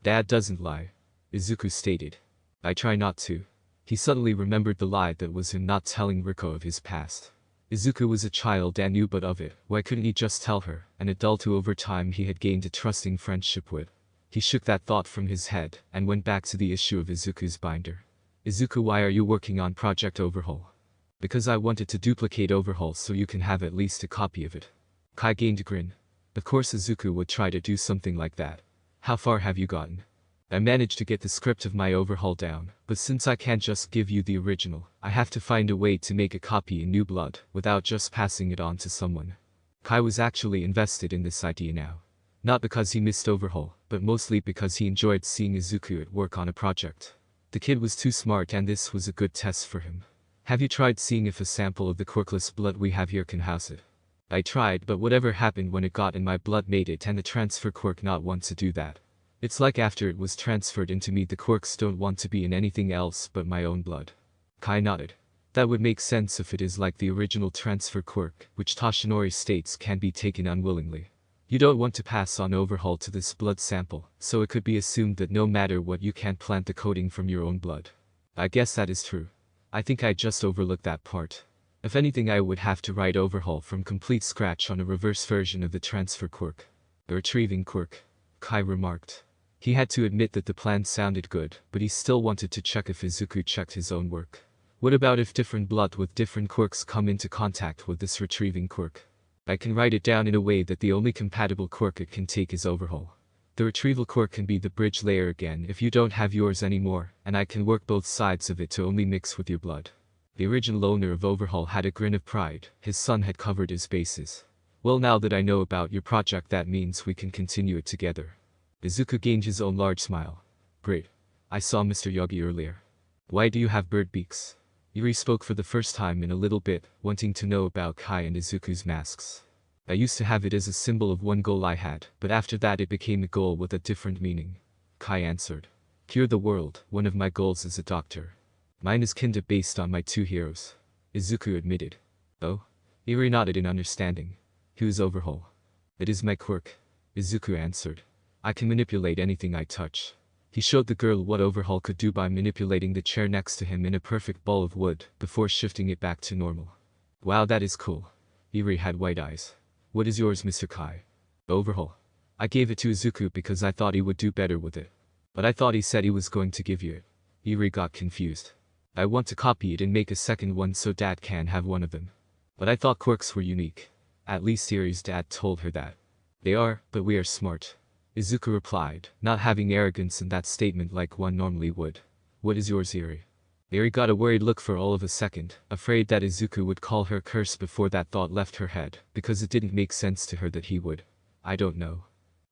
Dad doesn't lie. Izuku stated. I try not to. He suddenly remembered the lie that was him not telling Riko of his past. Izuku was a child and knew but of it, why couldn't he just tell her, an adult who over time he had gained a trusting friendship with? He shook that thought from his head, and went back to the issue of Izuku's binder. Izuku, why are you working on Project Overhaul? Because I wanted to duplicate Overhaul so you can have at least a copy of it. Kai gained a grin. Of course Izuku would try to do something like that. How far have you gotten? I managed to get the script of my Overhaul down, but since I can't just give you the original, I have to find a way to make a copy in New Blood, without just passing it on to someone. Kai was actually invested in this idea now. Not because he missed Overhaul, but mostly because he enjoyed seeing Izuku at work on a project. The kid was too smart and this was a good test for him. Have you tried seeing if a sample of the quirkless blood we have here can house it? I tried, but whatever happened when it got in my blood made it and the transfer quirk not want to do that. It's like after it was transferred into me the quirks don't want to be in anything else but my own blood. Kai nodded. That would make sense if it is like the original transfer quirk, which Toshinori states can be taken unwillingly. You don't want to pass on Overhaul to this blood sample, so it could be assumed that no matter what you can't plant the coding from your own blood. I guess that is true. I think I just overlooked that part. If anything I would have to write Overhaul from complete scratch on a reverse version of the transfer quirk. The retrieving quirk. Kai remarked. He had to admit that the plan sounded good, but he still wanted to check if Izuku checked his own work. What about if different blood with different quirks come into contact with this retrieving quirk? I can write it down in a way that the only compatible quirk it can take is Overhaul. The retrieval quirk can be the bridge layer again if you don't have yours anymore, and I can work both sides of it to only mix with your blood. The original owner of Overhaul had a grin of pride, his son had covered his bases. Well, now that I know about your project that means we can continue it together. Izuku gained his own large smile. Great. I saw Mr. Yogi earlier. Why do you have bird beaks? Eri spoke for the first time in a little bit, wanting to know about Kai and Izuku's masks. I used to have it as a symbol of one goal I had, but after that it became a goal with a different meaning. Kai answered. Cure the world, one of my goals as a doctor. Mine is kinda based on my two heroes. Izuku admitted. Oh? Eri nodded in understanding. Who's Overhaul? It is my quirk. Izuku answered. I can manipulate anything I touch. He showed the girl what Overhaul could do by manipulating the chair next to him in a perfect ball of wood, before shifting it back to normal. Wow, that is cool. Eri had white eyes. What is yours, Mr. Kai? Overhaul. I gave it to Izuku because I thought he would do better with it. But I thought he said he was going to give you it. Eri got confused. I want to copy it and make a second one so Dad can have one of them. But I thought quirks were unique. At least Eri's dad told her that. They are, but we are smart. Izuku replied, not having arrogance in that statement like one normally would. What is yours, Eri? Eri got a worried look for all of a second, afraid that Izuku would call her curse before that thought left her head, because it didn't make sense to her that he would. I don't know.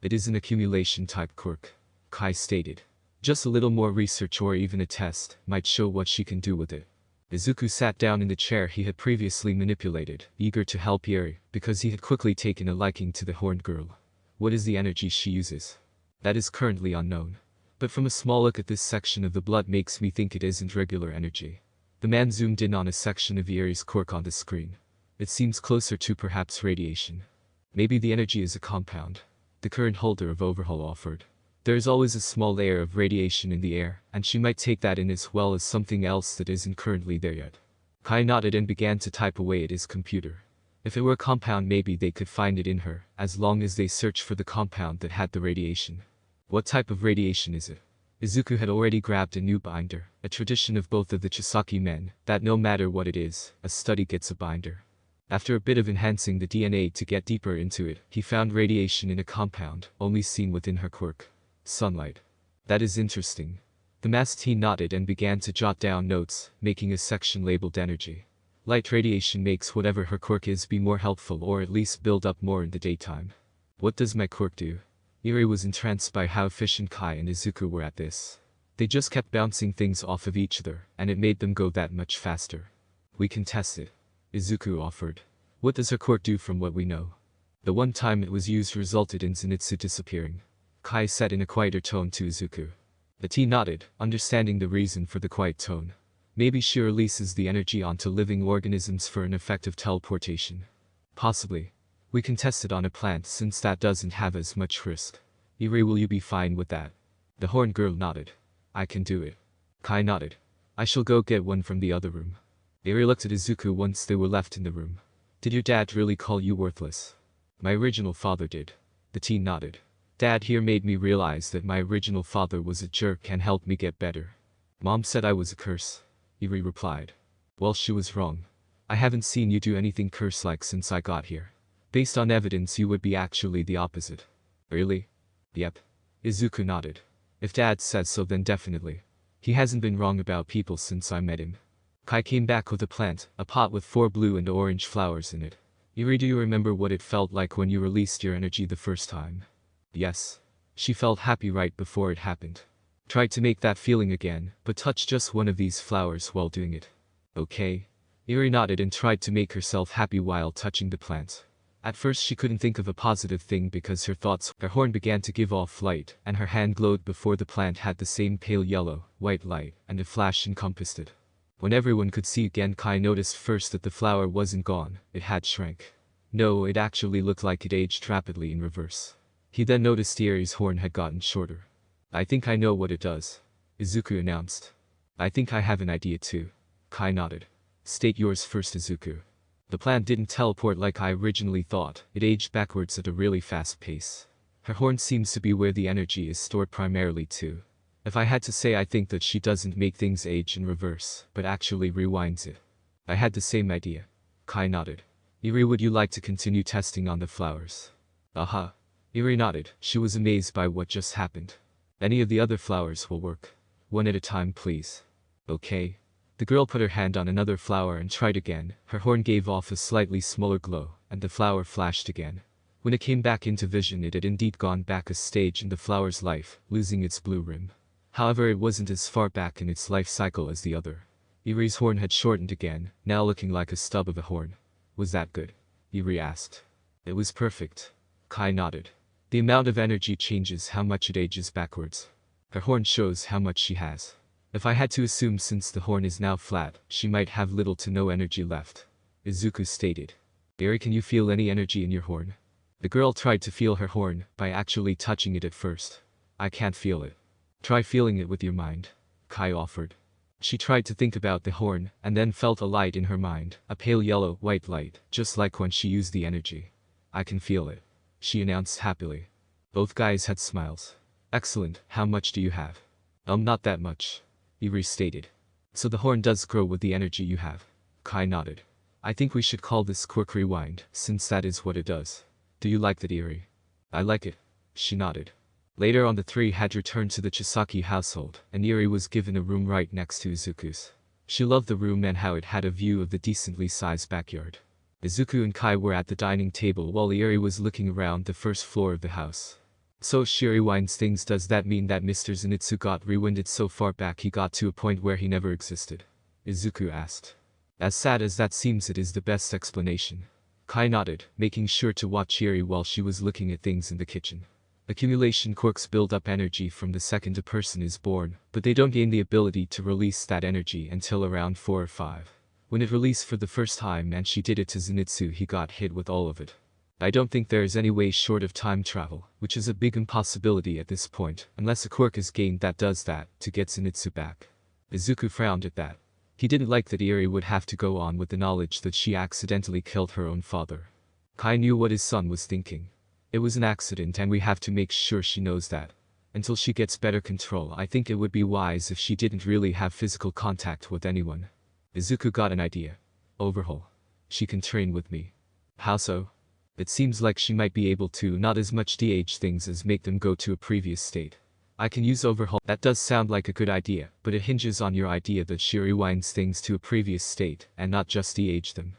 It is an accumulation type quirk, Kai stated. Just a little more research or even a test might show what she can do with it. Izuku sat down in the chair he had previously manipulated, eager to help Eri, because he had quickly taken a liking to the horned girl. What is the energy she uses? That is currently unknown. But from a small look at this section of the blood makes me think it isn't regular energy. The man zoomed in on a section of Eri's quirk on the screen. It seems closer to perhaps radiation. Maybe the energy is a compound. The current holder of Overhaul offered. There is always a small layer of radiation in the air, and she might take that in as well as something else that isn't currently there yet. Kai nodded and began to type away at his computer. If it were a compound, maybe they could find it in her, as long as they search for the compound that had the radiation. What type of radiation is it? Izuku had already grabbed a new binder, a tradition of both of the Chisaki men, that no matter what it is, a study gets a binder. After a bit of enhancing the DNA to get deeper into it, he found radiation in a compound, only seen within her quirk. Sunlight. That is interesting. The masked teen nodded and began to jot down notes, making a section labeled energy. Light radiation makes whatever her quirk is be more helpful or at least build up more in the daytime. What does my quirk do? Eri was entranced by how efficient Kai and Izuku were at this. They just kept bouncing things off of each other, and it made them go that much faster. We can test it, Izuku offered. What does her quirk do from what we know? The one time it was used resulted in Zenitsu disappearing. Kai said in a quieter tone to Izuku. The teen nodded, understanding the reason for the quiet tone. Maybe she releases the energy onto living organisms for an effective teleportation. Possibly. We can test it on a plant since that doesn't have as much risk. Eri, will you be fine with that? The horned girl nodded. I can do it. Kai nodded. I shall go get one from the other room. Eri looked at Izuku once they were left in the room. Did your dad really call you worthless? My original father did. The teen nodded. Dad here made me realize that my original father was a jerk and helped me get better. Mom said I was a curse. Eri replied. Well, she was wrong. I haven't seen you do anything curse-like since I got here. Based on evidence, you would be actually the opposite. Really? Yep. Izuku nodded. If Dad says so, then definitely. He hasn't been wrong about people since I met him. Kai came back with a plant, a pot with 4 blue and orange flowers in it. Eri, do you remember what it felt like when you released your energy the first time? Yes. She felt happy right before it happened. Tried to make that feeling again, but touched just one of these flowers while doing it. Okay. Eri nodded and tried to make herself happy while touching the plant. At first she couldn't think of a positive thing because her horn began to give off light, and her hand glowed before the plant had the same pale yellow, white light, and a flash encompassed it. When everyone could see again, Kai noticed first that the flower wasn't gone, it had shrank. No, it actually looked like it aged rapidly in reverse. He then noticed Eri's horn had gotten shorter. I think I know what it does, Izuku announced. I think I have an idea too. Kai nodded. State yours first, Izuku. The plant didn't teleport like I originally thought, it aged backwards at a really fast pace. Her horn seems to be where the energy is stored primarily too. If I had to say, I think that she doesn't make things age in reverse, but actually rewinds it. I had the same idea. Kai nodded. Eri, would you like to continue testing on the flowers? Aha. Eri nodded, she was amazed by what just happened. Any of the other flowers will work. One at a time, please. Okay. The girl put her hand on another flower and tried again. Her horn gave off a slightly smaller glow, and the flower flashed again. When it came back into vision, it had indeed gone back a stage in the flower's life, losing its blue rim. However, it wasn't as far back in its life cycle as the other. Eri's horn had shortened again, now looking like a stub of a horn. Was that good? Eri asked. It was perfect. Kai nodded. The amount of energy changes how much it ages backwards. Her horn shows how much she has. If I had to assume, since the horn is now flat, she might have little to no energy left. Izuku stated. Eri, can you feel any energy in your horn? The girl tried to feel her horn, by actually touching it at first. I can't feel it. Try feeling it with your mind, Kai offered. She tried to think about the horn, and then felt a light in her mind, a pale yellow, white light, just like when she used the energy. I can feel it, she announced happily. Both guys had smiles. Excellent, how much do you have? Not that much. Eri stated. So the horn does grow with the energy you have. Kai nodded. I think we should call this quirk rewind, since that is what it does. Do you like that, Eri? I like it. She nodded. Later on, the three had returned to the Chisaki household, and Eri was given a room right next to Izuku's. She loved the room and how it had a view of the decently sized backyard. Izuku and Kai were at the dining table while Iori was looking around the first floor of the house. So she rewinds things. Does that mean that Mr. Zenitsu got rewinded so far back he got to a point where he never existed? Izuku asked. As sad as that seems, it is the best explanation. Kai nodded, making sure to watch Iori while she was looking at things in the kitchen. Accumulation quirks build up energy from the second a person is born, but they don't gain the ability to release that energy until around 4 or 5. When it released for the first time and she did it to Zenitsu, he got hit with all of it. I don't think there is any way short of time travel, which is a big impossibility at this point, unless a quirk is gained that does that, to get Zenitsu back. Izuku frowned at that. He didn't like that Iori would have to go on with the knowledge that she accidentally killed her own father. Kai knew what his son was thinking. It was an accident and we have to make sure she knows that. Until she gets better control, I think it would be wise if she didn't really have physical contact with anyone. Izuku got an idea. Overhaul. She can train with me. How so? It seems like she might be able to not as much de-age things as make them go to a previous state. I can use Overhaul. That does sound like a good idea, but it hinges on your idea that she rewinds things to a previous state and not just de-age them.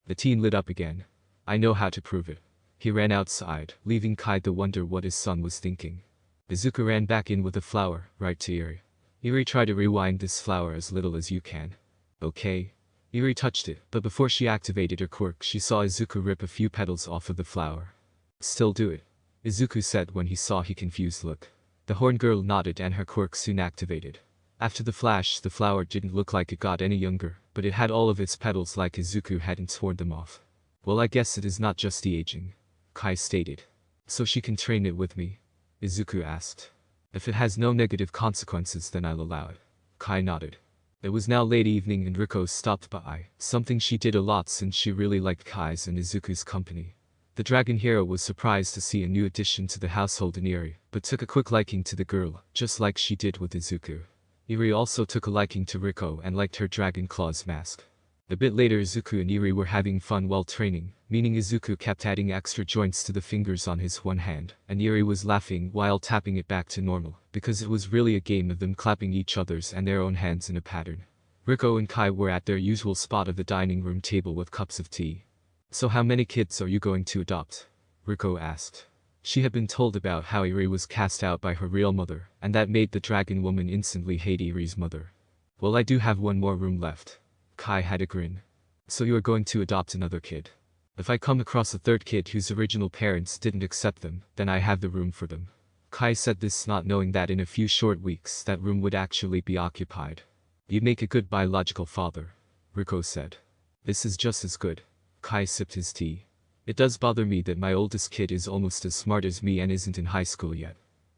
The teen lit up again. I know how to prove it. He ran outside, leaving Kai to wonder what his son was thinking. Izuku ran back in with a flower, right to Iori. Iori, try to rewind this flower as little as you can. Okay. Iori touched it, but before she activated her quirk she saw Izuku rip a few petals off of the flower. Still do it, Izuku said when he saw his confused look. The horn girl nodded and her quirk soon activated. After the flash, the flower didn't look like it got any younger, but it had all of its petals like Izuku hadn't torn them off. Well, I guess it is not just the aging, Kai stated. So she can train it with me? Izuku asked. If it has no negative consequences then I'll allow it. Kai nodded. It was now late evening and Riko stopped by, something she did a lot since she really liked Kai's and Izuku's company. The dragon hero was surprised to see a new addition to the household in Iori, but took a quick liking to the girl, just like she did with Izuku. Iori also took a liking to Riko and liked her dragon claws mask. A bit later Izuku and Iori were having fun while training, meaning Izuku kept adding extra joints to the fingers on his one hand, and Iori was laughing while tapping it back to normal, because it was really a game of them clapping each other's and their own hands in a pattern. Riko and Kai were at their usual spot of the dining room table with cups of tea. So how many kids are you going to adopt? Riko asked. She had been told about how Iori was cast out by her real mother, and that made the dragon woman instantly hate Iori's mother. Well, I do have one more room left. Kai had a grin. So you are going to adopt another kid? If I come across a third kid whose original parents didn't accept them, then I have the room for them. Kai said this not knowing that in a few short weeks that room would actually be occupied. You'd make a good biological father, Riko said. This is just as good. Kai sipped his tea. It does bother me that my oldest kid is almost as smart as me and isn't in high school yet.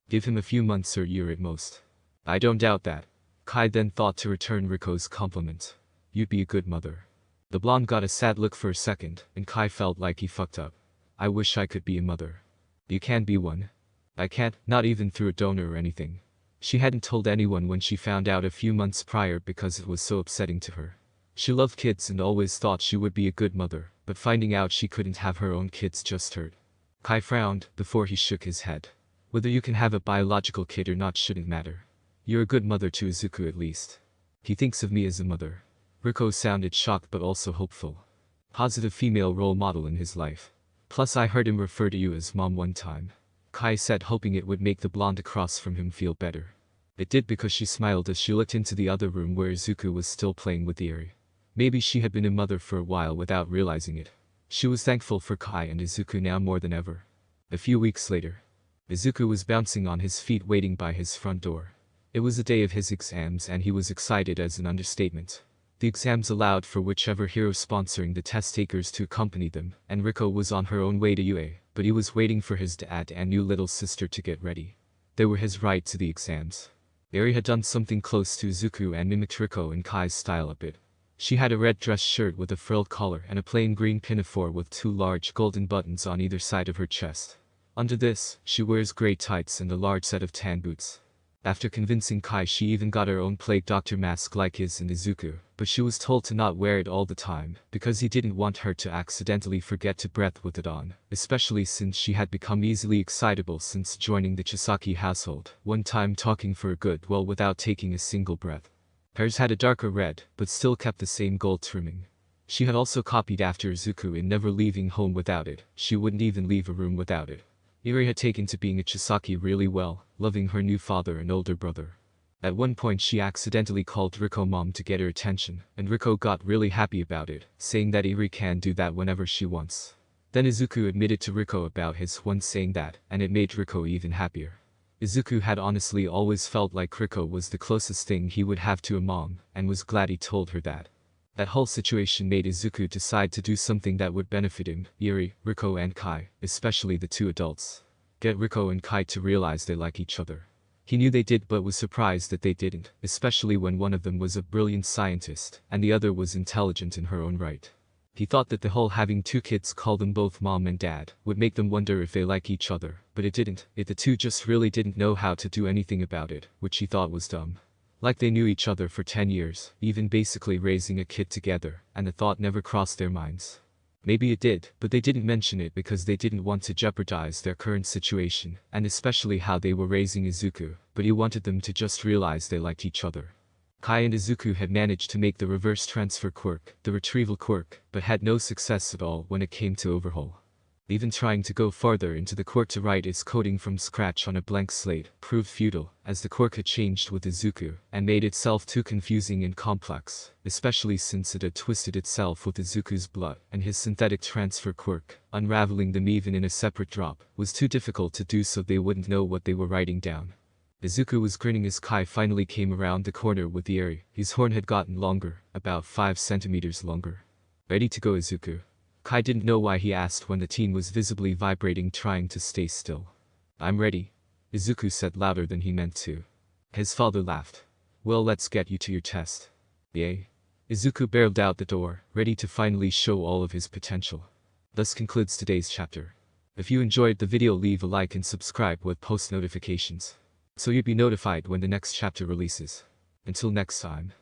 Give him a few months or a year at most. I don't doubt that. Kai then thought to return Riko's compliment. You'd be a good mother. The blonde got a sad look for a second, and Kai felt like he fucked up. I wish I could be a mother. You can be one. I can't, not even through a donor or anything. She hadn't told anyone when she found out a few months prior because it was so upsetting to her. She loved kids and always thought she would be a good mother, but finding out she couldn't have her own kids just hurt. Kai frowned before he shook his head. Whether you can have a biological kid or not shouldn't matter. You're a good mother to Izuku at least. He thinks of me as a mother. Riko sounded shocked but also hopeful. Positive female role model in his life. Plus I heard him refer to you as mom one time. Kai said, hoping it would make the blonde across from him feel better. It did, because she smiled as she looked into the other room where Izuku was still playing with Iori. Maybe she had been a mother for a while without realizing it. She was thankful for Kai and Izuku now more than ever. A few weeks later, Izuku was bouncing on his feet waiting by his front door. It was the day of his exams and he was excited as an understatement. The exams allowed for whichever hero sponsoring the test takers to accompany them, and Riko was on her own way to UA, but he was waiting for his dad and new little sister to get ready. They were his ride to the exams. Iori had done something close to Izuku and mimicked Riko and Kai's style a bit. She had a red dress shirt with a frilled collar and a plain green pinafore with 2 large golden buttons on either side of her chest. Under this, she wears gray tights and a large set of tan boots. After convincing Kai, she even got her own plague doctor mask like his and Izuku, but she was told to not wear it all the time, because he didn't want her to accidentally forget to breathe with it on, especially since she had become easily excitable since joining the Chisaki household, one time talking for a good while without taking a single breath. Hers had a darker red, but still kept the same gold trimming. She had also copied after Izuku in never leaving home without it. She wouldn't even leave a room without it. Eri had taken to being a Chisaki really well, loving her new father and older brother. At one point she accidentally called Riko mom to get her attention, and Riko got really happy about it, saying that Eri can do that whenever she wants. Then Izuku admitted to Riko about his once saying that, and it made Riko even happier. Izuku had honestly always felt like Riko was the closest thing he would have to a mom, and was glad he told her that. That whole situation made Izuku decide to do something that would benefit him, Eri, Riko and Kai, especially the two adults. Get Riko and Kai to realize they like each other. He knew they did but was surprised that they didn't, especially when one of them was a brilliant scientist, and the other was intelligent in her own right. He thought that the whole having two kids call them both mom and dad would make them wonder if they like each other, but it didn't. The two just really didn't know how to do anything about it, which he thought was dumb. Like they knew each other for 10 years, even basically raising a kid together, and the thought never crossed their minds. Maybe it did, but they didn't mention it because they didn't want to jeopardize their current situation, and especially how they were raising Izuku, but he wanted them to just realize they liked each other. Kai and Izuku had managed to make the reverse transfer quirk, the retrieval quirk, but had no success at all when it came to Overhaul. Even trying to go farther into the quirk to write its coding from scratch on a blank slate proved futile, as the quirk had changed with Izuku, and made itself too confusing and complex, especially since it had twisted itself with Izuku's blood, and his synthetic transfer quirk, unraveling them even in a separate drop, was too difficult to do so they wouldn't know what they were writing down. Izuku was grinning as Kai finally came around the corner with Eri. His horn had gotten longer, about 5 centimeters longer. Ready to go, Izuku? Kai didn't know why he asked when the teen was visibly vibrating, trying to stay still. I'm ready, Izuku said louder than he meant to. His father laughed. Well, let's get you to your test. Yay. Izuku barreled out the door, ready to finally show all of his potential. Thus concludes today's chapter. If you enjoyed the video, leave a like and subscribe with post notifications, so you'd be notified when the next chapter releases. Until next time.